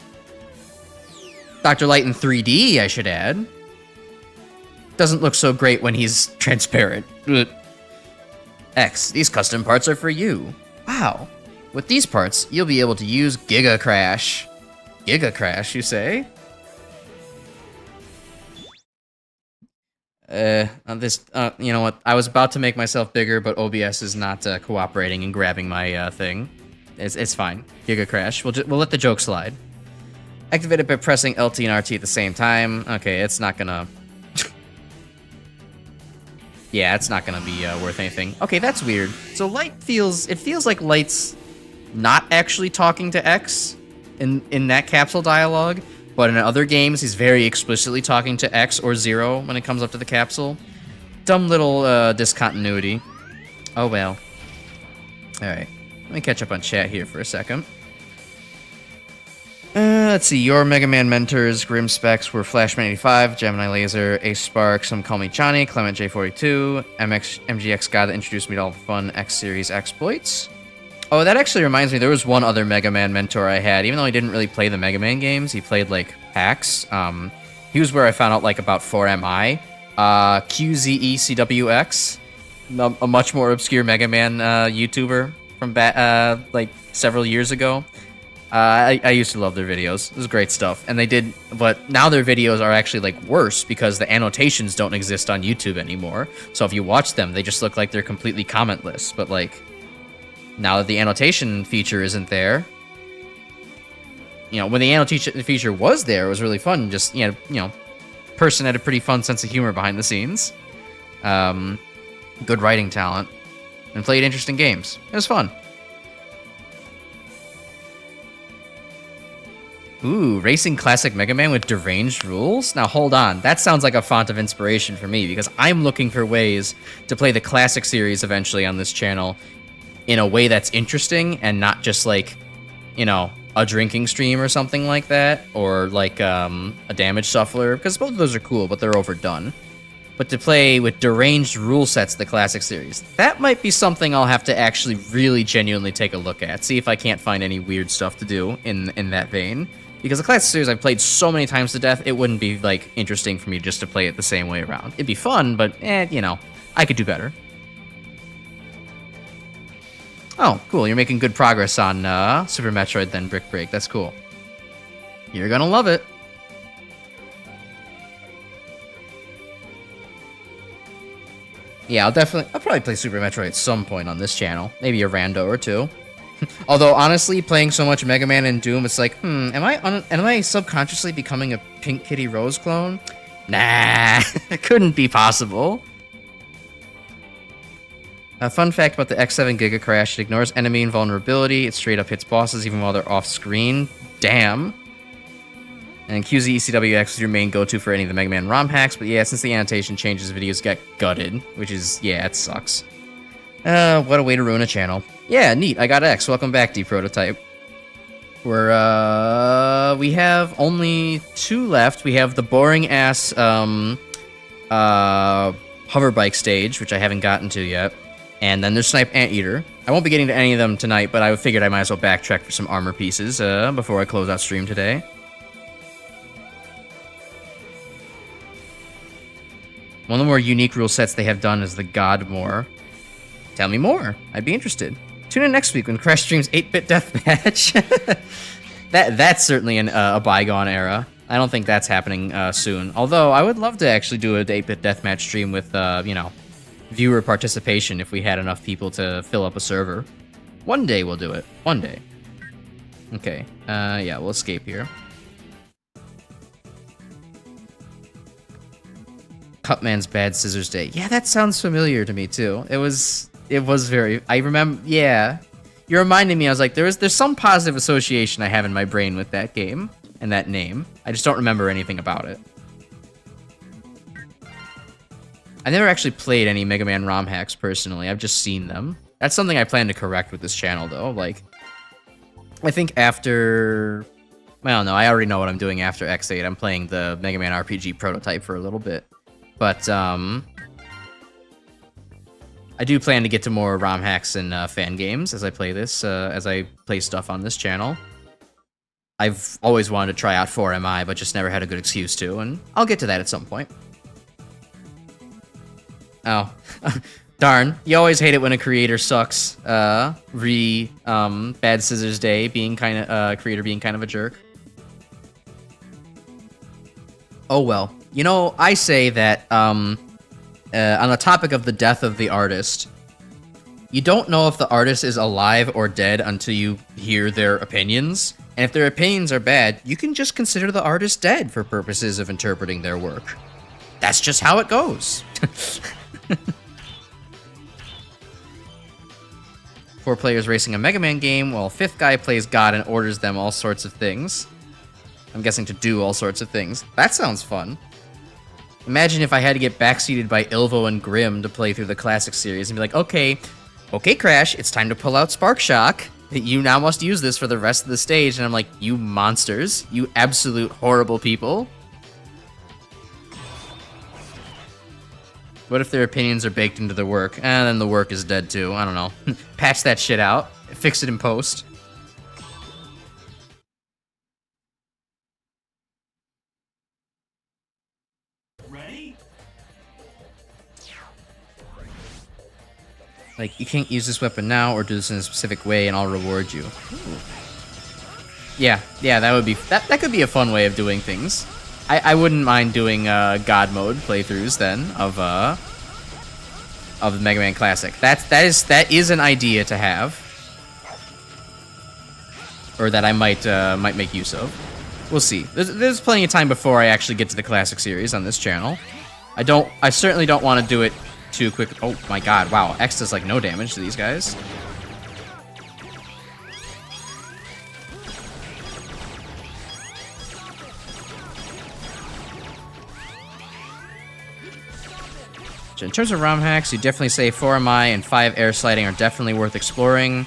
Dr. Light in 3D, I should add. Doesn't look so great when he's transparent. X, these custom parts are for you. Wow. With these parts, you'll be able to use Giga Crash. Giga Crash, you say? You know what? I was about to make myself bigger, but OBS is not cooperating and grabbing my thing. It's fine. Giga Crash. We'll let the joke slide. Activate it by pressing LT and RT at the same time. Okay, it's not gonna... yeah, it's not gonna be worth anything. Okay, that's weird. So Light feels... it feels like Light's not actually talking to X in that capsule dialogue, but in other games, he's very explicitly talking to X or Zero when it comes up to the capsule. Dumb little discontinuity. Oh well. Alright. Let me catch up on chat here for a second. Let's see. Your Mega Man mentors, Grim Specs, were Flashman85, Gemini Laser, Ace Spark, Some Call Me Johnny, Clement J42, MGX guy that introduced me to all the fun X-Series exploits. Oh, that actually reminds me, there was one other Mega Man mentor I had. Even though he didn't really play the Mega Man games, he played, like, packs. He was where I found out, like, about 4MI. QZECWX, a much more obscure Mega Man YouTuber from like several years ago. I used to love their videos. It was great stuff. And they did, but now their videos are actually like worse because the annotations don't exist on YouTube anymore. So if you watch them, they just look like they're completely commentless. But like, now that the annotation feature isn't there, you know, when the annotation feature was there, it was really fun. Just, you know, person had a pretty fun sense of humor behind the scenes. Good writing talent. And played interesting games. It was fun. Ooh, racing classic Mega Man with deranged rules? Now hold on, that sounds like a font of inspiration for me, because I'm looking for ways to play the classic series eventually on this channel in a way that's interesting and not just like, you know, a drinking stream or something like that, or like a damage shuffler, because both of those are cool, but they're overdone. But to play with deranged rule sets, the classic series, that might be something I'll have to actually really genuinely take a look at, see if I can't find any weird stuff to do in that vein. Because the classic series I've played so many times to death, it wouldn't be, like, interesting for me just to play it the same way around. It'd be fun, but, you know, I could do better. Oh, cool, you're making good progress on Super Metroid then, Brick Break. That's cool. You're gonna love it. Yeah, I'll probably play Super Metroid at some point on this channel. Maybe a rando or two. Although, honestly, playing so much Mega Man and Doom, it's like, am I subconsciously becoming a Pink Kitty Rose clone? Nah, it couldn't be possible. A fun fact about the X7 Giga Crash, it ignores enemy invulnerability, it straight up hits bosses even while they're off screen. Damn. And QZECWX is your main go-to for any of the Mega Man ROM hacks, but yeah, since the annotation changes, videos get gutted, which is, yeah, it sucks. What a way to ruin a channel. Yeah, neat, I got X. Welcome back, D-Prototype. We have only 2 left. We have the boring-ass, hover bike stage, which I haven't gotten to yet. And then there's Snipe Anteater. I won't be getting to any of them tonight, but I figured I might as well backtrack for some armor pieces, before I close out stream today. One of the more unique rule sets they have done is the Godmore. Tell me more. I'd be interested. Tune in next week when Crash streams 8-bit Deathmatch. That's certainly a bygone era. I don't think that's happening soon. Although, I would love to actually do an 8-bit Deathmatch stream with, you know, viewer participation if we had enough people to fill up a server. One day we'll do it. One day. Okay. Yeah, we'll escape here. Cutman's Bad Scissors Day. Yeah, that sounds familiar to me, too. It was very... I remember... Yeah. You're reminding me, I was like, there's some positive association I have in my brain with that game and that name. I just don't remember anything about it. I never actually played any Mega Man ROM hacks personally. I've just seen them. That's something I plan to correct with this channel, though. Like, I think after... I don't know. I already know what I'm doing after X8. I'm playing the Mega Man RPG prototype for a little bit. But, I do plan to get to more ROM hacks and fan games as I play this, as I play stuff on this channel. I've always wanted to try out 4MI, but just never had a good excuse to, and I'll get to that at some point. Oh. Darn. You always hate it when a creator sucks. Bad Scissors Day being creator being kind of a jerk. Oh well. You know, I say that, on the topic of the death of the artist, you don't know if the artist is alive or dead until you hear their opinions. And if their opinions are bad, you can just consider the artist dead for purposes of interpreting their work. That's just how it goes. 4 players racing a Mega Man game, while 5th guy plays God and orders them all sorts of things. I'm guessing to do all sorts of things. That sounds fun. Imagine if I had to get backseated by Ilvo and Grim to play through the classic series and be like, okay, Crash, it's time to pull out Spark Shock. You now must use this for the rest of the stage. And I'm like, you monsters, you absolute horrible people. What if their opinions are baked into the work? And then the work is dead too. I don't know. Patch that shit out. Fix it in post. Ready? Like, you can't use this weapon now or do this in a specific way and I'll reward you. Ooh. Yeah, that would be... That could be a fun way of doing things. I wouldn't mind doing God mode playthroughs then of the Mega Man Classic. That is an idea to have, or that I might make use of. We'll see. There's plenty of time before I actually get to the Classic series on this channel. I certainly don't want to do it too quick. Oh my God! Wow, X does like no damage to these guys. In terms of ROM hacks, you definitely say 4MI and 5 air sliding are definitely worth exploring.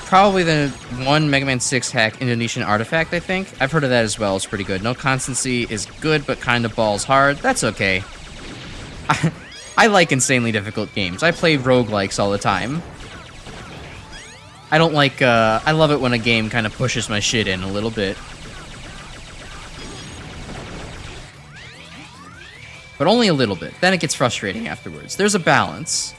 Probably the 1 Mega Man 6 hack, Indonesian Artifact, I think. I've heard of that as well. It's pretty good. No Constancy is good, but kind of balls hard. That's okay. I like insanely difficult games. I play roguelikes all the time. I don't like, I love it when a game kind of pushes my shit in a little bit. But only a little bit. Then it gets frustrating afterwards. There's a balance.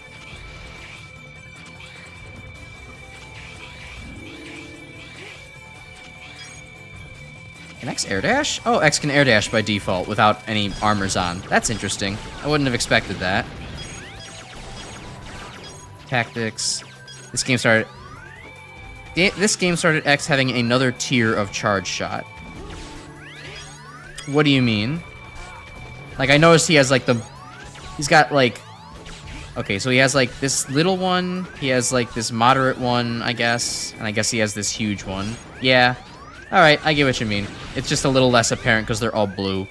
Can X air dash? Oh, X can air dash by default without any armors on. That's interesting. I wouldn't have expected that. Tactics. This game started X having another tier of charge shot. What do you mean? Like, I noticed he has, like, he's got, like... Okay, so he has, like, this little one. He has, like, this moderate one, I guess. And I guess he has this huge one. Yeah. Alright, I get what you mean. It's just a little less apparent because they're all blue.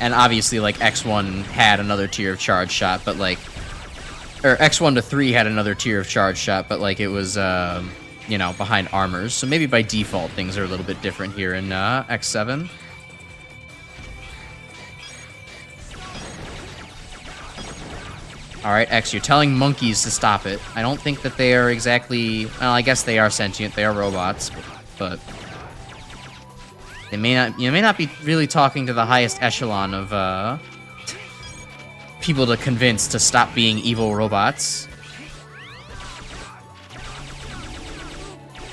And obviously, like, X1 had another tier of charge shot, but, like... Or X1 to 3 had another tier of charge shot, but, like, it was, you know, behind armors. So maybe by default things are a little bit different here in X7. Alright, X, you're telling monkeys to stop it. I don't think that they are exactly... Well, I guess they are sentient, they are robots, but... You may not be really talking to the highest echelon of, people to convince to stop being evil robots.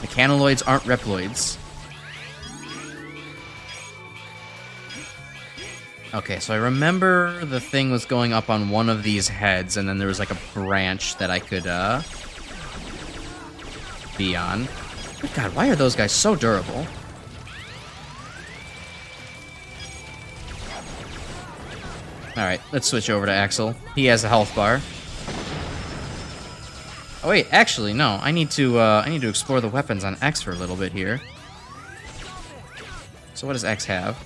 Mechanoloids aren't Reploids. Okay, so I remember the thing was going up on one of these heads, and then there was like a branch that I could, be on. Good God, why are those guys so durable? Alright, let's switch over to Axel. He has a health bar. Oh wait, actually, no. I need to explore the weapons on X for a little bit here. So what does X have?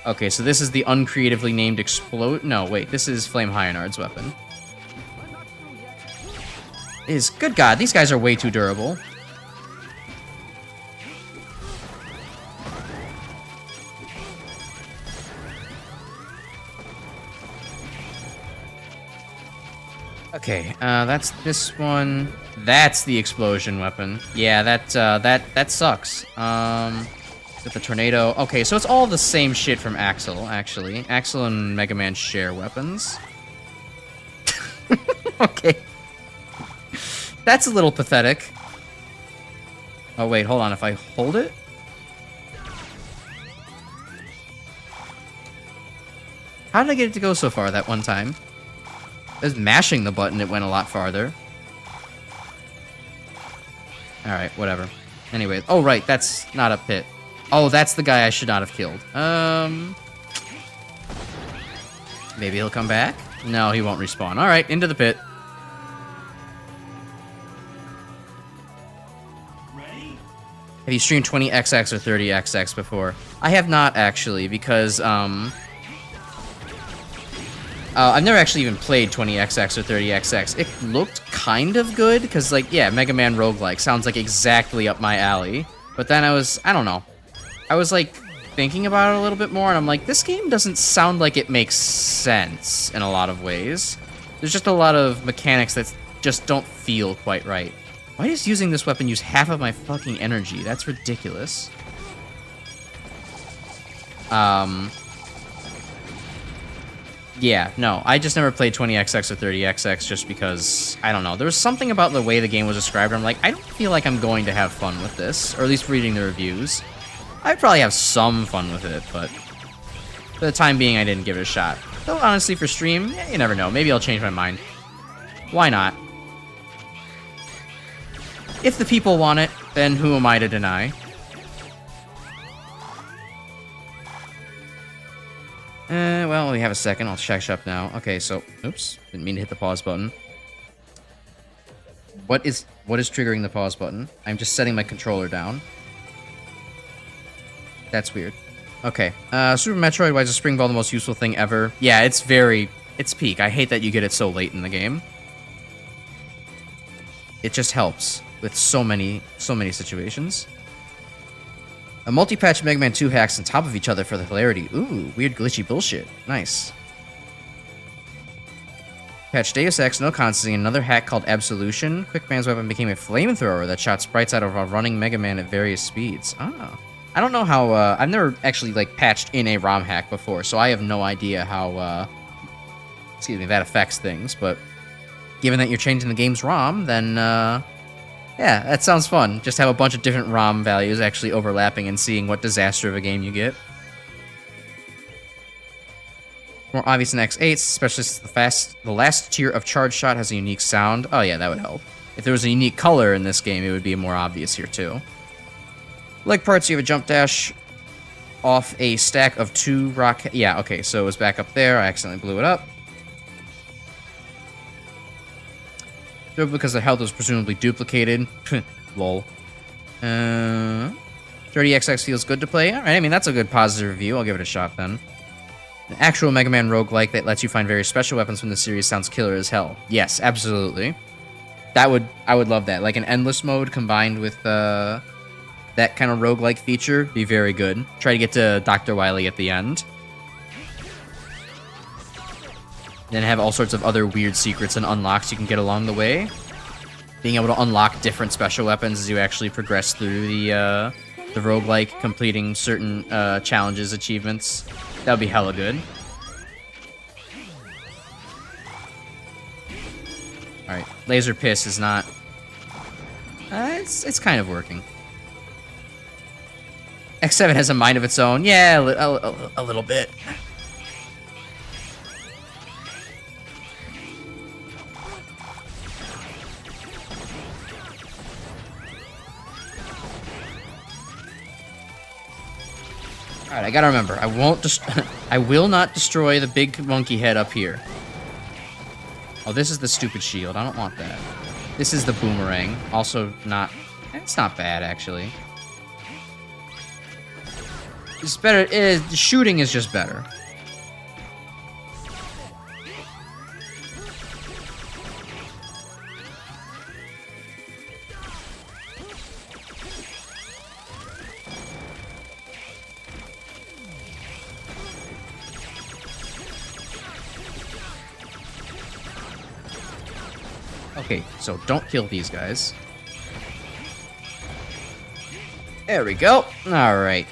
Okay, so this is the uncreatively named explode. No, wait, this is Flame Hyanard's weapon. Good God, these guys are way too durable. Okay, that's this one. That's the explosion weapon. Yeah, that sucks. With the tornado. Okay, so it's all the same shit from Axel, actually. Axel and Mega Man share weapons. Okay. That's a little pathetic. Oh, wait, hold on. If I hold it? How did I get it to go so far that one time? I was mashing the button, it went a lot farther. Alright, whatever. Anyway, oh right, that's not a pit. Oh, that's the guy I should not have killed. Maybe he'll come back? No, he won't respawn. Alright, into the pit. Have you streamed 20XX or 30XX before? I have not, actually, because, I've never actually even played 20XX or 30XX. It looked kind of good, because, like, yeah, Mega Man roguelike sounds like exactly up my alley. But then I don't know. I was, like, thinking about it a little bit more, and I'm like, this game doesn't sound like it makes sense in a lot of ways. There's just a lot of mechanics that just don't feel quite right. Why does using this weapon use half of my fucking energy? That's ridiculous. Yeah, no, I just never played 20XX or 30XX just because, I don't know, there was something about the way the game was described, I'm like, I don't feel like I'm going to have fun with this, or at least reading the reviews. I'd probably have some fun with it, but for the time being, I didn't give it a shot. Though, honestly, for stream, you never know, maybe I'll change my mind. Why not? If the people want it, then who am I to deny? Well, we have a second. I'll check up now. Okay, so, oops, didn't mean to hit the pause button. What is triggering the pause button? I'm just setting my controller down. That's weird. Okay, Super Metroid, why is a spring ball the most useful thing ever? Yeah, it's peak. I hate that you get it so late in the game. It just helps with so many situations. A multi-patch Mega Man 2 hacks on top of each other for the hilarity. Ooh, weird glitchy bullshit. Nice. Patch Deus Ex, no constancy, another hack called Absolution. Quick Man's weapon became a flamethrower that shot sprites out of a running Mega Man at various speeds. Ah. I don't know how, I've never actually, like, patched in a ROM hack before, so I have no idea how, that affects things, but given that you're changing the game's ROM, then, yeah, that sounds fun. Just have a bunch of different ROM values actually overlapping and seeing what disaster of a game you get. More obvious in X8, especially since the last tier of charge shot has a unique sound. Oh yeah, that would help. If there was a unique color in this game, it would be more obvious here too. Leg parts, you have a jump dash off a stack of 2 rock... Yeah, okay, so it was back up there. I accidentally blew it up. Because the health was presumably duplicated. Lol. 30XX feels good to play. Alright, I mean, that's a good positive review. I'll give it a shot then. An actual Mega Man roguelike that lets you find very special weapons from the series sounds killer as hell. Yes, absolutely. I would love that. Like an endless mode combined with that kind of roguelike feature be very good. Try to get to Dr. Wily at the end. Then have all sorts of other weird secrets and unlocks you can get along the way. Being able to unlock different special weapons as you actually progress through the roguelike, completing certain challenges, achievements. That would be hella good. Alright, Laser Piss is not... it's kind of working. X7 has a mind of its own. Yeah, a little bit. Alright, I gotta remember. I won't I will not destroy the big monkey head up here. Oh, this is the stupid shield. I don't want that. This is the boomerang. Also not... It's not bad, actually. It's better... the shooting is just better. Okay, so don't kill these guys. There we go. Alright.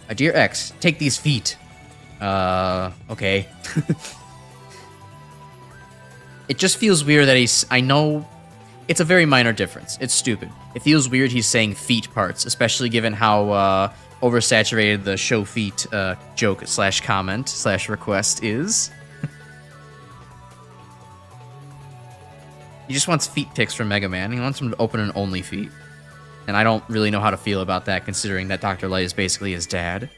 My dear X, take these feet. Okay. It just feels weird that he's... I know it's a very minor difference. It's stupid. It feels weird he's saying feet parts, especially given how, oversaturated the show feet joke slash comment slash request is. He just wants feet pics from Mega Man. He wants him to open an only feet. And I don't really know how to feel about that, considering that Dr. Light is basically his dad.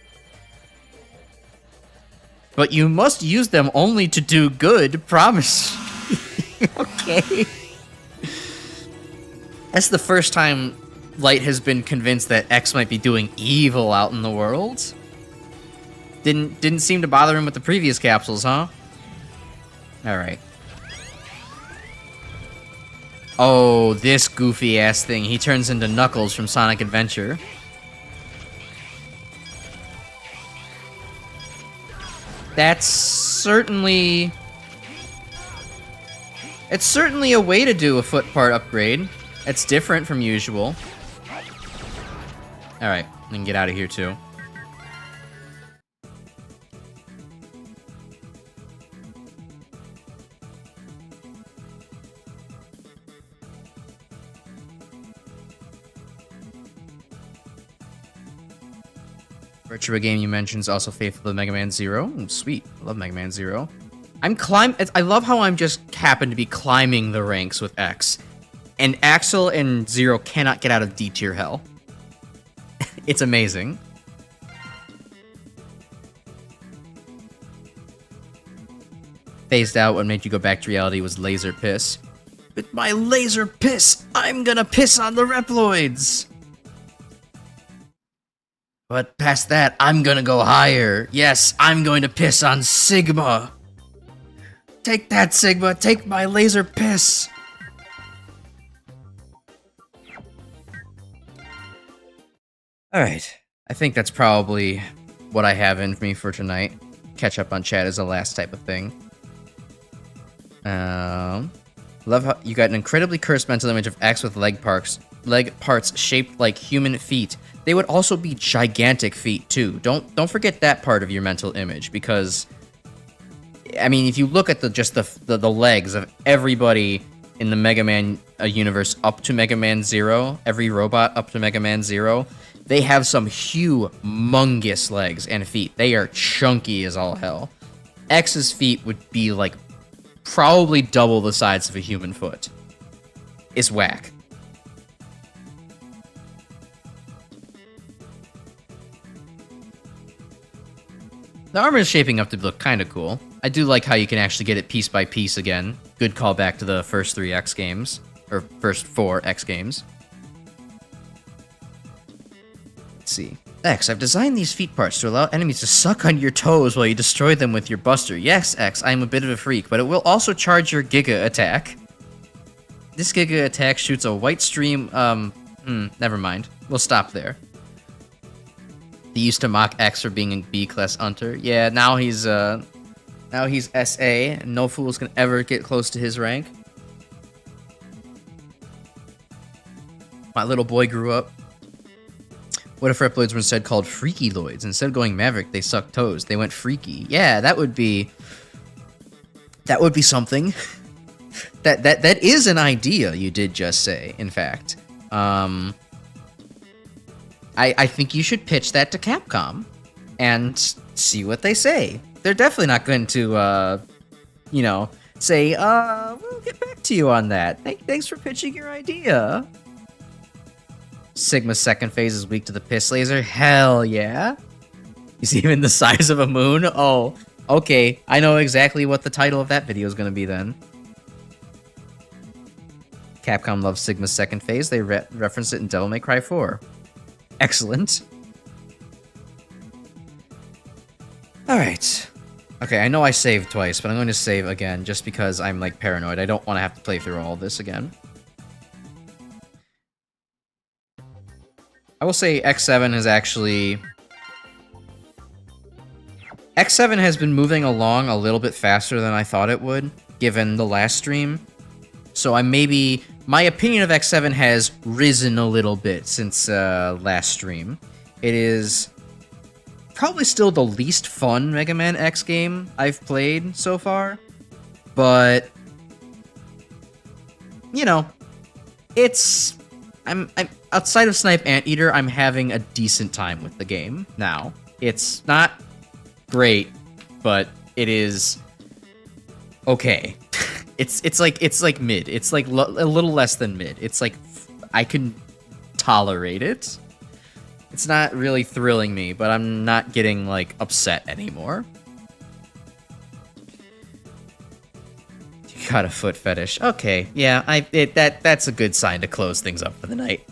But you must use them only to do good, promise. Okay. That's the first time Light has been convinced that X might be doing evil out in the world. Didn't seem to bother him with the previous capsules, huh? Alright. Oh, this goofy ass thing. He turns into Knuckles from Sonic Adventure. That's certainly... It's certainly a way to do a foot part upgrade. It's different from usual. Alright, we can get out of here too. Virtua game you mentioned is also faithful to Mega Man Zero. Ooh, sweet. I love Mega Man Zero. I love how I'm just happen to be climbing the ranks with X. And Axel and Zero cannot get out of D tier hell. It's amazing. Phased out, what made you go back to reality was laser piss. With my laser piss, I'm gonna piss on the Reploids! But past that, I'm gonna go higher. Yes, I'm going to piss on Sigma. Take that, Sigma. Take my laser piss. Alright. I think that's probably what I have in me for tonight. Catch up on chat is the last type of thing. Love how you got an incredibly cursed mental image of X with leg parts shaped like human feet. They would also be gigantic feet too. Don't forget that part of your mental image, because I mean, if you look at the legs of everybody in the Mega Man universe up to Mega Man Zero, every robot up to Mega Man Zero, they have some humongous legs and feet. They are chunky as all hell. X's feet would be like probably double the size of a human foot. It's whack. The armor is shaping up to look kind of cool. I do like how you can actually get it piece by piece again. Good callback to the first 3 X games. Or first 4 X games. Let's see. X, I've designed these feet parts to allow enemies to suck on your toes while you destroy them with your buster. Yes, X, I'm a bit of a freak, but it will also charge your Giga attack. This Giga attack shoots a white stream, never mind. We'll stop there. He used to mock X for being a B-class hunter. Yeah, now he's SA, and no fools can ever get close to his rank. My little boy grew up. What if Reploids were instead called Freaky Loids? Instead of going Maverick, they suck toes. They went freaky. Yeah, that would be something. that is an idea you did just say, in fact. I think you should pitch that to Capcom and see what they say. They're definitely not going to, say, we'll get back to you on that. Thanks for pitching your idea. Sigma's second phase is weak to the piss laser. Hell yeah. He's even the size of a moon. Oh, okay. I know exactly what the title of that video is going to be then. Capcom loves Sigma's second phase. They reference it in Devil May Cry 4. Excellent. Alright. Okay, I know I saved twice, but I'm going to save again just because I'm, like, paranoid. I don't want to have to play through all this again. I will say X7 has actually... X7 has been moving along a little bit faster than I thought it would, given the last stream. So my opinion of X7 has risen a little bit since last stream. It is probably still the least fun MegaManX game I've played so far, but you know, I'm outside of Snipe Anteater, I'm having a decent time with the game now. It's not great, but it is okay. It's like mid. It's like a little less than mid. It's like I can tolerate it. It's not really thrilling me, but I'm not getting like upset anymore. You got a foot fetish. Okay, yeah, that's a good sign to close things up for the night.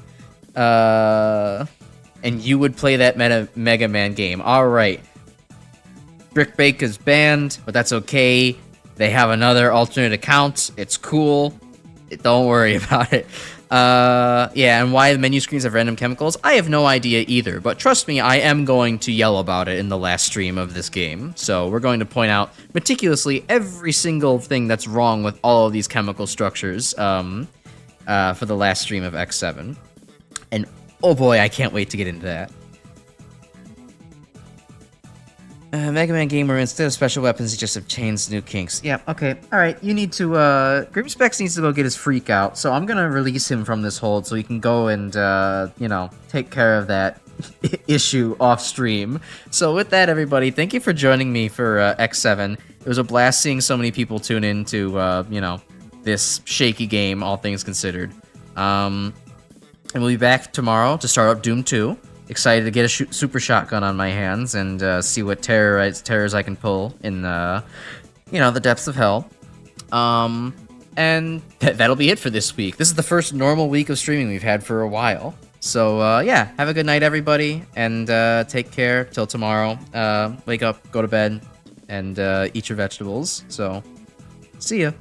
And you would play that Mega Man game. All right. Brick Bake is banned, but that's okay. They have another alternate account. It's cool. Don't worry about it. Yeah, and why the menu screens have random chemicals? I have no idea either, but trust me, I am going to yell about it in the last stream of this game. So we're going to point out meticulously every single thing that's wrong with all of these chemical structures for the last stream of X7. And oh boy, I can't wait to get into that. Mega Man gamer, instead of special weapons, he just obtains new kinks. Yeah, okay. Alright, you need to, Grimspecs needs to go get his freak out, so I'm gonna release him from this hold so he can go and, you know, take care of that issue off stream. So with that, everybody, thank you for joining me for, X7. It was a blast seeing so many people tune in to, you know, this shaky game, all things considered. And we'll be back tomorrow to start up Doom 2. Excited to get a super shotgun on my hands and see what terrors I can pull in you know, the depths of hell. And that'll be it for this week. This is the first normal week of streaming we've had for a while. So yeah, have a good night, everybody, and take care till tomorrow. Wake up, go to bed, and eat your vegetables. So see ya.